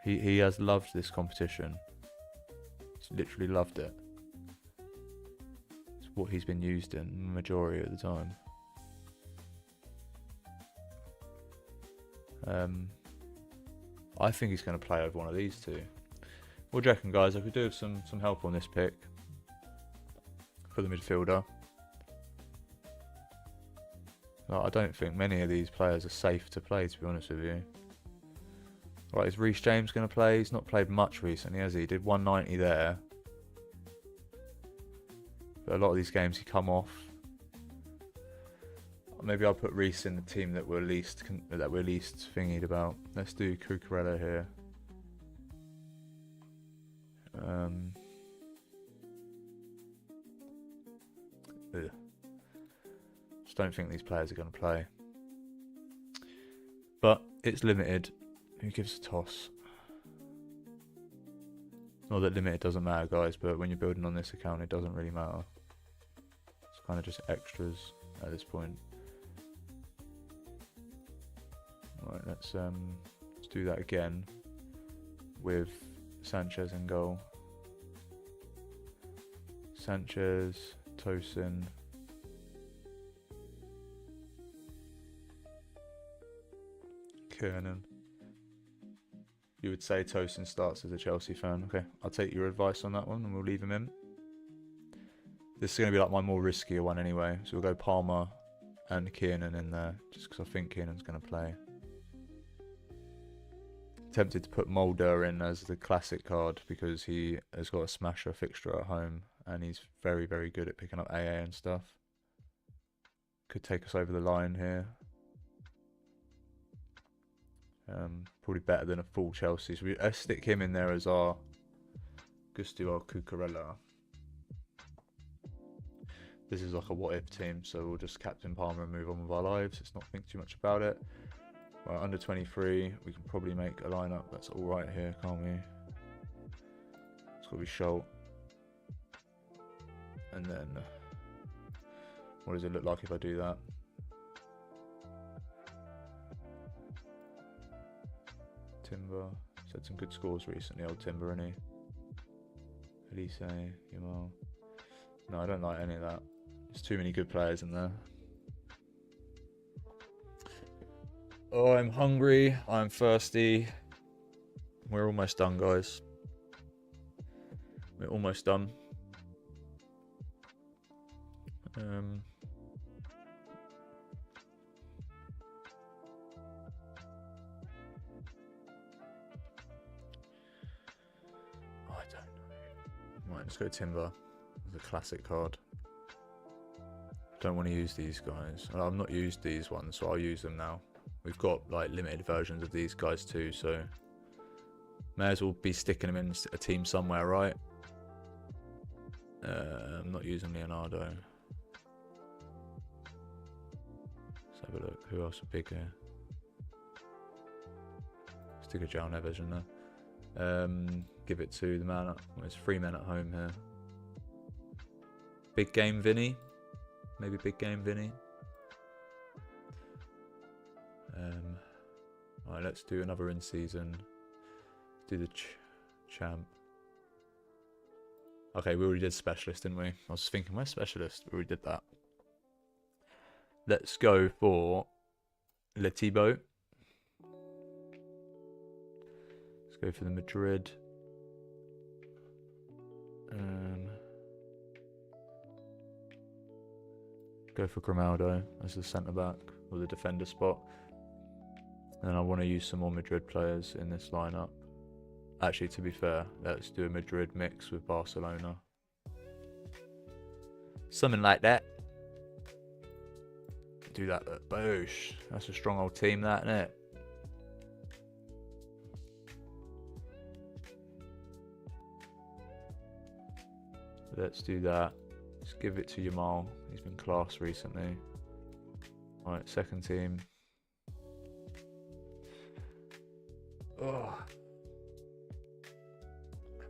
Speaker 2: He has loved this competition. He's literally loved it. It's what he's been used in the majority of the time. I think he's going to play over one of these two. What do you reckon, guys? I could do with some help on this pick for the midfielder. I don't think many of these players are safe to play, to be honest with you. Right, is Reece James going to play? He's not played much recently, has he? He did 190 there. But a lot of these games he come off. Maybe I'll put Reece in the team that we're least thingied about. Let's do Cucurella here. Just don't think these players are going to play. But it's limited. Who gives a toss? Not that limited doesn't matter, guys, but when you're building on this account, it doesn't really matter. It's kind of just extras at this point. Right, let's do that again with Sanchez in goal. Sanchez, Tosin, Kiernan. You would say Tosin starts as a Chelsea fan. Okay, I'll take your advice on that one and we'll leave him in. This is going to be like my more riskier one anyway. So we'll go Palmer and Kiernan in there just because I think Kiernan's going to play. Tempted to put Mulder in as the classic card because he has got a smasher fixture at home and he's very, very good at picking up AA and stuff. Could take us over the line here. Probably better than a full Chelsea. So let's stick him in there as our Gustavo Cucurella. This is like a what if team, so we'll just captain Palmer and move on with our lives. Let's not think too much about it. Right, under 23, we can probably make a lineup that's all right here, can't we? It's got to be Schultz. And then, what does it look like if I do that? Timber. He's had some good scores recently, old Timber, isn't he? Elise, Yamal. No, I don't like any of that. There's too many good players in there. Oh, I'm hungry. I'm thirsty. We're almost done, guys. We're almost done. I don't know. Right, let's go Timber. It's a classic card. Don't want to use these guys. Well, I've not used these ones, so I'll use them now. We've got like limited versions of these guys too, so may as well be sticking them in a team somewhere, right? I'm not using Leonardo. Let's have a look. Who else is big here? Stick a Joe Neves in there. Give it to the man. Well, there's 3 men at home here. Big game Vinny. Maybe big game Vinny. Alright, let's do another in season. Do the champ. Okay, we already did specialist, didn't we? I was thinking, where's specialist? We already did that. Let's go for Letibo. Let's go for the Madrid. Go for Grimaldo as the centre back or the defender spot. And I want to use some more Madrid players in this lineup. Actually, to be fair, let's do a Madrid mix with Barcelona. Something like that. Do that, but boosh. That's a strong old team, that, isn't it? Let's do that. Let's give it to Yamal. He's been class recently. Alright, second team. Oh.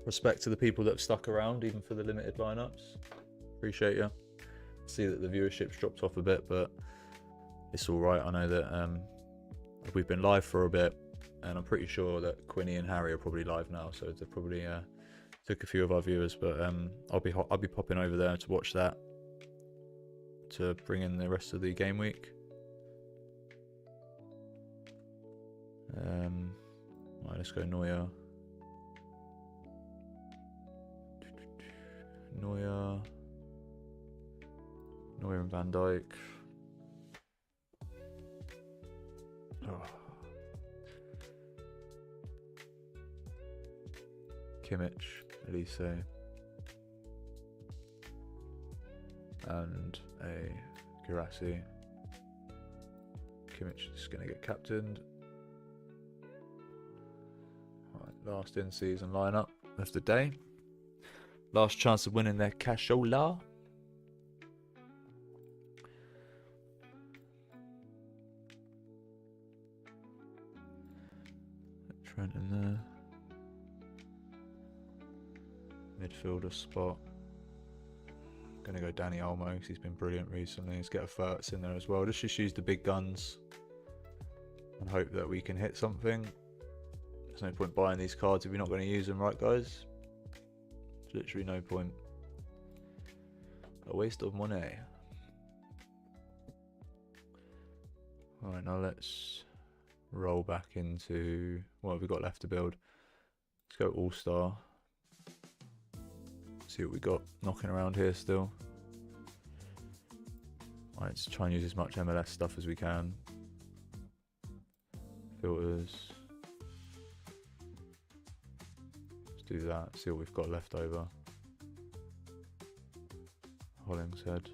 Speaker 2: Respect to the people that have stuck around, even for the limited lineups. Appreciate you. See that the viewership's dropped off a bit, but it's alright. I know that we've been live for a bit, and I'm pretty sure that Quinny and Harry are probably live now, so they've probably took a few of our viewers, but I'll be popping over there to watch that, to bring in the rest of the game week. Right, let's go Neuer. Neuer and Van Dijk. Oh. Kimmich, Elise, and a Girassi. Kimmich is going to get captained. Right, last in-season lineup of the day. Last chance of winning their cashola. Trent in there. Midfielder spot. Gonna go Danny Olmo because he's been brilliant recently. Let's get a Furtz in there as well. Let's just use the big guns and hope that we can hit something. There's no point buying these cards if you're not going to use them, right, guys? There's literally no point. A waste of money. Alright, now let's roll back into what have we got left to build. Let's go All-Star. See what we got knocking around here still. Alright, let's try and use as much MLS stuff as we can. Filters. Let's do that, see what we've got left over. Hollingshead.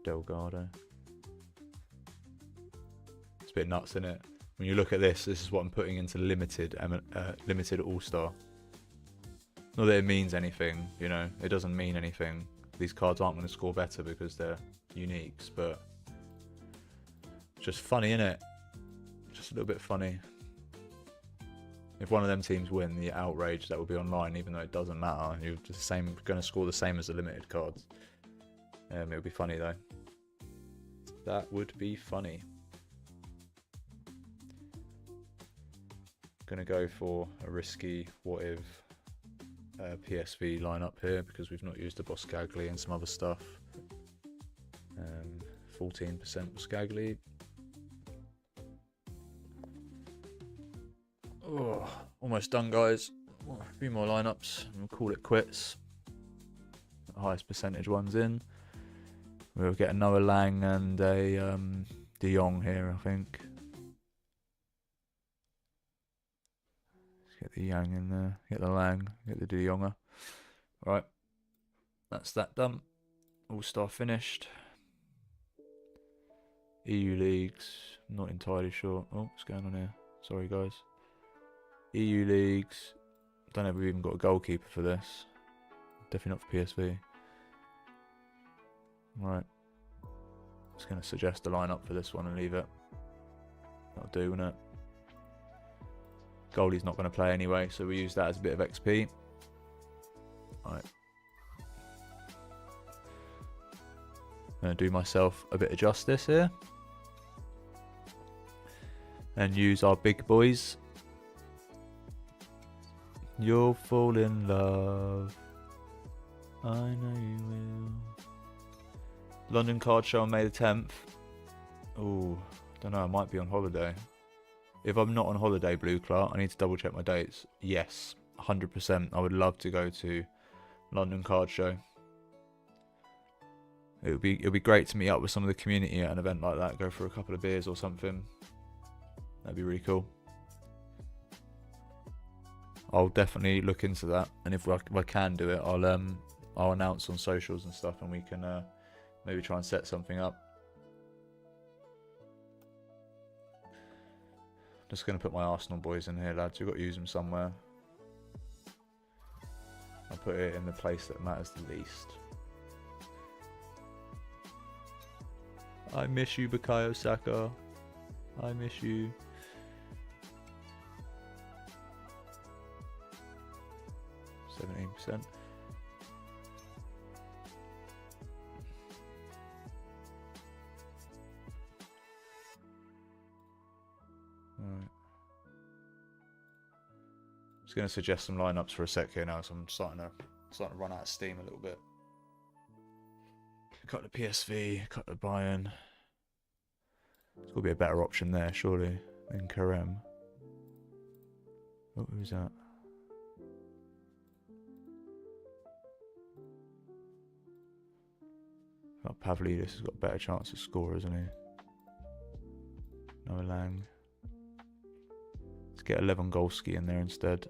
Speaker 2: Delgado. It's a bit nuts, isn't it? When you look at this, this is what I'm putting into limited All-Star. Not that it means anything, you know, it doesn't mean anything. These cards aren't going to score better because they're uniques, but it's just funny, innit? Just a little bit funny. If one of them teams win, the outrage that will be online, even though it doesn't matter, you're just going to score the same as the limited cards. It would be funny though. That would be funny. Gonna go for a risky what if PSV lineup here because we've not used the Boscagli and some other stuff. 14% Boscagli. Oh, almost done, guys. A few more lineups and we'll call it quits. The highest percentage ones in. We'll get another Lang and a De Jong here, I think. Get the Yang in there, get the Lang, get the De Jonger. Right, that's that done. All-Star finished. EU leagues, not entirely sure. Oh, what's going on here? Sorry, guys. EU leagues, don't know if we've even got a goalkeeper for this. Definitely not for PSV. Right, just going to suggest a lineup for this one and leave it. That'll do, won't it? Goalie's not going to play anyway, so we use that as a bit of XP. Alright. I'm going to do myself a bit of justice here. And use our big boys. You'll fall in love. I know you will. London card show on May the 10th. Oh, don't know, I might be on holiday. If I'm not on holiday, Blue Clark, I need to double check my dates. Yes, 100%. I would love to go to London Card Show. It would be great to meet up with some of the community at an event like that. Go for a couple of beers or something. That'd be really cool. I'll definitely look into that, and if I can do it, I'll announce on socials and stuff, and we can maybe try and set something up. Just going to put my Arsenal boys in here, lads. We've got to use them somewhere. I'll put it in the place that matters the least. I miss you, Bukayo Saka. I miss you. %. Right. Just going to suggest some lineups for a sec here now, so I'm starting to run out of steam a little bit. Cut the PSV, cut the Bayern. There's got to be a better option there, surely, than Karem. Oh, who's that? Oh, Pavlidis has got a better chance to score, hasn't he? No Lang. Let's get 11 Golski in there instead.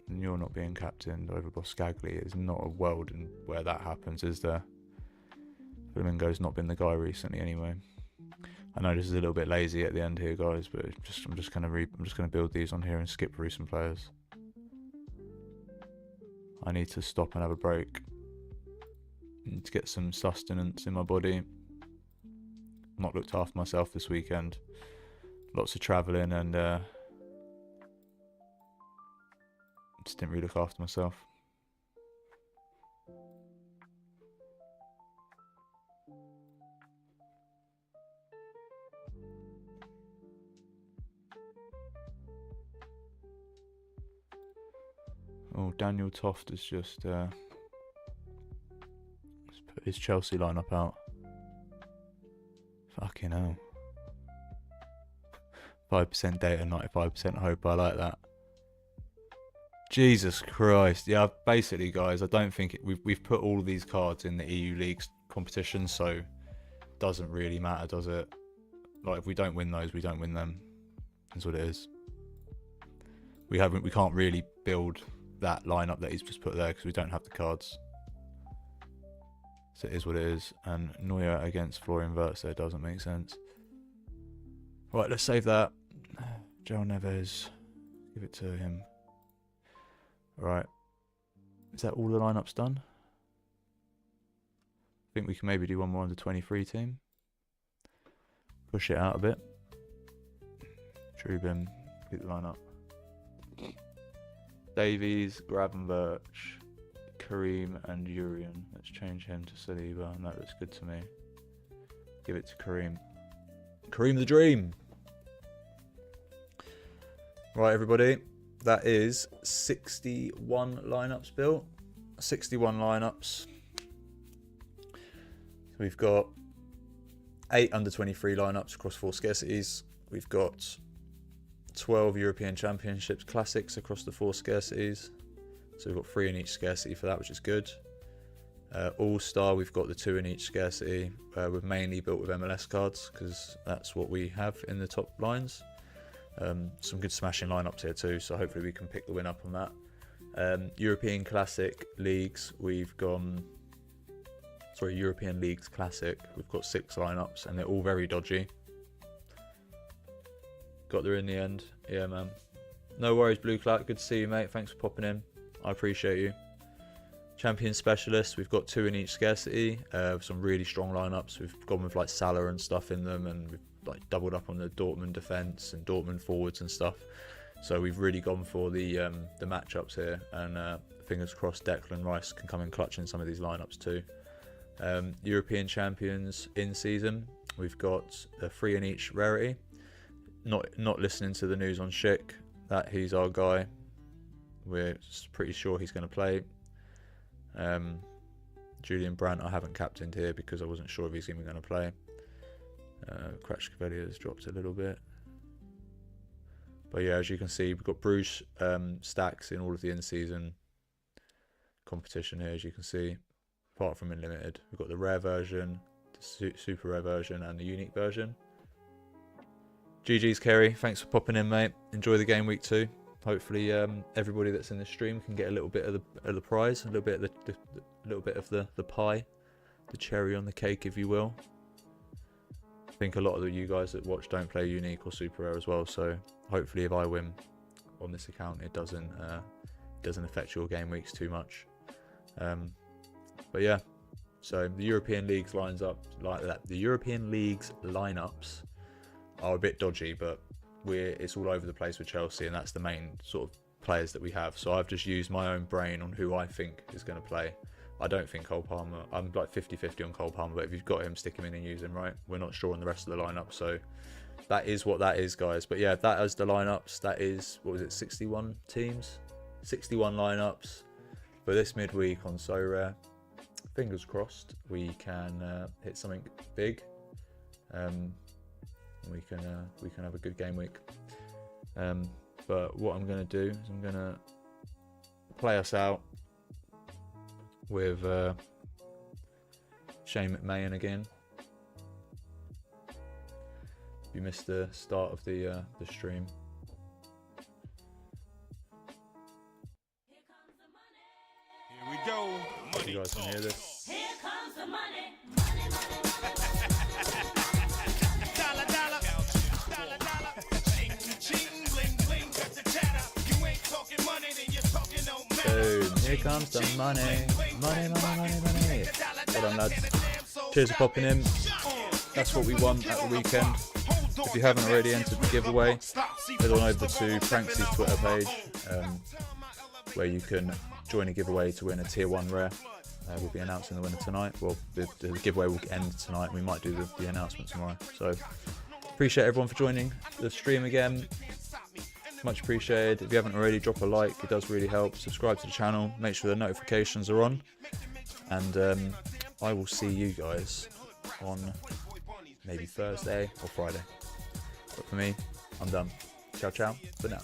Speaker 2: And you're not being captained over Boscagli. It's not a world in where that happens, is there? Flamingo's not been the guy recently anyway. I know this is a little bit lazy at the end here, guys, but I'm just gonna build these on here and skip through some players. I need to stop and have a break. I need to get some sustenance in my body. Not looked after myself this weekend. Lots of travelling and just didn't really look after myself. Oh, Daniel Toft has just put his Chelsea lineup out. Fucking hell. 5% data, 95% hope. I like that. Jesus Christ. Yeah, basically, guys, I don't think we've put all of these cards in the EU Leagues competition, so it doesn't really matter, does it? Like, if we don't win those, we don't win them. That's what it is. We can't really build that lineup that he's just put there because we don't have the cards. So it is what it is. And Neuer against Florian Wirtz there doesn't make sense. Right, let's save that. João Neves, give it to him. Right, is that all the lineups done? I think we can maybe do one more under 23 team. Push it out a bit. Trubin, keep the lineup. Davies, Gravenberch, Kareem and Urian. Let's change him to Saliba, and that looks good to me. Give it to Kareem. Kareem the Dream! Right, everybody. That is 61 lineups built. 61 lineups. So we've got 8 under 23 lineups across 4 scarcities. We've got 12 European Championships Classics across the 4 scarcities. So we've got 3 in each scarcity for that, which is good. All-Star, we've got the 2 in each scarcity. We've mainly built with MLS cards because that's what we have in the top lines. Some good smashing lineups here too, so hopefully we can pick the win up on that. European Classic Leagues, we've gone... Sorry, European Leagues Classic, we've got 6 lineups and they're all very dodgy. Got there in the end. Yeah, man. No worries, Blue Cloud. Good to see you, mate. Thanks for popping in. I appreciate you. Champion Specialists, we've got 2 in each scarcity. Some really strong lineups. We've gone with like Salah and stuff in them, and we've like doubled up on the Dortmund defense and Dortmund forwards and stuff. So we've really gone for the matchups here, and fingers crossed Declan Rice can come in clutch in some of these lineups too. European Champions in season, we've got 3 in each rarity. Not listening to the news on Schick that he's our guy. We're pretty sure he's going to play. Julian Brandt I haven't captained here because I wasn't sure if he's even going to play. Kvaratskhelia has dropped a little bit. But yeah, as you can see, we've got Bruges stacks in all of the in-season competition here, as you can see. Apart from Unlimited, we've got the rare version, the super rare version, and the unique version. GG's Kerry, thanks for popping in, mate. Enjoy the game week 2. Hopefully, everybody that's in the stream can get a little bit of the prize, a little bit of the pie, the cherry on the cake, if you will. I think a lot of you guys that watch don't play unique or super rare as well, so hopefully, if I win on this account, it doesn't affect your game weeks too much. But yeah, so the European Leagues lines up like that. The European Leagues lineups are a bit dodgy, but it's all over the place with Chelsea, and that's the main sort of players that we have. So I've just used my own brain on who I think is going to play. I don't think Cole Palmer. I'm like 50-50 on Cole Palmer, but if you've got him, stick him in and use him, right? We're not sure on the rest of the lineup, so that is what that is, guys. But yeah, that is the lineups. That is, what was it, 61 teams? 61 lineups for this midweek on SoRare. Fingers crossed we can hit something big. We can have a good game week. But what I'm going to do is I'm going to play us out with Shane McMahon again. If you missed the start of the stream.
Speaker 1: Here we go. Money
Speaker 2: You guys can hear this.
Speaker 3: Here comes the money. Money, money,
Speaker 1: Dollar, dollar, dollar, dollar. Ching, ching, bling, bling, got the chatter. You ain't talking money, then you're talking no matter.
Speaker 2: Boom, here comes the money. Money, money, money, money. Well done, lads. Cheers for popping in. That's what we won at the weekend. If you haven't already entered the giveaway, head on over to PranksPlays Twitter page, where you can join a giveaway to win a tier 1 rare. We'll be announcing the winner tonight. Well, the giveaway will end tonight. We might do the announcement tomorrow. So appreciate everyone for joining the stream again. Much appreciated. If you haven't already, drop a like. It does really help. Subscribe to the channel. Make sure the notifications are on. And I will see you guys on maybe Thursday or Friday. But for me, I'm done. Ciao, ciao for now.